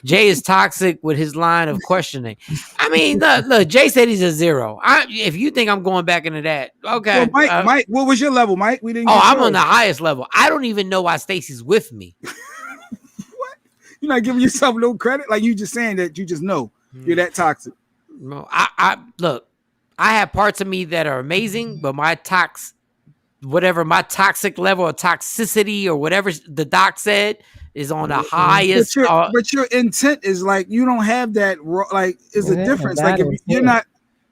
Jay is toxic with his line of questioning. I mean, look, Jay said he's a 0. If you think I'm going back into that, okay. So Mike, what was your level, Mike? We didn't. I'm on the highest level. I don't even know why Stacy's with me. What? You're not giving yourself no credit? Like, you just saying that you just know you're that toxic. No, I look, I have parts of me that are amazing, but my toxic level of toxicity or whatever the doc said is on the highest. But your intent is like, you don't have that. Like, is a difference. Like, if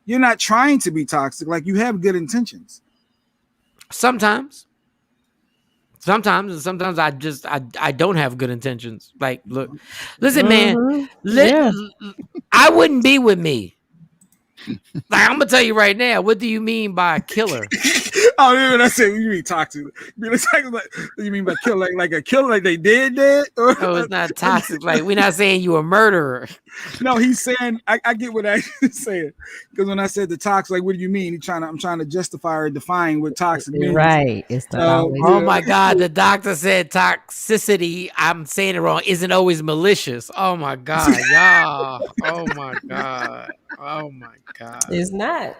you're not trying to be toxic. Like, you have good intentions. Sometimes I don't have good intentions. Like, look, listen, man, I wouldn't be with me. Like, I'm gonna tell you right now. What do you mean by killer? Oh, yeah, that's it. You mean toxic? You mean by killer? Like a killer? Like they dead? No, it's not toxic. Like, we're not saying you a murderer. No, he's saying. I get what he's saying, because when I said the toxic, like, what do you mean? I'm trying to justify or define what toxic means. Right. It's not always. Oh my God, the doctor said toxicity. I'm saying it wrong. Isn't always malicious. Oh my God, y'all. Oh my God. Oh my God. It's not.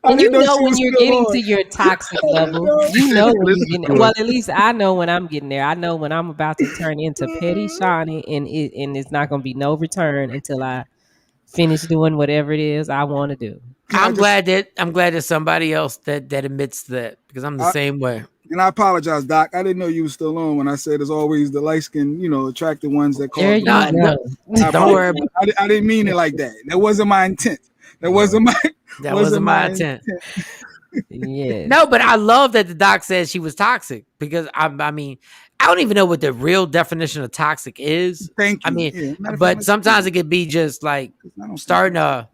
And you know when you're getting to your toxic level, you know when you're getting. Well, at least I know when I'm getting there. I know when I'm about to turn into Petty Shawnee, and it's not going to be no return until I finish doing whatever it is I want to do. I'm glad that somebody else that admits that, because I'm the same way. And I apologize, Doc. I didn't know you were still on when I said it's always the light skin, attractive ones that call. Don't worry. I didn't mean it like that. That wasn't my intent. That wasn't my intent. Yeah. No, but I love that the doc says she was toxic, because I mean, I don't even know what the real definition of toxic is. Thank you. I mean, but sometimes it could be just like starting to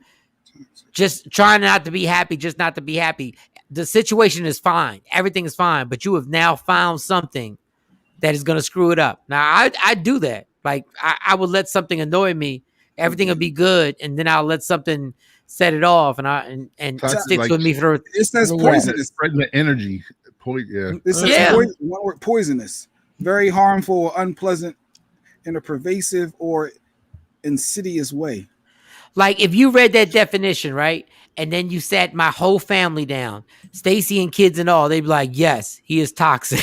just trying not to be happy, just not to be happy. The situation is fine. Everything is fine, but you have now found something that is going to screw it up. Now, I do that. Like, I would let something annoy me. Everything will be good, and then I'll let something set it off, and it sticks with me for. It says poisonous. Spreading the energy. It says one word, poisonous. Very harmful or unpleasant in a pervasive or insidious way. Like, if you read that definition, right, and then you sat my whole family down, Stacy and kids and all, they'd be like, yes, he is toxic.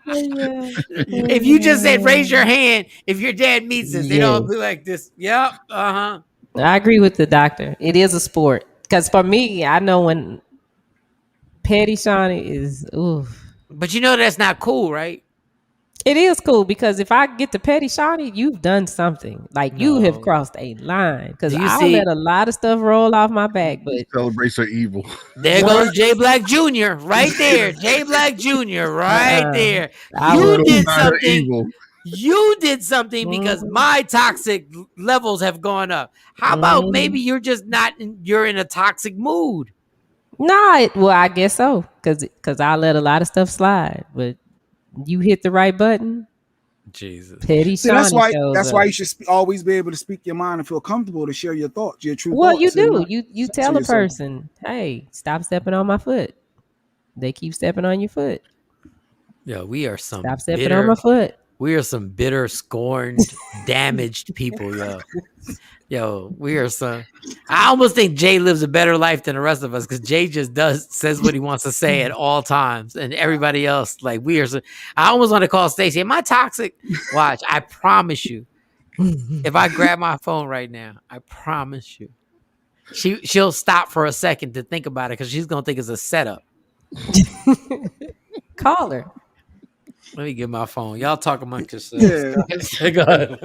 If you just said raise your hand if your dad meets us, they'd all be like this. Yep. I agree with the doctor. It is a sport. Because for me, I know when Petty Shawnee is oof. But you know that's not cool, right? It is cool, because if I get to Petty Shawnee, you've done something. Like, you have crossed a line. Because I let a lot of stuff roll off my back. But celebrates her evil. There goes Jay Black Jr. right there. Jay Black Jr. right there. You did something. You did something because my toxic levels have gone up. How about maybe you're just not you're in a toxic mood? Nah, well, I guess so. Because I let a lot of stuff slide. But you hit the right button. Jesus. Petty See, that's why you should always be able to speak your mind and feel comfortable to share your thoughts, your true thoughts. Well, you do. You tell a person, hey, stop stepping on my foot. They keep stepping on your foot. Yo, we are some stop stepping on my foot. We are some bitter, scorned, damaged people, yo. Yo, we are some. I almost think Jay lives a better life than the rest of us, because Jay just says what he wants to say at all times, and everybody else, like, we are. I almost want to call Stacey. Am I toxic? Watch, I promise you. If I grab my phone right now, I promise you, she'll stop for a second to think about it, because she's gonna think it's a setup. Call her. Let me get my phone. Y'all talk amongst yourselves. Yeah. Go ahead.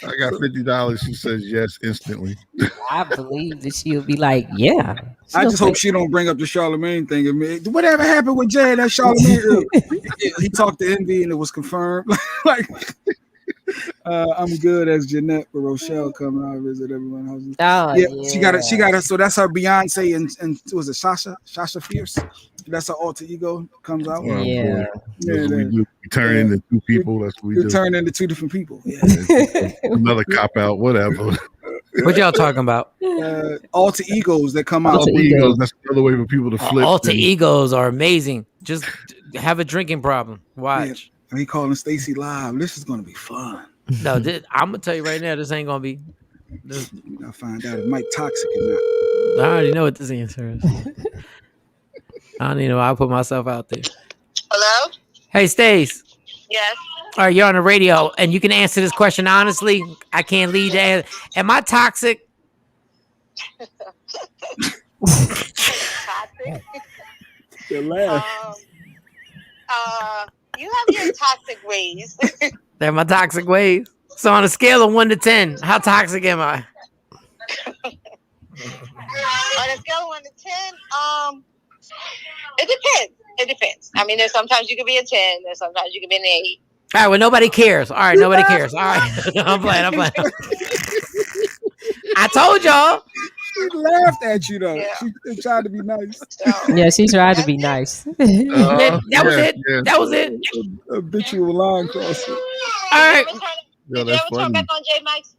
I got $50. She says yes instantly. I believe that she'll be like, yeah. I just hope she don't bring up the Charlemagne thing. Whatever happened with Jay, that Charlemagne, he talked to Envy and it was confirmed. Like, I'm good as Jeanette with Rochelle coming out to visit everyone. Oh, Yeah, she got it. So that's her Beyonce and was it Sasha Fierce? That's her alter ego comes out. Oh, Yeah. boy. That's what we do. We turn into two people. That's what we do. Turn into two different people. Yeah. Another cop out, whatever. What y'all talking about? Alter egos that come out. Alter egos. That's another way for people to flip. Alter egos are amazing. Just have a drinking problem. Watch. Yeah. He calling Stacy live. This is gonna be fun. No, I'm gonna tell you right now. This ain't gonna be. I'll find out if Mike toxic or not. I already know what this answer is. I don't even know. I'll put myself out there. Hello? Hey, Stace. Yes. All right, you're on the radio, and you can answer this question honestly. I can't lead that. Am I toxic? Toxic? You have your toxic ways. They're my toxic ways. So on a scale of 1 to 10, how toxic am I? On a scale of 1 to 10, it depends. It depends. I mean, there's sometimes you can be a 10. There's sometimes you can be an 8. All right, well, nobody cares. All right, nobody cares. All right. I'm playing. I told y'all. She laughed at you, though. Yeah. She tried to be nice. Yeah, she tried to be nice. That was it. Yeah. That was it. Habitual line crosser. All right. Did you ever turn back on J Mike's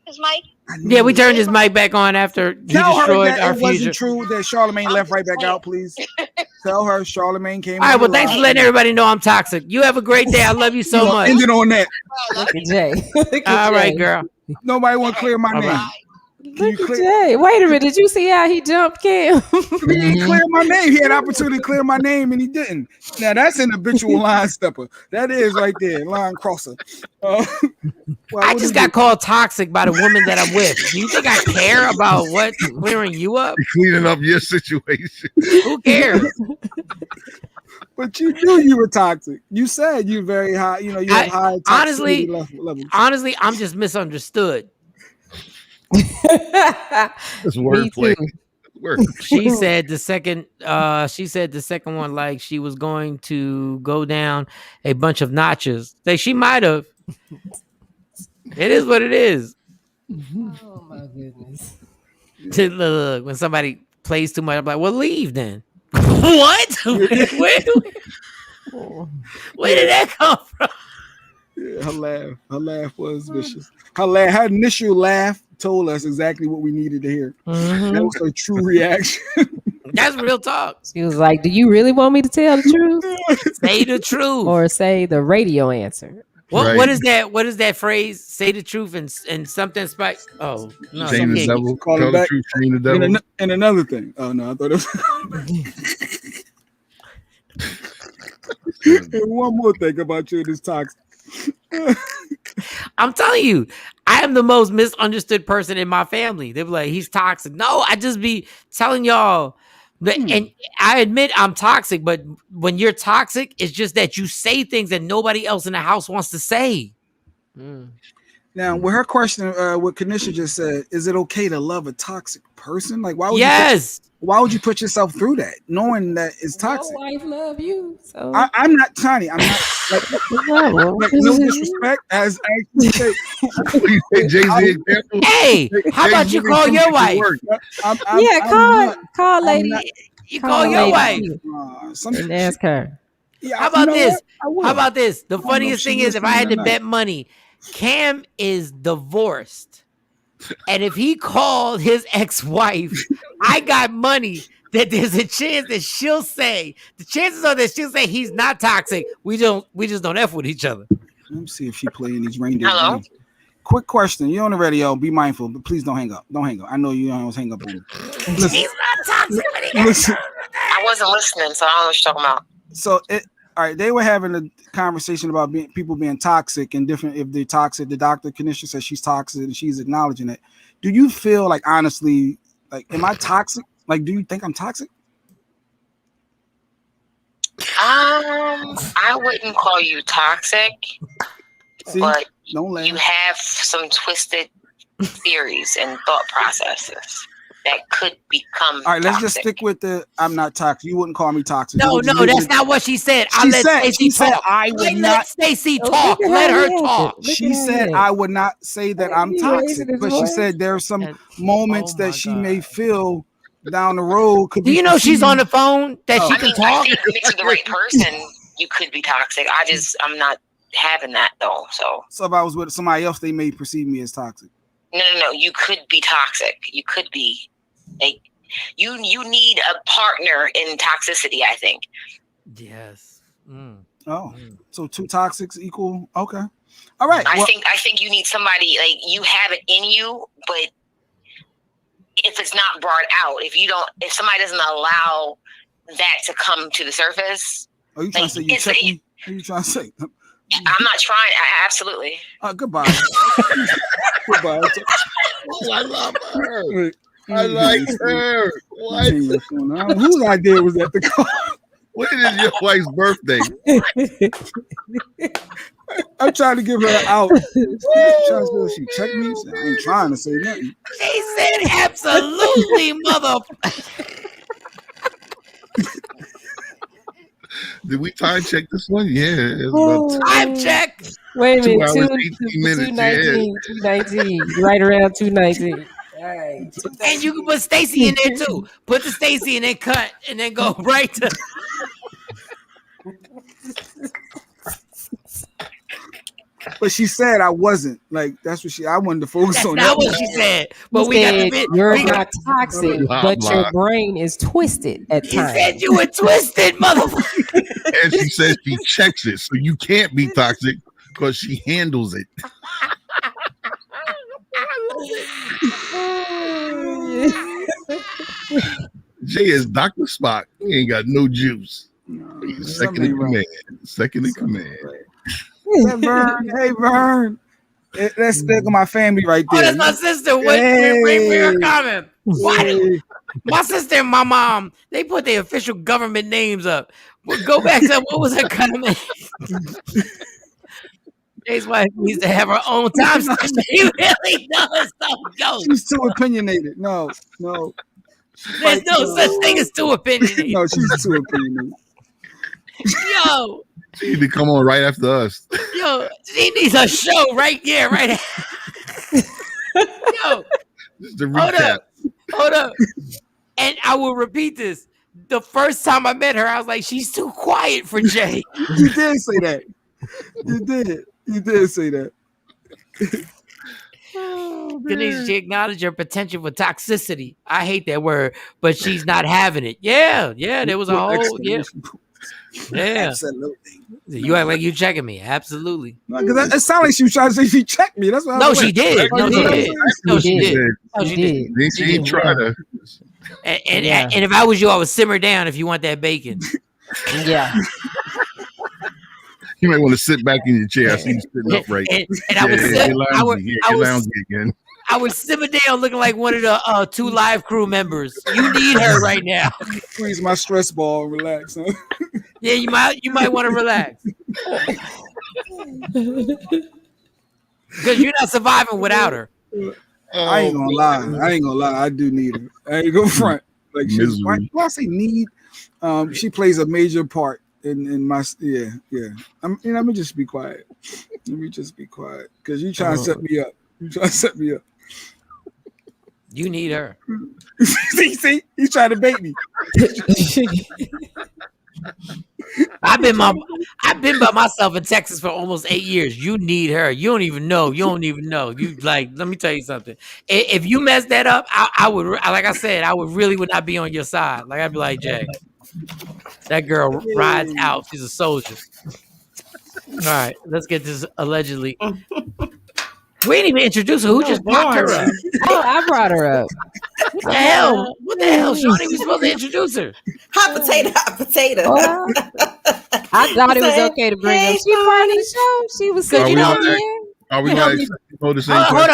his mic? Yeah, we turned his mic back on after he destroyed our future. It wasn't true that Charlemagne left right back out, please. Tell her Charlemagne came. All right, well, thanks for letting everybody know I'm toxic. You have a great day. I love you so much. End it on that. Look at Jay. All right, girl. Nobody want to clear my name. Right. Look at Jay. Wait a minute. Did you see how he jumped, Cam? He didn't clear my name. He had opportunity to clear my name, and he didn't. Now, that's an habitual line stepper. That is right there, line crosser. I just got called toxic by the woman that I'm with. Do you think I care about what clearing you up? Cleaning up your situation. Who cares? But you knew you were toxic. You said you're very high. You know, you have high toxicity levels. Honestly, I'm just misunderstood. It's wordplay. She said the second one, like she was going to go down a bunch of notches. Like she might have. It is what it is. Oh my goodness. Look, when somebody plays too much, I'm like, well, leave then. What? Where did that come from? Yeah, her laugh was vicious. Her initial laugh told us exactly what we needed to hear. Mm-hmm. That was her true reaction. That's real talk. She was like, do you really want me to tell the truth? Say the truth. Or say the radio answer. What is that? What is that phrase? Say the truth and something spike. Oh no! Shame the devil. Call the back. Truth. Shame the devil. And another thing. Oh no! I thought it was. And one more thing about you, this toxic. I'm telling you, I am the most misunderstood person in my family. They be like, he's toxic. No, I just be telling y'all. And I admit I'm toxic, but when you're toxic, it's just that you say things that nobody else in the house wants to say. Now, with her question, what Kanisha just said, is it okay to love a toxic person? Like, why would why would you put yourself through that, knowing that it's toxic? My wife love you. So I'm not Tiny. I'm not like no disrespect. As I say, Jay-Z example. Hey, how about you call your wife? Call lady. You call your wife and ask her. Yeah, how about this? How about this? The funniest thing is, if I had to bet money, Cam is divorced. And if he called his ex-wife, I got money that there's a chance that she'll say, the chances are that she'll say he's not toxic. We just don't F with each other. Let me see if she playing these reindeer games. Quick question. You're on the radio. Be mindful, but please don't hang up. Don't hang up. I know you always hang up on me. He's not toxic. I wasn't listening, so I don't know what you're talking about. So all right, they were having a conversation about people being toxic and different. If they're toxic, the doctor Kanisha says she's toxic and she's acknowledging it. Do you feel like, honestly, like, am I toxic? Like, do you think I'm toxic? I wouldn't call you toxic, but you have some twisted theories and thought processes. that could become All right, let's toxic. just stick with the I'm not toxic. You wouldn't call me toxic. No, that's not what she said. She said I would not. Let Stacey talk. Let her talk. She said I would not say that I'm toxic, but she said there are some moments that she may feel down the road. Do you know she's on the phone that she can talk? I think if it's the right person, you could be toxic. I'm not having that though. So if I was with somebody else, they may perceive me as toxic. No. You could be toxic. You could be like you need a partner in toxicity, I think. Yes. So two toxics equal. Okay. All right. I think you need somebody like you have it in you, but if it's not brought out, if somebody doesn't allow that to come to the surface. Are you trying to say you check me? What are you trying to say? I'm not trying. Absolutely. Goodbye. Goodbye. Oh, I love her. I like her. What? Whose idea was that to call? When is your wife's birthday? I'm trying to give her an out. She checked me. I ain't trying to say nothing. She said absolutely, mother. Did we time check this one? Yeah. It's about time check. Wait a minute. 2 hours, 18 minutes. 219. Right around 219. All right. And you can put Stacey in there too. Put the Stacey and then cut and then go right to. But she said I wasn't. Like that's what I wanted to focus on. That's not what she said. But we got to you're not toxic, but your brain is twisted at times. She said you were twisted, motherfucker. And she says she checks it, so you can't be toxic because she handles it. Jay is Dr. Spock. He ain't got no juice. Second in command. Second in command. Hey, Vern. Let's look at my family right there. Oh, that's my sister. Bring her comment. What? My sister and my mom, they put their official government names up. We'll go back to what was her comment? Jay's wife needs to have her own time. She really does. She's too opinionated. No. There's no such thing as too opinionated. No, she's too opinionated. Yo. She need to come on right after us. Yo, she needs a show right there, right? Yo, this is the recap. Hold up. And I will repeat this. The first time I met her, I was like, she's too quiet for Jay. You did say that. You did say that. Denise, she acknowledged your potential for toxicity. I hate that word, but she's not having it. Yeah, there was a whole absolutely. You act like you checking me. Absolutely. Because it sounded like she was trying to say she checked me. That's what. No, she did. No, she did. She ain't trying to. And if I was you, I would simmer down if you want that bacon. Yeah. You might want to sit back in your chair. I see you sitting upright. And I would simmer down looking like one of the 2 live crew members. You need her right now. Freeze my stress ball and relax. Huh? Yeah, you might want to relax. Because you're not surviving without her. I ain't gonna lie. I do need her. I ain't gonna front. Like when I say need, she plays a major part in my let me just be quiet. Because you trying to set me up. You need her. see, he's trying to bait me. I've been by myself in Texas for almost 8 years. You need her. You don't even know. You let me tell you something. If you mess that up, I would, like I said, I would not be on your side. Like I'd be like, Jay, that girl rides out. She's a soldier. All right, let's get this allegedly. We didn't even introduce her. Who just popped her up? Oh, I brought her up. What the hell? What the hell, Shawnee? We supposed to introduce her. Hot potato. Well, I thought it was okay to bring her. She part of the show. She was good. Are we going to the same hold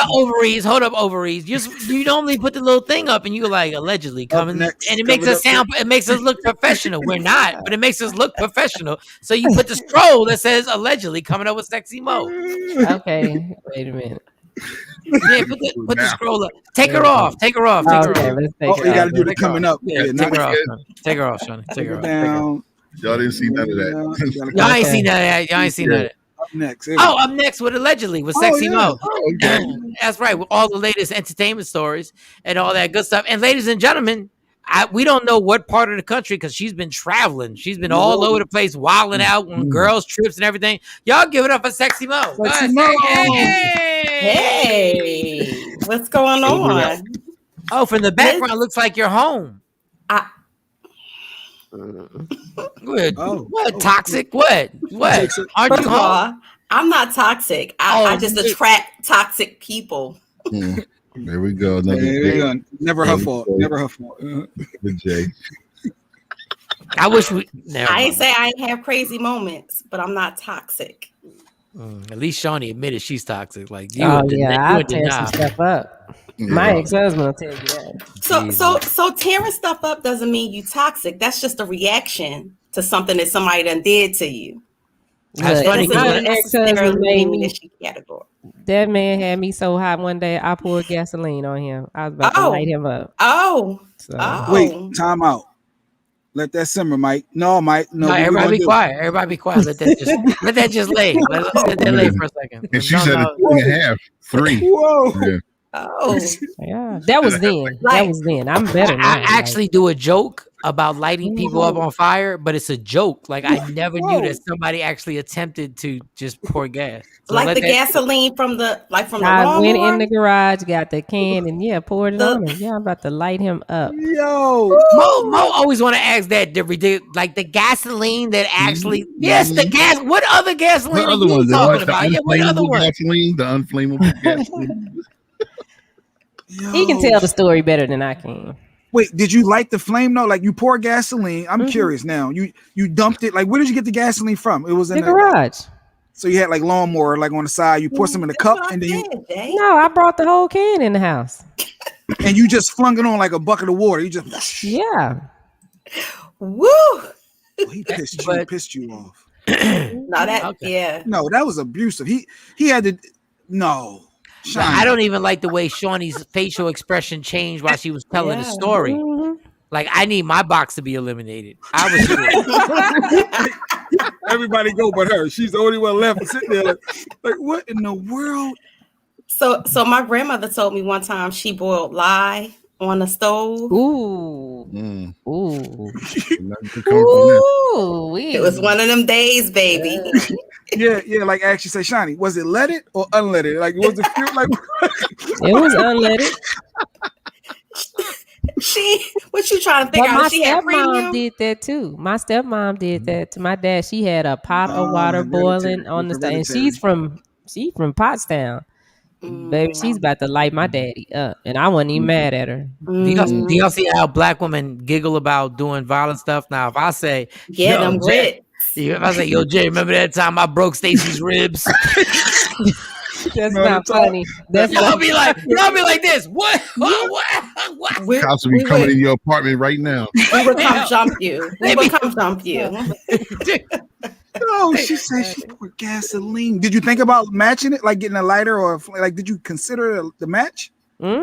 up, ovaries. You normally put the little thing up and you like allegedly coming, and it makes us it makes us look professional. We're not, but it makes us look professional. So you put the scroll that says allegedly coming up with Sexy Mo. Okay, wait a minute. Yeah, put the scroll up. Take her off. Take her off. Take her Okay, off. let's take Oh, it you got to off. do the coming up. Yeah, take her off. Son. Take her off, Shawnee. Take her off. Down. Y'all didn't see none of that. Y'all ain't seen none of that. Y'all ain't seen none of that. Up next. Oh, up next with Allegedly with Sexy Mo. Oh, okay. That's right. With all the latest entertainment stories and all that good stuff. And ladies and gentlemen, we don't know what part of the country because she's been traveling. She's been all over the place, wilding out on girls' trips and everything. Y'all give it up for Sexy Mo. Sexy Mo. Hey, what's going on? Oh, from the background, it looks like you're home. What? What? Toxic? What? What? Aren't First you of home? all, I'm not toxic. I just attract toxic people. There we go. Never her fault. Never her fault. Good Jay. I wish we. I ain't say I ain't have crazy moments, but I'm not toxic. At least Shawnee admitted she's toxic. Like you. Oh yeah, I'll tear some stuff up. My ex-husband will tell you that. So tearing stuff up doesn't mean you toxic. That's just a reaction to something that somebody done did to you. That's funny. My ex-husband made me. That man had me so hot one day, I poured gasoline on him. I was about to light him up. Wait, time out. Let that simmer, Mike. No, Mike. No, everybody be quiet. Everybody be quiet. Let that just lay. Let that lay for a second. And she said 2.5, 3. Whoa. Yeah. Oh, yeah. That was then. That was then. I'm better now. I actually do a joke about lighting people up on fire, but it's a joke. Like I never knew that somebody actually attempted to just pour gas. So like the gasoline from the I went in the garage, got the can, and poured it on him. Yeah, I'm about to light him up. Yo, Mo always want to ask that like the gasoline that actually yes, the gas. What other gasoline are you talking about? Yeah, what other one? Gasoline, the unflammable gasoline. He can tell the story better than I can. Wait, did you light the flame? No, like you pour gasoline. I'm curious now. You dumped it. Like, where did you get the gasoline from? It was in the garage. So you had like lawnmower, like on the side. You pour some in the cup, and then No, I brought the whole can in the house. And you just flung it on like a bucket of water. You just Woo! Oh, he pissed you off. No, that was abusive. He had to I don't even like the way Shawnee's facial expression changed while she was telling the story. Like, I need my box to be eliminated. I was everybody go but her. She's the only one left sitting there like what in the world? So my grandmother told me one time she boiled lye on the stove. Ooh. It was one of them days, baby. Yeah, like actually say, Shawnee, was it leaded or unleaded? Like, was it feel like it was unleaded? What you trying to figure out? My stepmom did that too. My stepmom did that to my dad. She had a pot of water boiling on the stove, and she's from Pottstown. Baby, she's about to light my daddy up, and I wasn't even mad at her. Do y'all see how black women giggle about doing violent stuff? Now, if I say, them grits. If I say, yo, Jay, remember that time I broke Stacy's ribs? That's not funny. Y'all be like this. What? Cops will be coming in your apartment right now. We would come jump you. Oh, she said she poured gasoline. Did you think about matching it, like getting a lighter, or like did you consider the match? Yeah,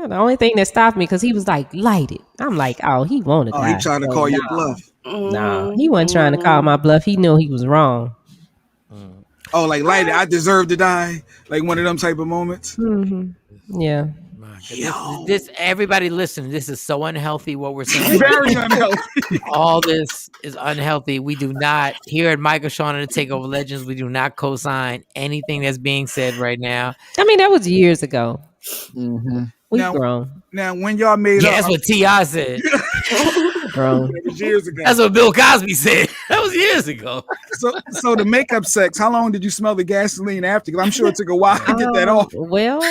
the only thing that stopped me because he was like, light it. I'm like, oh, he wanted that. He tried to call your bluff. No, he wasn't trying to call my bluff. He knew he was wrong. Oh, like light it. I deserve to die. Like one of them type of moments. Yeah. This everybody listen. This is so unhealthy. What we're saying, very unhealthy. All this is unhealthy. We do not here at Michael Shawn and the TakeOver Legends. We do not co-sign anything that's being said right now. I mean, that was years ago. We've grown. Now, when y'all made up, that's what T.I. said. Grown. It was years ago. That's what Bill Cosby said. That was years ago. So the makeup sex. How long did you smell the gasoline after? Because I'm sure it took a while to get that off. Well,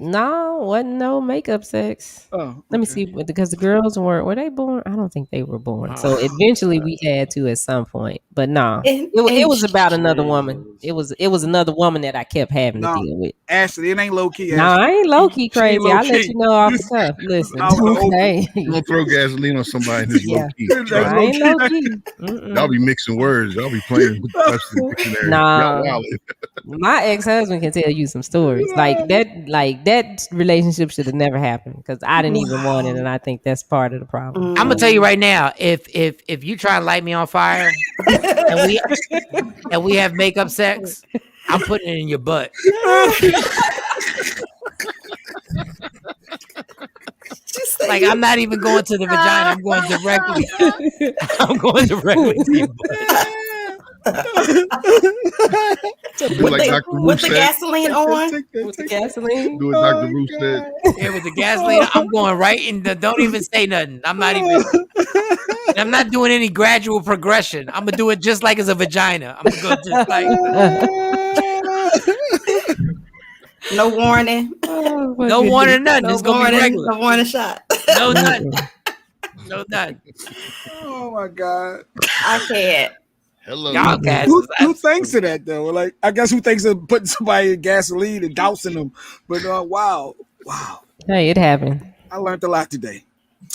No, wasn't no makeup sex. Oh, Let me see, because the girls were they born? I don't think they were born. So eventually we had to at some point. But no, it was about another woman. It was another woman that I kept having to No, deal with. Ashley, it ain't low key. No, I ain't low key crazy. I'll let you know off the cuff. Listen, okay. Don't throw gasoline on somebody who's low key. I ain't low key. Y'all be mixing words. Y'all be playing with the Webster dictionary. Nah, Y'all wildin'. my ex-husband can tell you some stories like that relationship should have never happened because I didn't even want it, and I think that's part of the problem. I'm gonna tell you right now, if you try and light me on fire and we have makeup sex, I'm putting it in your butt. Like I'm not even going to the vagina. I'm going directly. I'm going directly to your butt. With the gasoline on? With the gasoline? Do what Dr. Bruce said. Yeah, with the gasoline, I'm going right in the. Don't even say nothing. I'm not doing any gradual progression. I'm gonna do it just like it's a vagina. I'm gonna go just like. No warning. No warning, nothing. No It's gonna warning, be regular. no warning shot. No nothing. No nothing. Oh my God. I can't. Hello. Who thinks of that though? Like, I guess who thinks of putting somebody in gasoline and dousing them? But wow. Hey, it happened. I learned a lot today.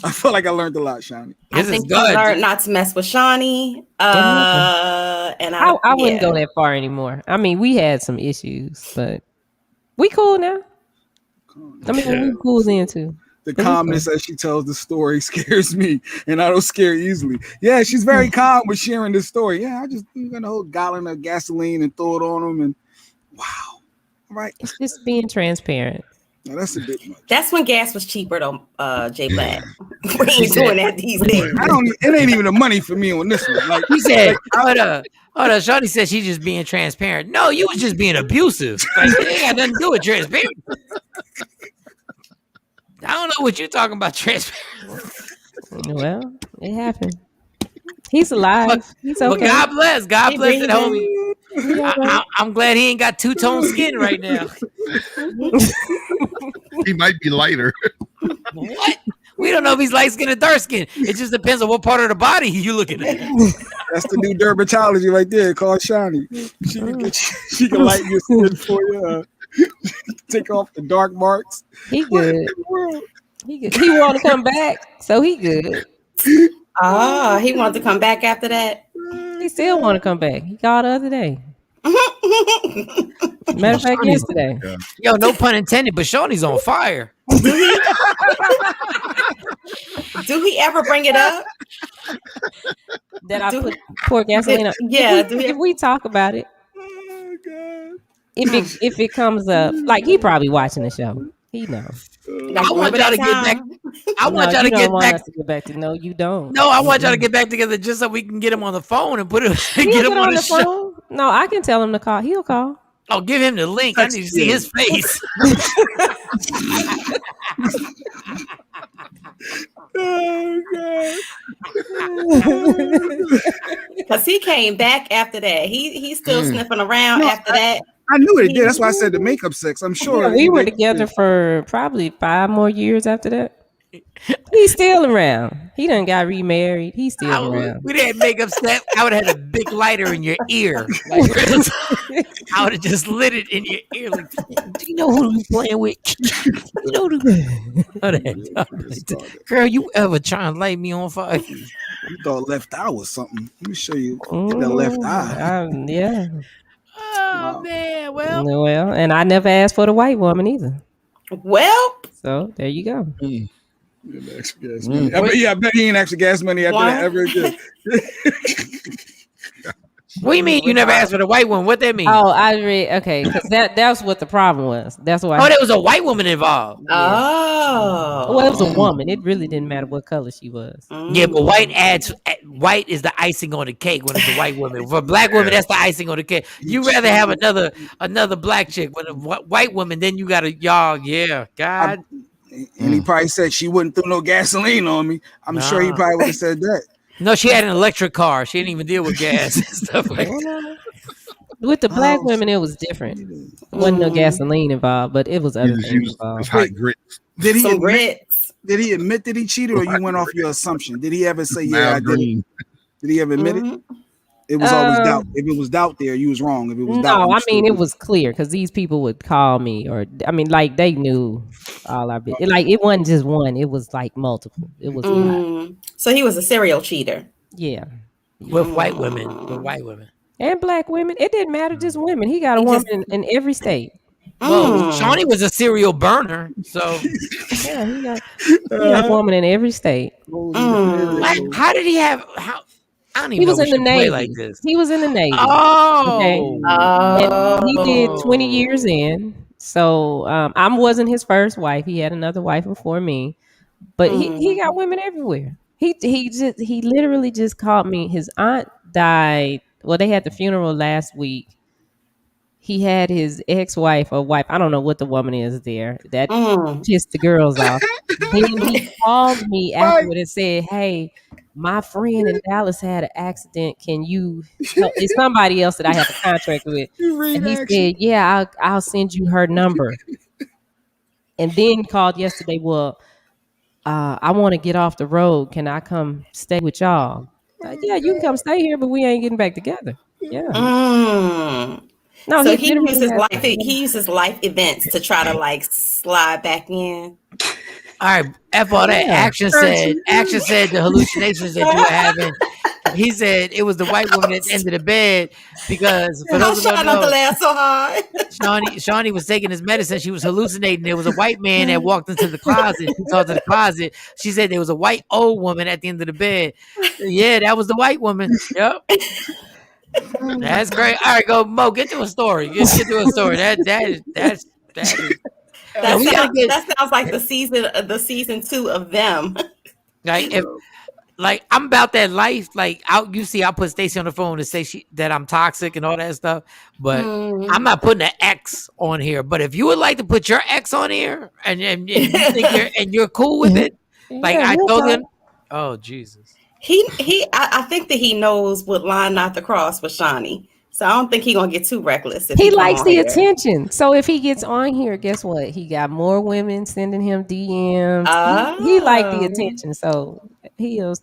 I feel like I learned a lot, Shawnee. I think you learned not to mess with Shawnee. And I wouldn't go that far anymore. I mean, we had some issues, but we cool now. I mean, we cool then too. The calmness as she tells the story scares me, and I don't scare easily. Yeah, she's very calm with sharing this story. Yeah, I just got a whole gallon of gasoline and throw it on them, and wow. All right. It's just being transparent. No, that's a bit much. That's when gas was cheaper though, J Black. We ain't doing that these days. It ain't even the money for me on this one. Like he said, hold up. Shawty said she's just being transparent. No, you was just being abusive. Like, it ain't got nothing to do with transparent. I don't know what you're talking about, transparent. Well, it happened. He's alive. He's okay. Well, God bless. God bless it, homie. I'm glad he ain't got two-tone skin right now. He might be lighter. What? We don't know if he's light skin or dark skin. It just depends on what part of the body you looking at. That's the new dermatology right there called Shawnee. She can lighten your skin for you. Take off the dark marks. He good. He want to come back, so he good. Oh, he wanted to come back after that. He still want to come back. He called the other day. Matter of fact, yesterday. Yo, no pun intended, but Shawnee's on fire. Do he ever bring it up? That I pour gasoline on? Yeah. If we talk about it. Oh God. If it comes up, like he probably watching the show. He knows. I want y'all to get back. I want y'all to get back. No, you don't. No, I want y'all to get back together just so we can get him on the phone and put him get him on the show. Phone? No, I can tell him to call. He'll call. Oh, give him the link. I need to see his face. Oh God. Because he came back after that. He's still sniffing around after that. I knew it did. That's why I said the makeup sex. I'm sure. Yeah, we were together for probably 5 more years after that. He's still around. He done got remarried. He's still around. We didn't make up sex. I would have had a big lighter in your ear. Like, I would have just lit it in your ear. Like, do you know who we playing with? You know girl, you ever try and light me on fire? You thought left eye was something. Let me show you. Get that left eye. Yeah. Oh man, well, and I never asked for the white woman either. Well, so there you go. I bet he ain't actually gas money after that ever again. What do you mean you never asked for the white one? What that mean? Oh, I read. Okay, because that's what the problem was. That's why. Oh, there was a white woman involved. Oh, well, it was a woman. It really didn't matter what color she was. Yeah, but white is the icing on the cake when it's a white woman. For a black woman, that's the icing on the cake. You rather have another black chick with a white woman, then you got God. And he probably said she wouldn't throw no gasoline on me. I'm sure he probably would have said that. No, she had an electric car. She didn't even deal with gas and stuff like that. With the black women, it was different. There wasn't no gasoline involved, but it was other things involved. Hot grits. Did he Some admit? grits. Did he admit that he cheated, or you went off your assumption? Did he ever say, "Yeah, I did it"? Did he ever admit it? It was always doubt. If it was doubt there, you was wrong. If it was doubt, I mean, it was clear because these people would call me, or I mean, like they knew all our business. Like it wasn't just one; it was like multiple. It was a lot. So he was a serial cheater. Yeah, with white women, and black women. It didn't matter, just women. He got a woman in every state. Well, Shawnee was a serial burner, so yeah, he got a woman in every state. How did he have? How? I don't even He was know in the Navy. like this. He was in the Navy. Oh, and he did 20 years in. So I wasn't his first wife. He had another wife before me, but he got women everywhere. He literally just called me. His aunt died. Well, they had the funeral last week. He had his ex-wife or wife. I don't know what the woman is there. That pissed the girls off. Then he called me afterward and said, "Hey, my friend in Dallas had an accident. Can you help?" It's somebody else that I have a contract with. And he said, "Yeah, I'll send you her number." And then called yesterday. Well, I want to get off the road. Can I come stay with y'all? Yeah, you can come stay here, but we ain't getting back together. Yeah. No, so he uses life events to try to like slide back in. All right, F all that. Action said the hallucinations that you were having. He said it was the white woman at the end of the bed because for those who don't know, not to laugh so hard. Shawnee was taking his medicine. She was hallucinating. There was a white man that walked into the closet. She talked to the closet. She said there was a white old woman at the end of the bed. Yeah, that was the white woman. Yep. That's great. All right, go Mo. Get to a story. Get to a story. That is. That sounds like the season 2 of Them. Like I'm about that life. Like I'll put Stacey on the phone to say that I'm toxic and all that stuff. But I'm not putting an X on here. But if you would like to put your X on here and you think you're cool with it, like I told him, oh Jesus. I think that he knows what line not to cross with Shawnee. So I don't think he's gonna get too reckless. He likes the attention. So if he gets on here, guess what? He got more women sending him DMs. He liked the attention. So he'll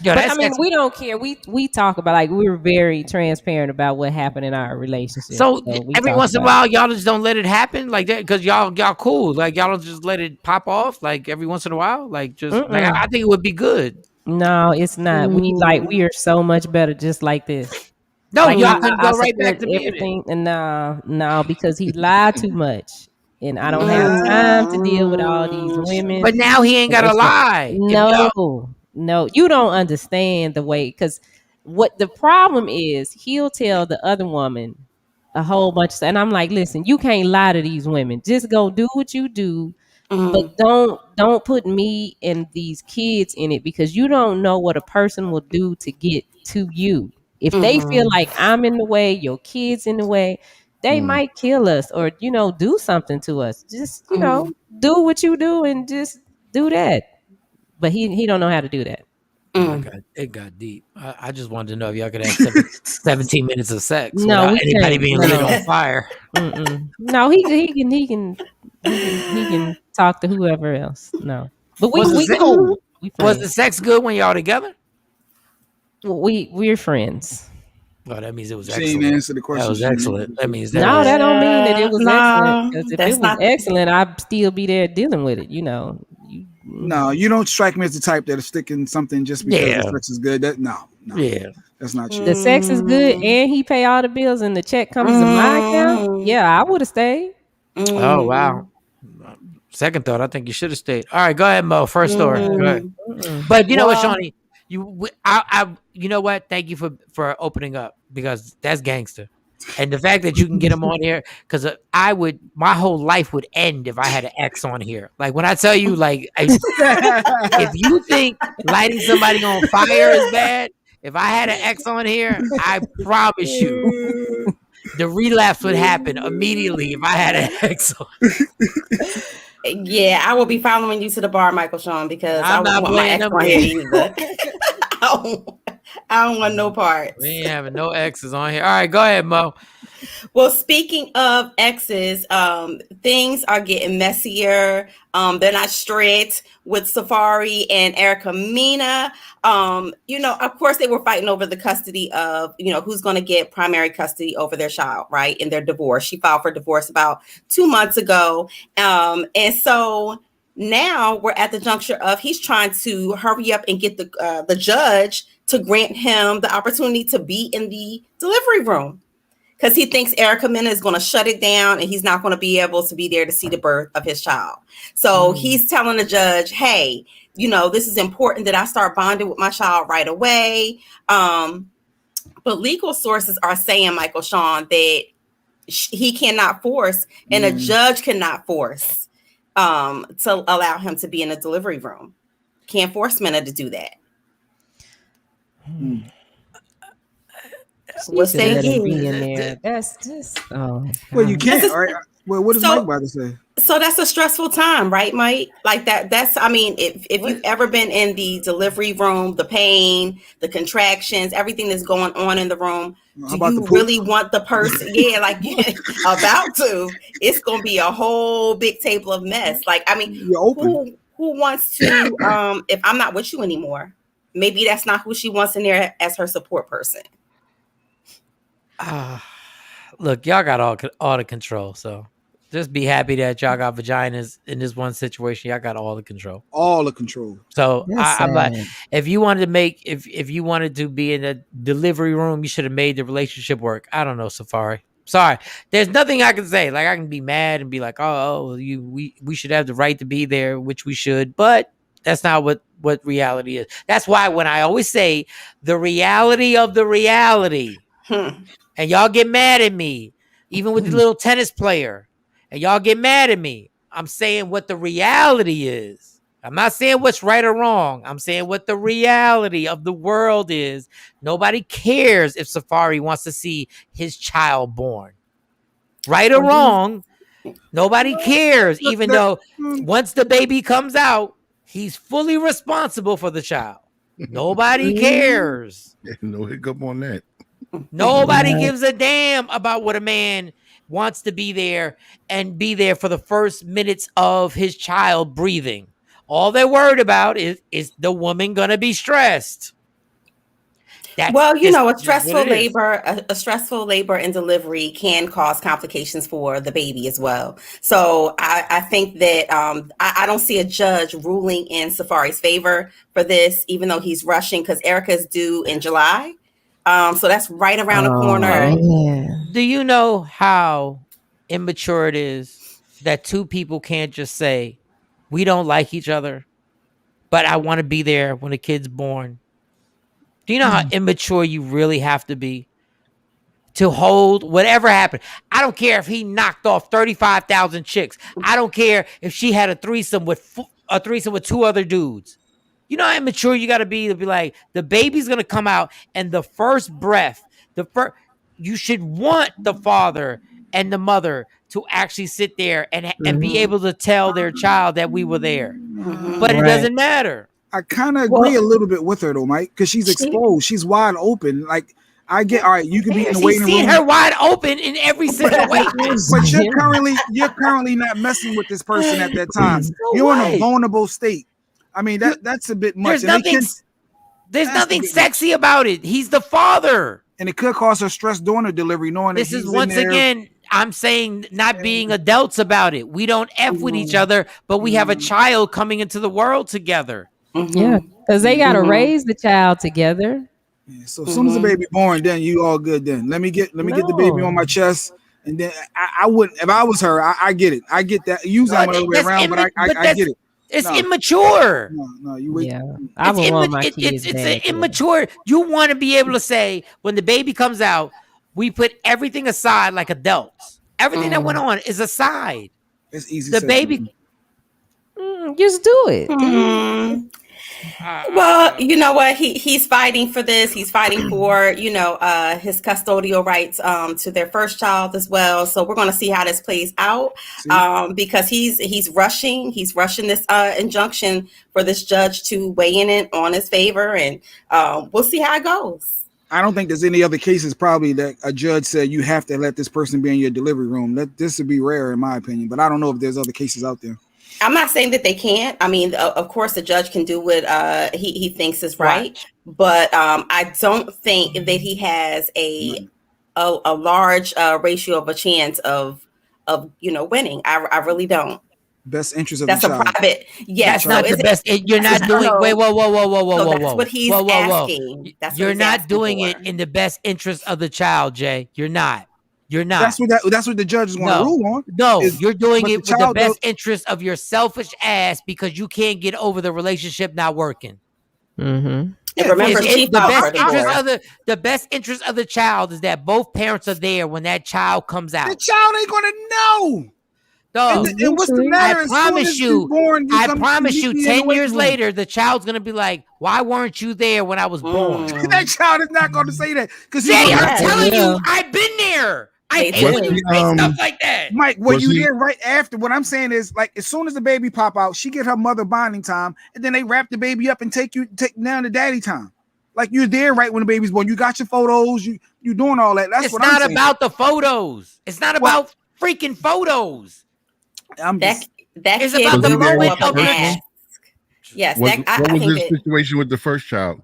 But I mean, we don't care. We talk about, like, we're very transparent about what happened in our relationship. So every once in a while, y'all just don't let it happen like that because y'all cool. Like y'all don't just let it pop off. Like every once in a while, like just like I think it would be good. No, it's not. We are so much better just like this. No, like, y'all can go right back to everything. And no, because he lied too much. And I don't have time to deal with all these women. But now he ain't got to lie. No, you don't understand the way, because what the problem is, he'll tell the other woman a whole bunch of stuff. And I'm like, listen, you can't lie to these women. Just go do what you do. But don't put me and these kids in it, because you don't know what a person will do to get to you. If they feel like I'm in the way, your kids in the way, they might kill us or, do something to us. Just, do what you do and just do that. But he don't know how to do that. It got deep. I just wanted to know if y'all could have 17 minutes of sex without anybody being lit on fire. No, he can talk to whoever else. No, but we cool. Was the sex good when y'all together? We're friends. Oh, that means it was She excellent. didn't answer the question. That was excellent. That means that. No, that don't mean that it was excellent. Because if it was excellent, I'd still be there dealing with it. No, you don't strike me as the type that'll stick in something just because the sex is good. No. Yeah, that's not you. The sex is good, and he pay all the bills, and the check comes to my account. Yeah, I would have stayed. Oh wow. Second thought, I think you should have stayed. All right, go ahead, Mo. First story. Go ahead. But you know what, Shawnee? You know what? Thank you for opening up, because that's gangster. And the fact that you can get him on here, because my whole life would end if I had an X on here. Like when I tell you, like, if you think lighting somebody on fire is bad, if I had an X on here, I promise you, the relapse would happen immediately if I had an X on. Yeah, I will be following you to the bar, Michael Shawn, because I won't want my X on here either. I don't want no parts. We ain't having no exes on here. All right, go ahead, Mo. Well, speaking of exes, things are getting messier. They're not straight with Safari and Erica Mena. Of course, they were fighting over the custody of, who's going to get primary custody over their child, right? In their divorce. She filed for divorce about 2 months ago. And so now we're at the juncture of he's trying to hurry up and get the judge to grant him the opportunity to be in the delivery room, because he thinks Erica Mena is going to shut it down and he's not going to be able to be there to see the birth of his child. So he's telling the judge, hey, this is important that I start bonding with my child right away. But legal sources are saying, Michael Shawn, that he cannot force and a judge cannot force to allow him to be in a delivery room. Can't force Mena to do that. What say you? Be in there. That's just well, you can't. All right. Well, what does Mike about to say? So that's a stressful time, right, Mike? Like that's I mean, if you've ever been in the delivery room, the pain, the contractions, everything that's going on in the room, do you really want the person? Yeah, like about to. It's gonna be a whole big table of mess. Like, I mean, who wants to if I'm not with you anymore? Maybe that's not who she wants in there as her support person. Look, y'all got all the control, so just be happy that y'all got vaginas in this one situation. Y'all got all the control. All the control. So I'm like, if you wanted to be in a delivery room, you should have made the relationship work. I don't know, Safari. Sorry, there's nothing I can say. Like, I can be mad and be like, we should have the right to be there, which we should, but that's not what reality is. That's why when I always say the reality of the reality. And y'all get mad at me, even with the little tennis player, and y'all get mad at me. I'm saying what the reality is. I'm not saying what's right or wrong. I'm saying what the reality of the world is. Nobody cares if Safari wants to see his child born. Right or wrong, nobody cares, even though once the baby comes out, he's fully responsible for the child. Nobody cares. No hiccup on that. Nobody gives a damn about what a man wants to be there and be there for the first minutes of his child breathing. All they're worried about is the woman going to be stressed. A stressful labor and delivery can cause complications for the baby as well. So I think that I don't see a judge ruling in Safari's favor for this, even though he's rushing, because Erica's due in July. So that's right around the corner. Yeah. Do you know how immature it is that two people can't just say, we don't like each other, but I want to be there when the kid's born? Do you know how immature you really have to be to hold whatever happened? I don't care if he knocked off 35,000 chicks. I don't care if she had a threesome with two other dudes. You know how immature you got to be like, the baby's going to come out and the first breath, you should want the father and the mother to actually sit there and be able to tell their child that we were there. But it doesn't matter. I kind of agree a little bit with her though, Mike, because she's exposed. She's wide open. Like, I get, all right, you can be in the waiting room. She's seen her wide open in every situation. But you're currently not messing with this person at that time. You're in a vulnerable state. I mean, that's a bit much. There's nothing sexy about it. He's the father. And it could cause her stress during the delivery, knowing this is once again, I'm saying not being adults about it. We don't F with each other, but we have a child coming into the world together. Yeah, because they got to raise the child together. Yeah, so as soon as the baby born, then you all good. Then let me get the baby on my chest, and then I wouldn't. If I was her, I get it. I get that. Usually I'm the other way around, but I get it. It's immature. No, you wait. Yeah, I would want my kids. It's immature. You want to be able to say when the baby comes out, we put everything aside like adults. Everything that went on is aside. It's easy. The baby. Just do it. Well, you know what? He's fighting for this. He's fighting for, his custodial rights to their first child as well. So we're going to see how this plays out because he's rushing this injunction for this judge to weigh in on his favor, and we'll see how it goes. I don't think there's any other cases probably that a judge said you have to let this person be in your delivery room. This would be rare in my opinion, but I don't know if there's other cases out there. I'm not saying that they can't. I mean, of course, the judge can do what he thinks is right, but I don't think that he has a large ratio of a chance of winning. I really don't. Best interest of that's the a child. private. Yes, that's not the best. You're not doing. Wait, whoa. That's what he's asking. You're not doing it in the best interest of the child, Jay. You're not. You're not. That's what the judge is going to rule on. No, you're doing it with the best interest of your selfish ass because you can't get over the relationship not working. Mm-hmm. And remember, the best interest of the child is that both parents are there when that child comes out. The child ain't going to know. Dog, and what's the matter? I promise you, 10 years later, the child's gonna be like, "Why weren't you there when I was born?" That child is not going to say that because I'm telling you, I've been there. I hate when you say stuff like that. Mike, were you there right after? What I'm saying is, like, as soon as the baby pop out, she get her mother bonding time, and then they wrap the baby up and take down to daddy time. Like, you're there right when the baby's born. You got your photos. You doing all that. That's what I'm saying. It's not about the photos. It's not about freaking photos. That is about the moment of the. Yes, what was the situation with the first child?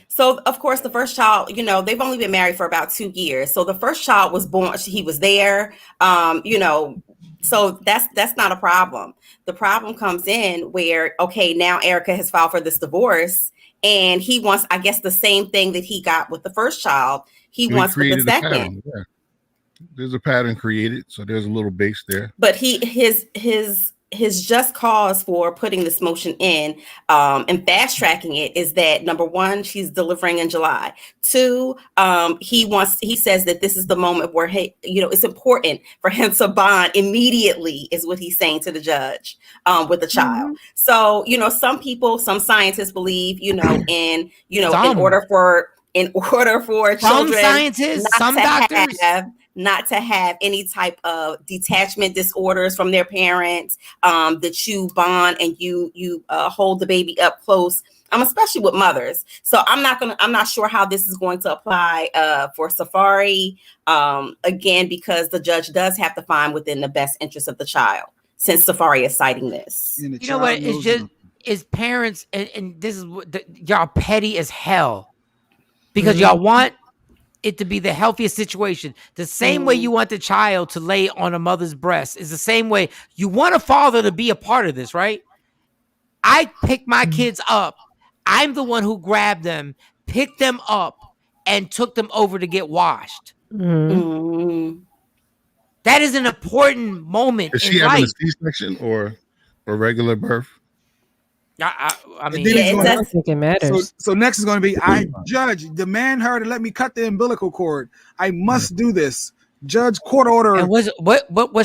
So, of course, the first child, they've only been married for about 2 years. So the first child was born. He was there. So that's not a problem. The problem comes in where, okay, now Erica has filed for this divorce, and he wants, I guess, the same thing that he got with the first child. He wants with the second. Yeah. There's a pattern created, so there's a little base there. But his just cause for putting this motion in and fast tracking it is that, number one, she's delivering in July. 2, he says that this is the moment where it's important for him to bond immediately, is what he's saying to the judge with the child. So some scientists believe in order for children, some scientists, some doctors. Not to have any type of detachment disorders from their parents, that you bond and you hold the baby up close, especially with mothers. So I'm not sure how this is going to apply for Safari, again, because the judge does have to find within the best interest of the child, since Safari is citing this. You know what? It's parents, and this is what y'all petty as hell because y'all want it to be the healthiest situation. The same way you want the child to lay on a mother's breast is the same way you want a father to be a part of this, right? I pick my kids up. I'm the one who grabbed them, picked them up, and took them over to get washed. Mm-hmm. That is an important moment. Is she having a C-section or a regular birth? I mean, I think it matters. So next is going to be, I judge, demand her to let me cut the umbilical cord. I must do this. Judge, court order. And what's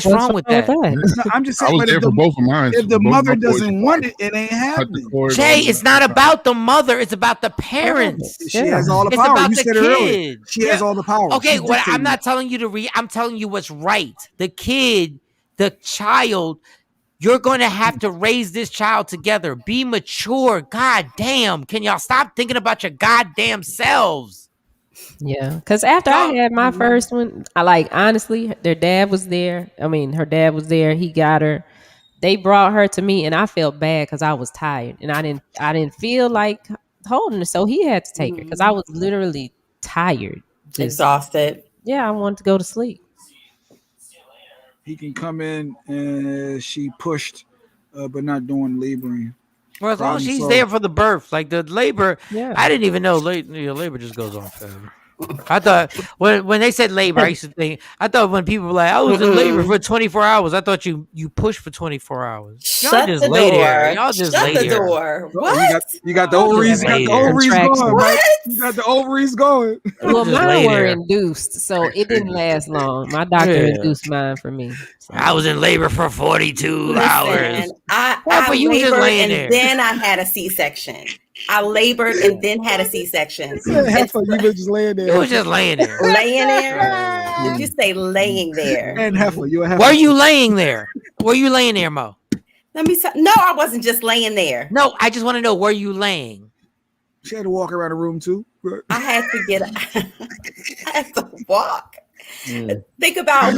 wrong with that? No, I'm just saying. I was there for both of mine. If the mother doesn't want it, it ain't happening. Jay, it's not about the mother. It's about the parents. She has all the power. You said it earlier. She has all the power. Okay, I'm not telling you to read. I'm telling you what's right. The kid, the child. You're going to have to raise this child together. Be mature. God damn. Can y'all stop thinking about your goddamn selves? Yeah. Because after I had my first one, honestly, their dad was there. I mean, her dad was there. He got her. They brought her to me, and I felt bad because I was tired. And I didn't feel like holding her. So he had to take her because I was literally tired. Exhausted. Yeah, I wanted to go to sleep. He can come in and she pushed, but not doing laboring. Well, as long as she's there for the birth, like the labor, I didn't even know labor just goes on forever. I thought when they said labor, I used to think, I thought when people were like, I was in labor for 24 hours, I thought you pushed for 24 hours. Y'all just lay there. Y'all just lay there. Shut the door. What? You got the ovaries. You got the ovaries going. Right? You got the ovaries going. Well, mine were induced, so it didn't last long. My doctor induced mine for me. So. I was in labor for 42 hours. I you was just labored laying and there. then I had a C-section. I labored and then had a C-section. Heifer, you were just laying there. You was just laying there. Laying there? Did you say laying there? And Heifer, you a heifer. Were you laying there? Were you laying there, Mo? No, I wasn't just laying there. No, I just want to know, were you laying? She had to walk around the room too. I had to walk. Think about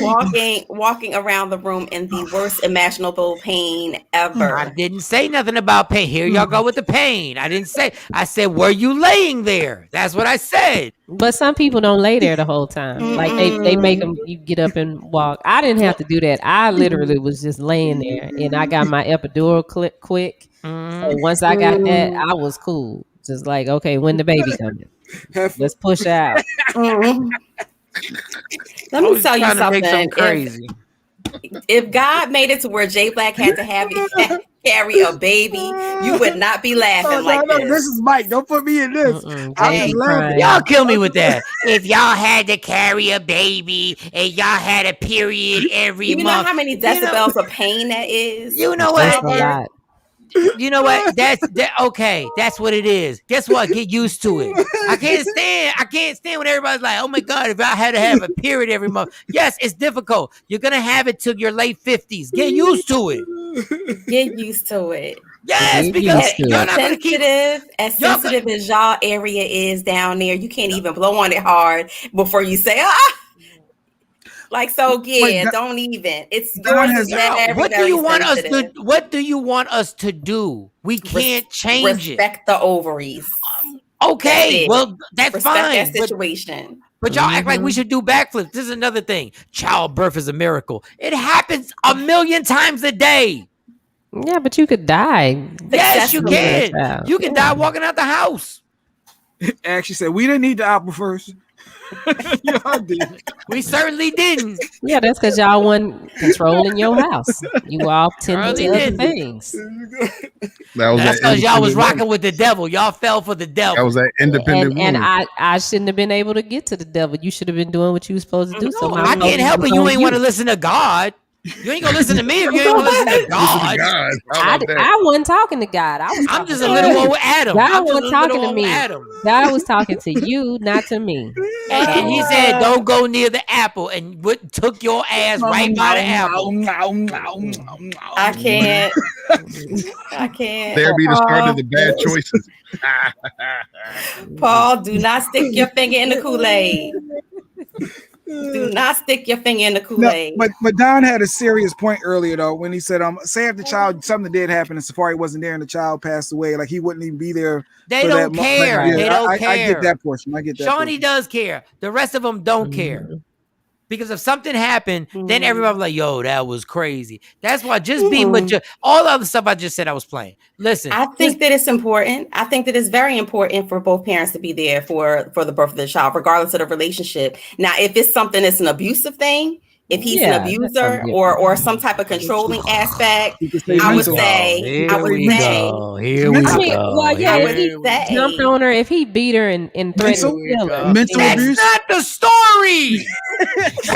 walking around the room in the worst imaginable pain ever. I didn't say nothing about pain. Here y'all go with the pain. I didn't say. I said, were you laying there? That's what I said. But some people don't lay there the whole time. Like they make them you get up and walk. I didn't have to do that. I literally was just laying there, and I got my epidural clip quick. So once I got that, I was cool. Just like, okay, when the baby coming, let's push out. Let me tell you something. Crazy. If God made it to where J Black had to carry a baby, you would not be laughing like this. This is Mike. Don't put me in this. I'm just laughing. Y'all kill me with that. If y'all had to carry a baby and y'all had a period every month. You know how many decibels of pain that is? You know what? You know what? Okay. That's what it is. Guess what? Get used to it. I can't stand when everybody's like, "Oh my God, if I had to have a period every month." Yes, it's difficult. You're gonna have it till your late 50s. Get used to it. Get used to it. Yes, because you're not gonna keep as sensitive as y'all area is down there. You can't even blow on it hard before you say, "Ah." Like, so yeah, don't even. It's yours is very, what do you want us to? What do you want us to do? We can't change Respect the ovaries. Okay, well that's fine. That situation. But y'all act like we should do backflips. This is another thing. Childbirth is a miracle. It happens a million times a day. Yeah, but you could die. Yes, you can. You can die walking out the house. Actually said we didn't need the apple first. Y'all did. We certainly didn't. Yeah, that's because y'all wasn't controlling your house. You all tended to other things. That's because y'all was rocking with the devil. Y'all fell for the devil. That was that independent and I shouldn't have been able to get to the devil. You should have been doing what you were supposed to do. No, I can't help it. You ain't want to listen to God. You ain't gonna listen to me if you ain't gonna listen to God. I wasn't talking to God. I'm just a little old Adam. God wasn't talking to me. God was talking to you, not to me. And he said, "Don't go near the apple," and took your ass right by the apple. I can't. I can't. There be the start of the bad choices. Paul, do not stick your finger in the Kool-Aid. Do not stick your finger in the Kool-Aid. No, but Don had a serious point earlier though when he said, say if the child something did happen and Safari wasn't there and the child passed away, like he wouldn't even be there. They don't care. Yeah, they don't care. I get that portion. I get that. Shawnee does care. The rest of them don't care. Because if something happened, then everybody's like, "Yo, that was crazy." That's why just be mature. All the other stuff I just said I was playing. Listen, I think that it's important. I think that it's very important for both parents to be there for the birth of the child, regardless of the relationship. Now, if it's something that's an abusive thing, if he's an abuser or some type of controlling aspect, I would say, Here we go. Well, yeah, if he jumped on her, if he beat her and threatened to kill her. That's not the story.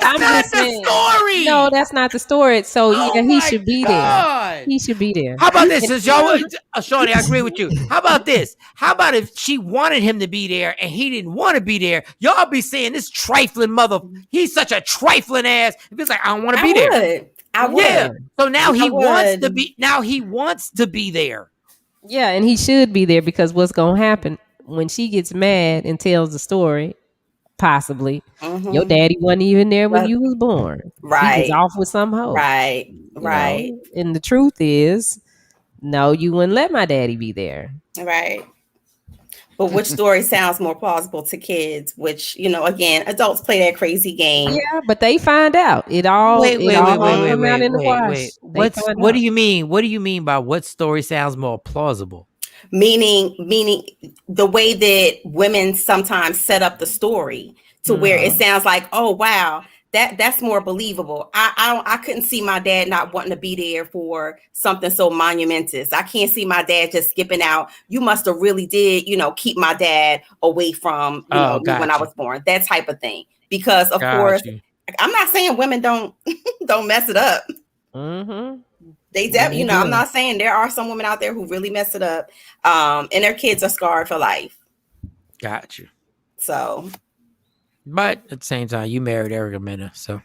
I'm just saying. Story. No, that's not the story. So yeah, he should be there. He should be there. How about this? Since y'all, Shawnee, I agree with you. How about this? How about if she wanted him to be there and he didn't want to be there? Y'all be saying this trifling mother. He's such a trifling ass. If it's like I don't want to be there, I would. Yeah. So now he wants to be. Now he wants to be there. Yeah, and he should be there because what's gonna happen when she gets mad and tells the story? Possibly, your daddy wasn't even there when you was born. Right, he was off with some hoe. Right, right. And the truth is, no, you wouldn't let my daddy be there. Right. But which story sounds more plausible to kids? Which, again, adults play that crazy game. Yeah, but they find out. It all wait, come out in the wash. What do you mean? What do you mean by what story sounds more plausible? Meaning the way that women sometimes set up the story to where it sounds like, oh wow, that's more believable. I couldn't see my dad not wanting to be there for something so monumentous. I can't see my dad just skipping out. You must have really did, keep my dad away from me when I was born. That type of thing. Because of course, I'm not saying women don't mess it up. You know, I'm not saying there are some women out there who really mess it up, and their kids are scarred for life. Got you. So, but at the same time, you married Erica Mena, so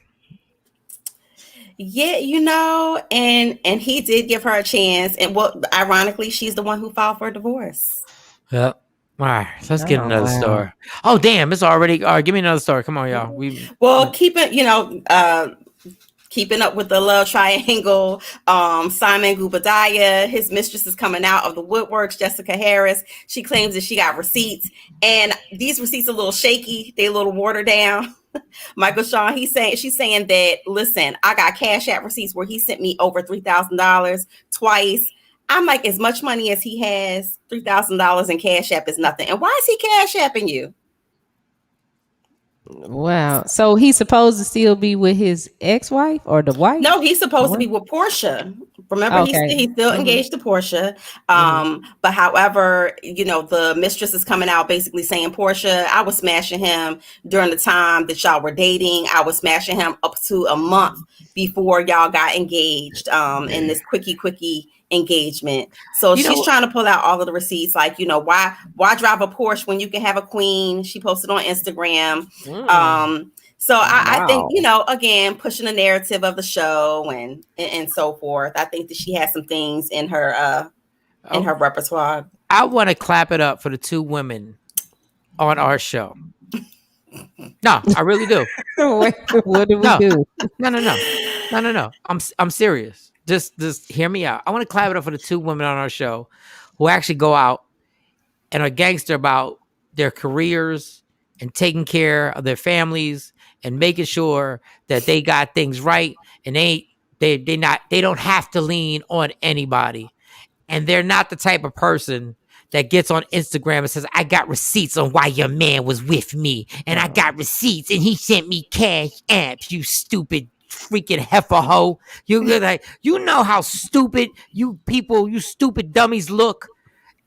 yeah, you know, and he did give her a chance, and ironically, she's the one who filed for divorce. Yep. All right, let's get another story. Oh, damn, it's already. All right, give me another story. Come on, y'all. Keeping up with the love triangle, Simon Gubadiah, his mistress is coming out of the woodworks, Jessica Harris. She claims that she got receipts, and these receipts are a little shaky. They a little watered down. Michael Shawn, she's saying that, listen, I got Cash App receipts where he sent me over $3,000 twice. I'm like, as much money as he has, $3,000 in Cash App is nothing. And why is he Cash Apping you? Wow. So he's supposed to still be with his ex-wife or the wife? No, he's supposed to be with Portia. Remember, he's still engaged to Portia. But however, you know, the mistress is coming out basically saying, Portia, I was smashing him during the time that y'all were dating. I was smashing him up to a month before y'all got engaged in this quickie engagement. So she's trying to pull out all of the receipts, like, you know, why drive a Porsche when you can have a queen? She posted on Instagram. So I think, you know, again, pushing the narrative of the show and so forth. I think that she has some things in her repertoire. I want to clap it up for the two women on our show. No, I really do. What did we do? No. I'm serious. Just hear me out. I want to clap it up for the two women on our show who actually go out and are gangster about their careers and taking care of their families and making sure that they got things right, and they don't have to lean on anybody. And they're not the type of person that gets on Instagram and says, I got receipts on why your man was with me, and I got receipts and he sent me Cash Apps, you stupid freaking heifer hoe. You're like, you know how stupid you stupid dummies look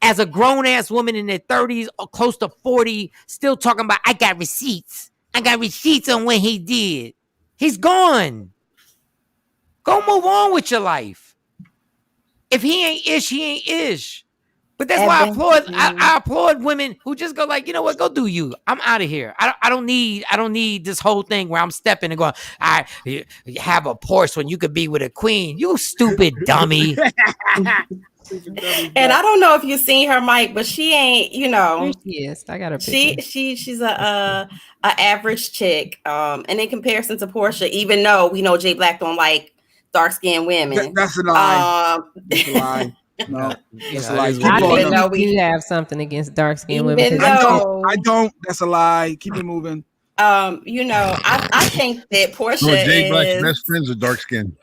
as a grown-ass woman in their 30s or close to 40, still talking about, I got receipts. I got receipts on what he did. He's gone. Go move on with your life. If he ain't ish, he ain't ish. But that's why I applaud women who just go like, you know what, go do you. I'm out of here. I don't need this whole thing where I'm stepping and going, I have a Porsche when you could be with a queen. You stupid dummy. And I don't know if you've seen her, Mike, but she ain't, you know. Here she is. I got her picture. She's a average chick. And in comparison to Portia, even though we know Jay Black don't like dark-skinned women. That's a lie. That's a lie. No, that's a lie. I didn't know we have something against dark-skinned women. I don't. That's a lie. Keep it moving. You know, I think that Portia Jay Black's best friends are dark skinned.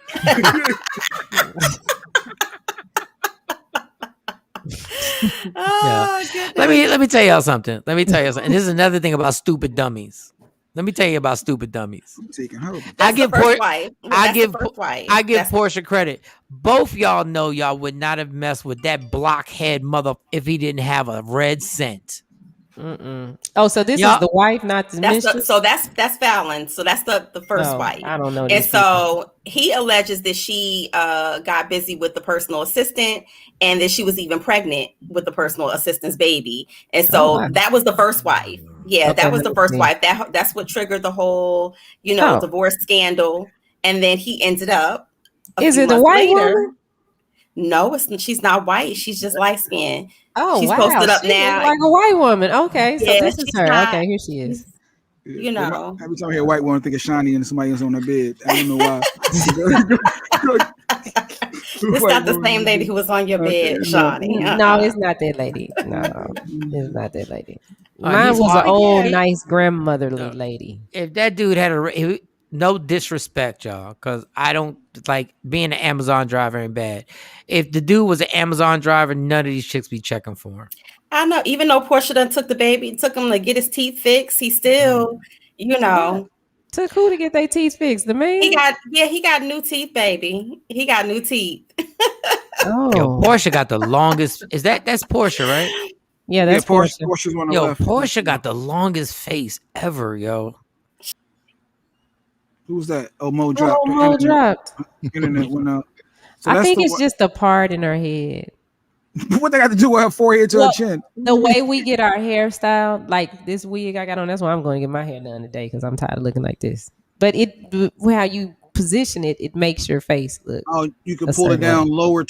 Let me tell y'all something. And this is another thing about stupid dummies. Let me tell you about stupid dummies. I give Portia credit. Both y'all know y'all would not have messed with that blockhead mother if he didn't have a red cent. Oh, so this is the wife, not the mistress? So that's Fallon. So that's the first wife. I don't know. And so he alleges that she got busy with the personal assistant, and that she was even pregnant with the personal assistant's baby. And so that was the first wife. Yeah, that was the first wife. That's what triggered the whole, you know, divorce scandal. And then he ended up. Is it a white woman? No, she's not white. She's just light skinned. Oh, she's wow. posted up She now. like a white woman. Okay, so this is her. Not, okay, here she is. You know, every time I hear a white woman, I think it's shiny and somebody else on their bed. I don't know why. It's not the same lady who was on your bed, Shawnee. No, it's not that lady. No, it's not that lady. Mine was an old, nice grandmotherly lady. If that dude had no disrespect, y'all, because I don't like being an Amazon driver ain't bad. If the dude was an Amazon driver, none of these chicks be checking for him. I know, even though Portia done took the baby, took him to get his teeth fixed, he still, you know. Took who to get their teeth fixed? The man? He got new teeth, baby. He got new teeth. Yo, Portia got the longest. That's Portia, right? Yeah, that's Portia. Portia's one yo, Portia got the longest face ever, yo. Who's that? Oh, Mo dropped. Mo dropped. Internet went out. So I think it's just a part in her head. What they got to do with her forehead to her chin? The way we get our hairstyle, like this wig I got on, that's why I'm going to get my hair done today because I'm tired of looking like this. But how you position it, it makes your face look. Oh, you can pull it down lower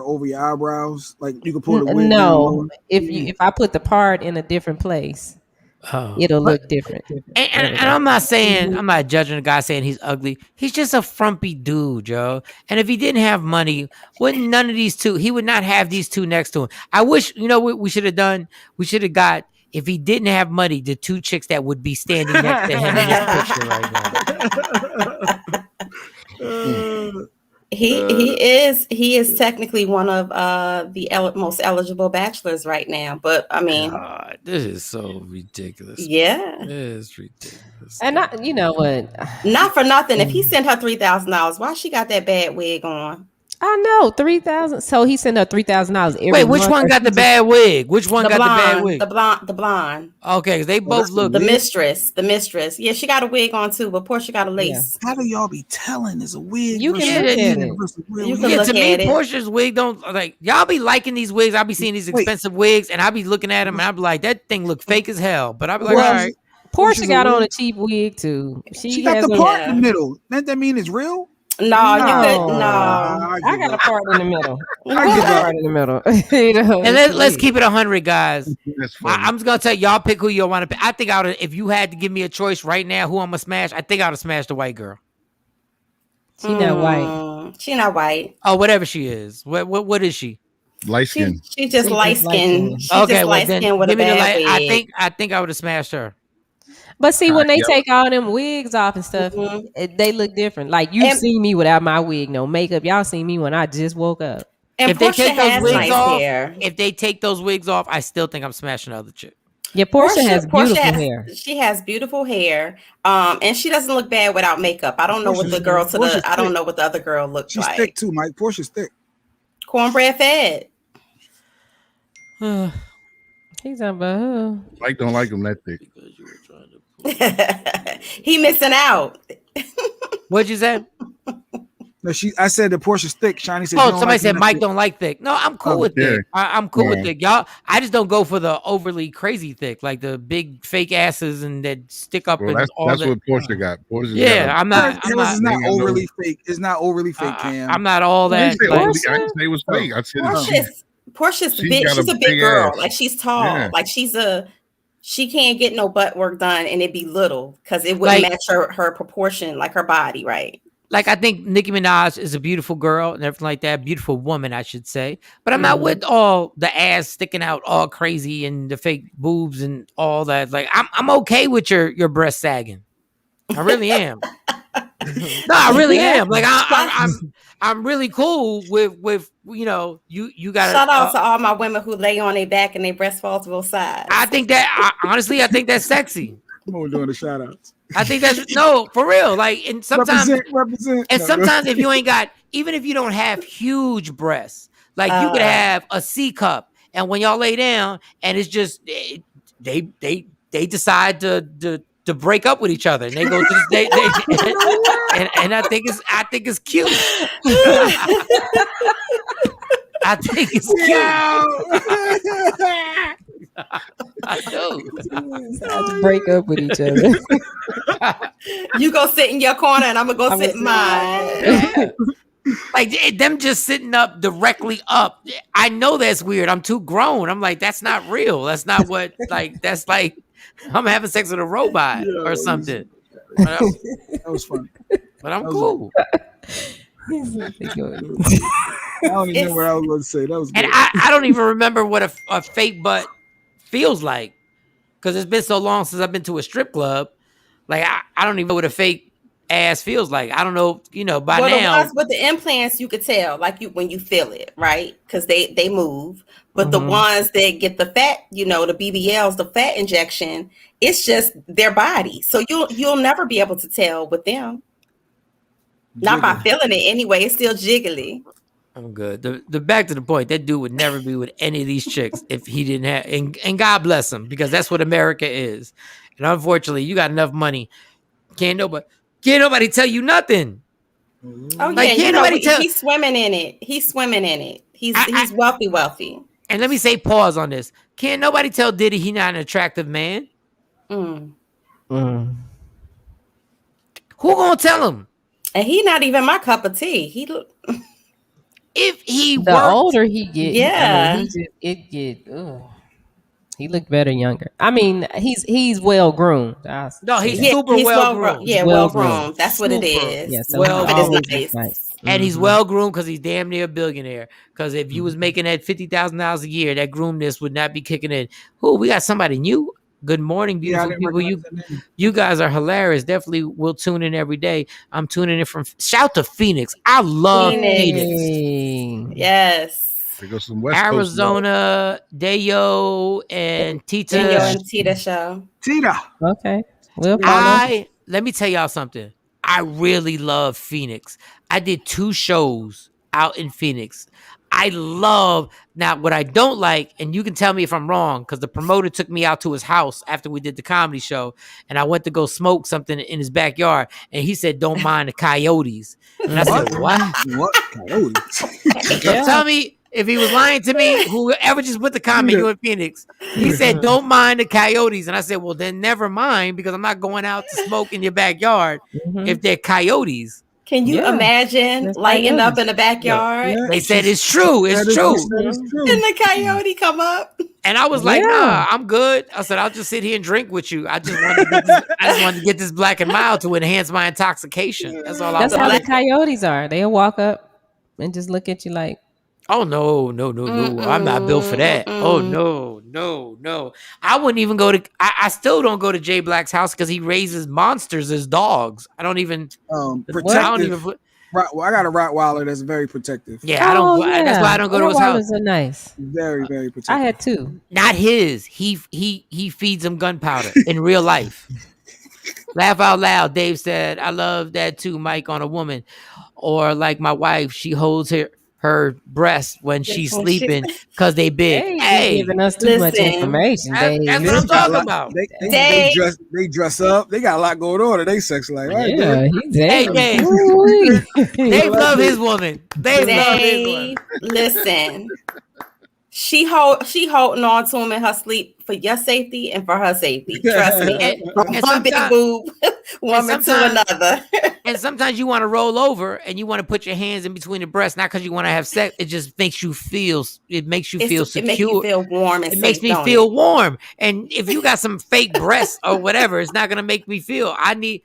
over your eyebrows. Like you can pull the wig down No, lower. if I put the part in a different place, it'll look different. And I'm not saying, I'm not judging a guy saying he's ugly. He's just a frumpy dude, Joe. And if he didn't have money, wouldn't none of these two, he would not have these two next to him. I wish, you know what we should have done? We should have got, if he didn't have money, the two chicks that would be standing next to him in this picture right now. He is technically one of the most eligible bachelors right now. But I mean, God, this is so ridiculous. Yeah, it is ridiculous. And you know what? Not for nothing. If he sent her $3,000, why she got that bad wig on? I know, $3,000. So he sent her $3,000. Wait, which one got the bad wig? Which one got the bad wig? The blonde. Okay, they both look. The mistress. Yeah, she got a wig on too, but Portia got a lace. How do y'all be telling it's a wig? You can look at it. You can look to me, at it. Portia's wig don't like. Y'all be liking these wigs. I'll be seeing these expensive wigs, and I'll be looking at them, and I'll be like, that thing look fake as hell. But I'll be like, all right. Portia got on a cheap wig too. She got the part in the middle. Doesn't that mean it's real? No. I got a part in the middle. I get a part in the middle. You know? And let's keep it 100, guys. I'm just gonna tell y'all pick who you want to pick. I think if you had to give me a choice right now, who I'm gonna smash, I think I would have smashed the white girl. She not white. She not white. Oh, whatever she is. What is she? Light skin. She's just light skin. Okay, well then with give a me the bad light. wig. I think I would have smashed her. But see, when they take all them wigs off and stuff, they look different. Like you see me without my wig, no makeup. Y'all see me when I just woke up. And If they Portia take those has wigs nice off, hair. if they take those wigs off, I still think I'm smashing the other chick. Yeah, Portia has beautiful hair. She has beautiful hair, and she doesn't look bad without makeup. I don't know what the girl I don't know what the other girl looks She's like. thick too, Mike. Portia's thick. Cornbread fed. He's talking about her. Mike don't like him that thick. He missing out. What'd you say? No, I said that Portia's thick. Shiny said. Oh, somebody said Mike don't like thick. No, I'm cool with thick. I'm cool with thick, y'all. I just don't go for the overly crazy thick, like the big fake asses and that stick up. Well, and that's what Portia got. Portia's I'm not. It's not overly fake. It's not overly fake, Cam. I'm not all that. I didn't say it was fake. I said Portia's She's big. got She's a a big big girl. ass. Like she's tall. Yeah. Like she can't get no butt work done and it'd be little because it wouldn't match her proportion, like her body, right? Like I think Nicki Minaj is a beautiful girl and everything like that. Beautiful woman, I should say. But I'm not with all the ass sticking out all crazy and the fake boobs and all that. Like I'm okay with your breast sagging. I really am. No, I really am. Like I'm really cool with you know you got. Shout out to all my women who lay on their back and their breast falls both sides. I think that honestly, I think that's sexy. Come on, we're doing the shout outs. I think that's no for real. Like and sometimes represent. And sometimes if you ain't got, even if you don't have huge breasts, like you could have a C cup, and when y'all lay down, and it's just they decide to break up with each other, and they go to and I think it's cute. I think it's cute. I do. Break up with each other. You go sit in your corner, and I'm gonna go sit in mine. Like them just sitting up directly up. I know that's weird. I'm too grown. I'm like, that's not real. That's not what. Like that's like I'm having sex with a robot or something. That was fun. But I'm cool. I don't even know what I was going to say. That was good. And I don't even remember what a fake butt feels like because it's been so long since I've been to a strip club. Like I don't even know what a fake ass feels like. I don't know, by now. The ones with the implants, you could tell, like when you feel it, right? Because they move. But the ones that get the fat, the BBLs, the fat injection, it's just their body. So you'll never be able to tell with them. Not by feeling it anyway. It's still jiggly. I'm good. The back to the point, that dude would never be with any of these chicks if he didn't have, and God bless him, because that's what America is. And unfortunately, you got enough money. Can't nobody tell you nothing. Oh Like, yeah, can't nobody tell. he's swimming in it. He's swimming in it. He's wealthy. And let me say pause on this. Can't nobody tell Diddy he not an attractive man? Mm. Mm. Who gonna tell him? And he not even my cup of tea. He look. If he The worked, older he get, Yeah. I mean, he looked better younger. I mean, he's well groomed. No, he's Yeah, super he's well groomed. Yeah, well groomed. That's what it Super is. Yeah, so well he But always it's looks nice. nice. And he's well groomed because he's damn near a billionaire. Because if you was making that $50,000 a year, that groomness would not be kicking in. Who we got somebody new? Good morning, Yeah, I beautiful didn't people. recognize the name. You guys are hilarious. Definitely will tune in every day. I'm tuning in from shout to Phoenix. I love Phoenix. Yes. There goes some West Coast Arizona, Dayo and Tita. Dayo and Tita show. Tita. Okay. We'll follow. Let me tell y'all something. I really love Phoenix. I did 2 shows out in Phoenix. I love, now what I don't like, and you can tell me if I'm wrong, because the promoter took me out to his house after we did the comedy show, and I went to go smoke something in his backyard, and he said, don't mind the coyotes. And I said, what? What? Coyotes? So tell me, if he was lying to me, whoever just put the comment, you in Phoenix, he said, don't mind the coyotes. And I said, well, then never mind, because I'm not going out to smoke in your backyard if they're coyotes. Can you imagine lighting up in the backyard? They said it's true. It's true. And the coyote come up. And I was like, nah, I'm good. I said, I'll just sit here and drink with you. I just wanted to get this black and mild to enhance my intoxication. That's all. That's how the coyotes are. They'll walk up and just look at you like, oh no. I'm not built for that. Oh no. I wouldn't even go to I still don't go to Jay Black's house because he raises monsters as dogs. I don't even protective. Well, I got a Rottweiler that's very protective. Yeah, I don't. That's why I don't go to his house. Rottweilers are nice. Very, very protective. I had 2. Not his. He feeds them gunpowder in real life. Laugh out loud. Dave said, I love that too, Mike, on a woman. Or like my wife, she holds her breast when she's sleeping because they big. Hey, you're giving us too much information, Dave. That's what I'm talking about. They dress up. They got a lot going on in their sex life. Right? Yeah, hey, Dave. Dave love his woman. Dave love his woman. Listen. She holding on to him in her sleep for your safety and for her safety. Trust me. From one big boob woman to another. And sometimes you want to roll over and you want to put your hands in between the breasts, not because you want to have sex. It just makes you feel. It makes you feel secure. It makes you feel warm. It makes me feel warm. And if you got some fake breasts or whatever, it's not gonna make me feel.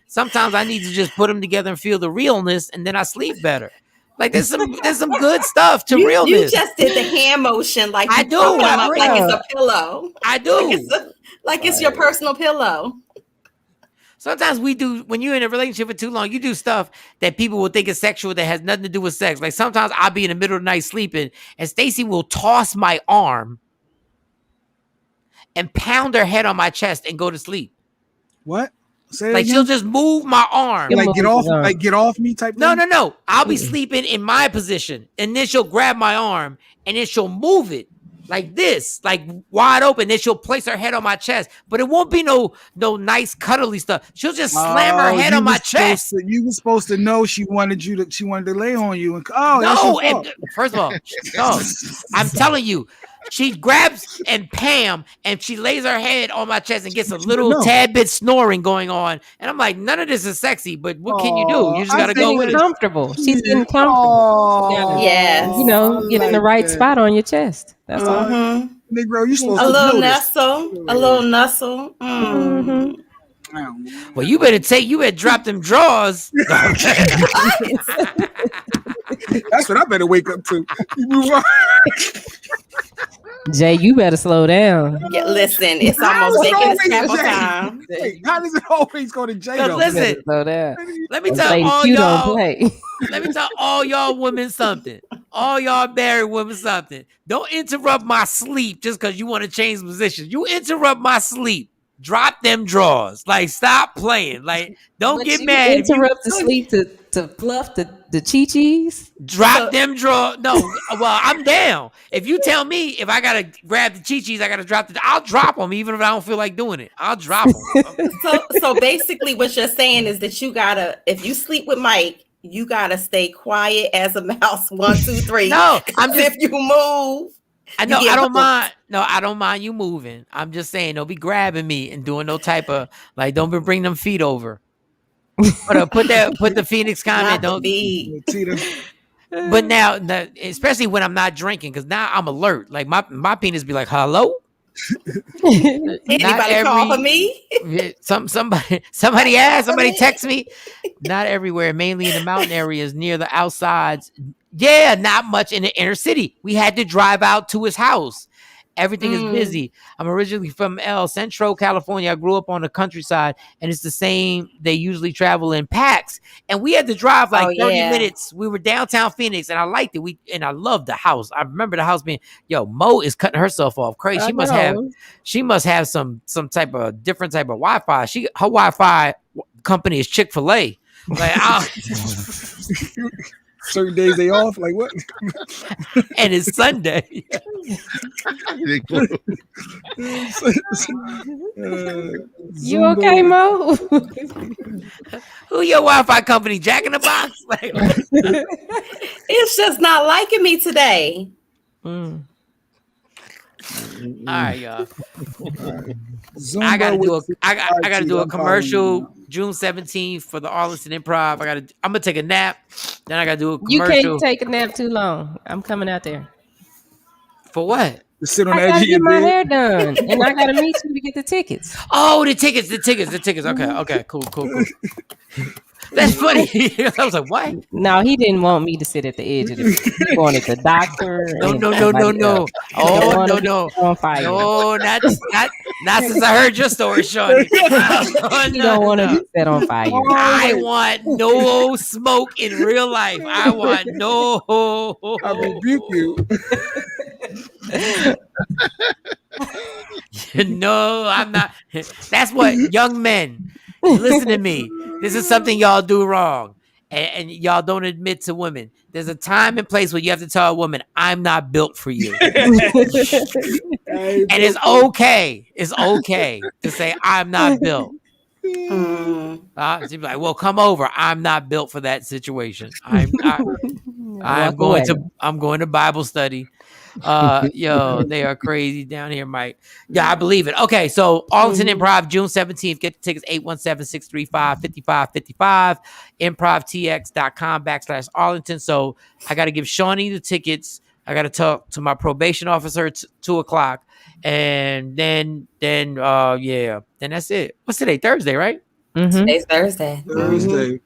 Sometimes I need to just put them together and feel the realness, and then I sleep better. Like there's some good stuff to realness. You just did the hand motion like I do. Like it's a pillow. I do. Like it's your personal pillow. Sometimes we do, when you're in a relationship for too long, you do stuff that people will think is sexual that has nothing to do with sex. Like sometimes I'll be in the middle of the night sleeping and Stacy will toss my arm and pound her head on my chest and go to sleep. What? Say like she'll just move my arm. Like get off me type thing? No. I'll be sleeping in my position and then she'll grab my arm and then she'll move it like this, like wide open. Then she'll place her head on my chest, but it won't be no nice cuddly stuff. She'll just slam her head on my chest. You were supposed to know she wanted to lay on you. And first of all, no, I'm telling you. She grabs and Pam and she lays her head on my chest and gets a little tad bit snoring going on. And I'm like, none of this is sexy, but what can you do? You just got to go with it. Comfortable. She's getting comfortable. Yes. You know, get in the right spot on your chest. That's all. Negro, you supposed a to little nestle. A little nestle. Well, you better drop them drawers. That's what I better wake up to. You move on. Jay, you better slow down. Yeah, listen, it's almost making scramble time. How does it always go to Jay? Listen, slow down. Let me tell all y'all. Let me tell all y'all women something. All y'all married women something. Don't interrupt my sleep just because you want to change positions. You interrupt my sleep. Drop them drawers. Like, stop playing. Like, don't get mad. Interrupt the sleep to fluff the chi-chis. Drop them drawers. No, well, I'm down. If you tell me if I gotta grab the chi-chis, I gotta drop I'll drop them even if I don't feel like doing it. I'll drop them. So basically, what you're saying is that you gotta, if you sleep with Mike, you gotta stay quiet as a mouse. 1, 2, 3. No, I'm just if you move. I know I don't mind. No, I don't mind you moving. I'm just saying, don't be grabbing me and doing no type of like. Don't be bring them feet over. Put the Phoenix comment. Don't. But now, especially when I'm not drinking, because now I'm alert. Like my penis be like, hello. Anybody call for me? Somebody asked. Somebody text me. Not everywhere. Mainly in the mountain areas near the outsides. Yeah, not much in the inner city. We had to drive out to his house. Everything is busy. I'm originally from El Centro, California. I grew up on the countryside, and it's the same. They usually travel in packs, and we had to drive like 30 minutes. We were downtown Phoenix, and I liked it. I loved the house. I remember the house being, Mo is cutting herself off crazy. She must have some type of different type of Wi-Fi. Her Wi-Fi company is Chick-fil-A. Like, certain days they off, like what? And it's Sunday. You okay, Mo? Who your Wi-Fi company? Jack in the Box? Like, it's just not liking me today. All right, y'all. I gotta do a commercial June 17th for the Arlington Improv. I'm gonna take a nap. Then I gotta do a commercial. You can't take a nap too long. I'm coming out there. For what? To sit on the I edge gotta of your get my bed. hair done, and I gotta meet you to get the tickets. Oh, the tickets. Okay, cool. That's funny. I was like, what? No, he didn't want me to sit at the edge of the bed. He wanted the doctor. No. Oh, no. On fire. No, not since I heard your story, Shawn. You don't want to be set on fire. I want no smoke in real life. I want no. I rebuke you. No, I'm not. That's what young men. Listen to me. This is something y'all do wrong, and y'all don't admit to women. There's a time and place where you have to tell a woman, "I'm not built for you," and it's okay. It's okay to say, "I'm not built." She'd be like, "Well, come over. I'm not built for that situation. I'm going to Bible study." They are crazy down here, Mike. Yeah, I believe it. Okay, so Arlington Improv, June 17th. Get the tickets 817-635-5555. improvtx.com/Arlington. So I got to give Shawnee the tickets. I got to talk to my probation officer at 2:00, and then that's it. What's today? Thursday, right? Today's Thursday.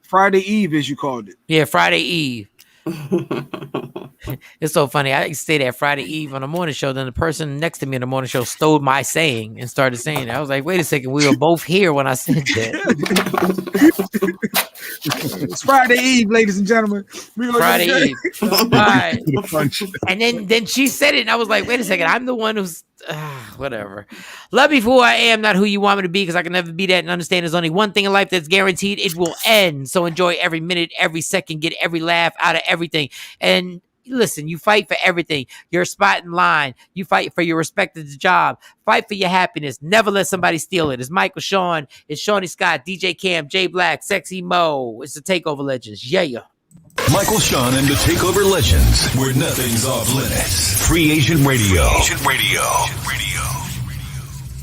Friday Eve, as you called it. Yeah, Friday Eve. It's so funny. I stayed at Friday Eve on the morning show. Then the person next to me in the morning show stole my saying and started saying it. I was like, wait a second. We were both here when I said that. It's Friday Eve, ladies and gentlemen. Friday Eve. All right. And then she said it, and I was like, wait a second. I'm the one who's whatever. Love me for who I am, not who you want me to be, because I can never be that, and understand there's only one thing in life that's guaranteed. It will end. So enjoy every minute, every second, get every laugh out of everything. And listen, you fight for everything. Your spot in line. You fight for your respect at the job. Fight for your happiness. Never let somebody steal it. It's Michael Shawn. It's Shawnee Scott, DJ Cam, Jay Black, Sexy Mo. It's the TakeOver Legends. Yeah. Michael Shawn and the TakeOver Legends, where nothing's off limits. Free Agent Radio.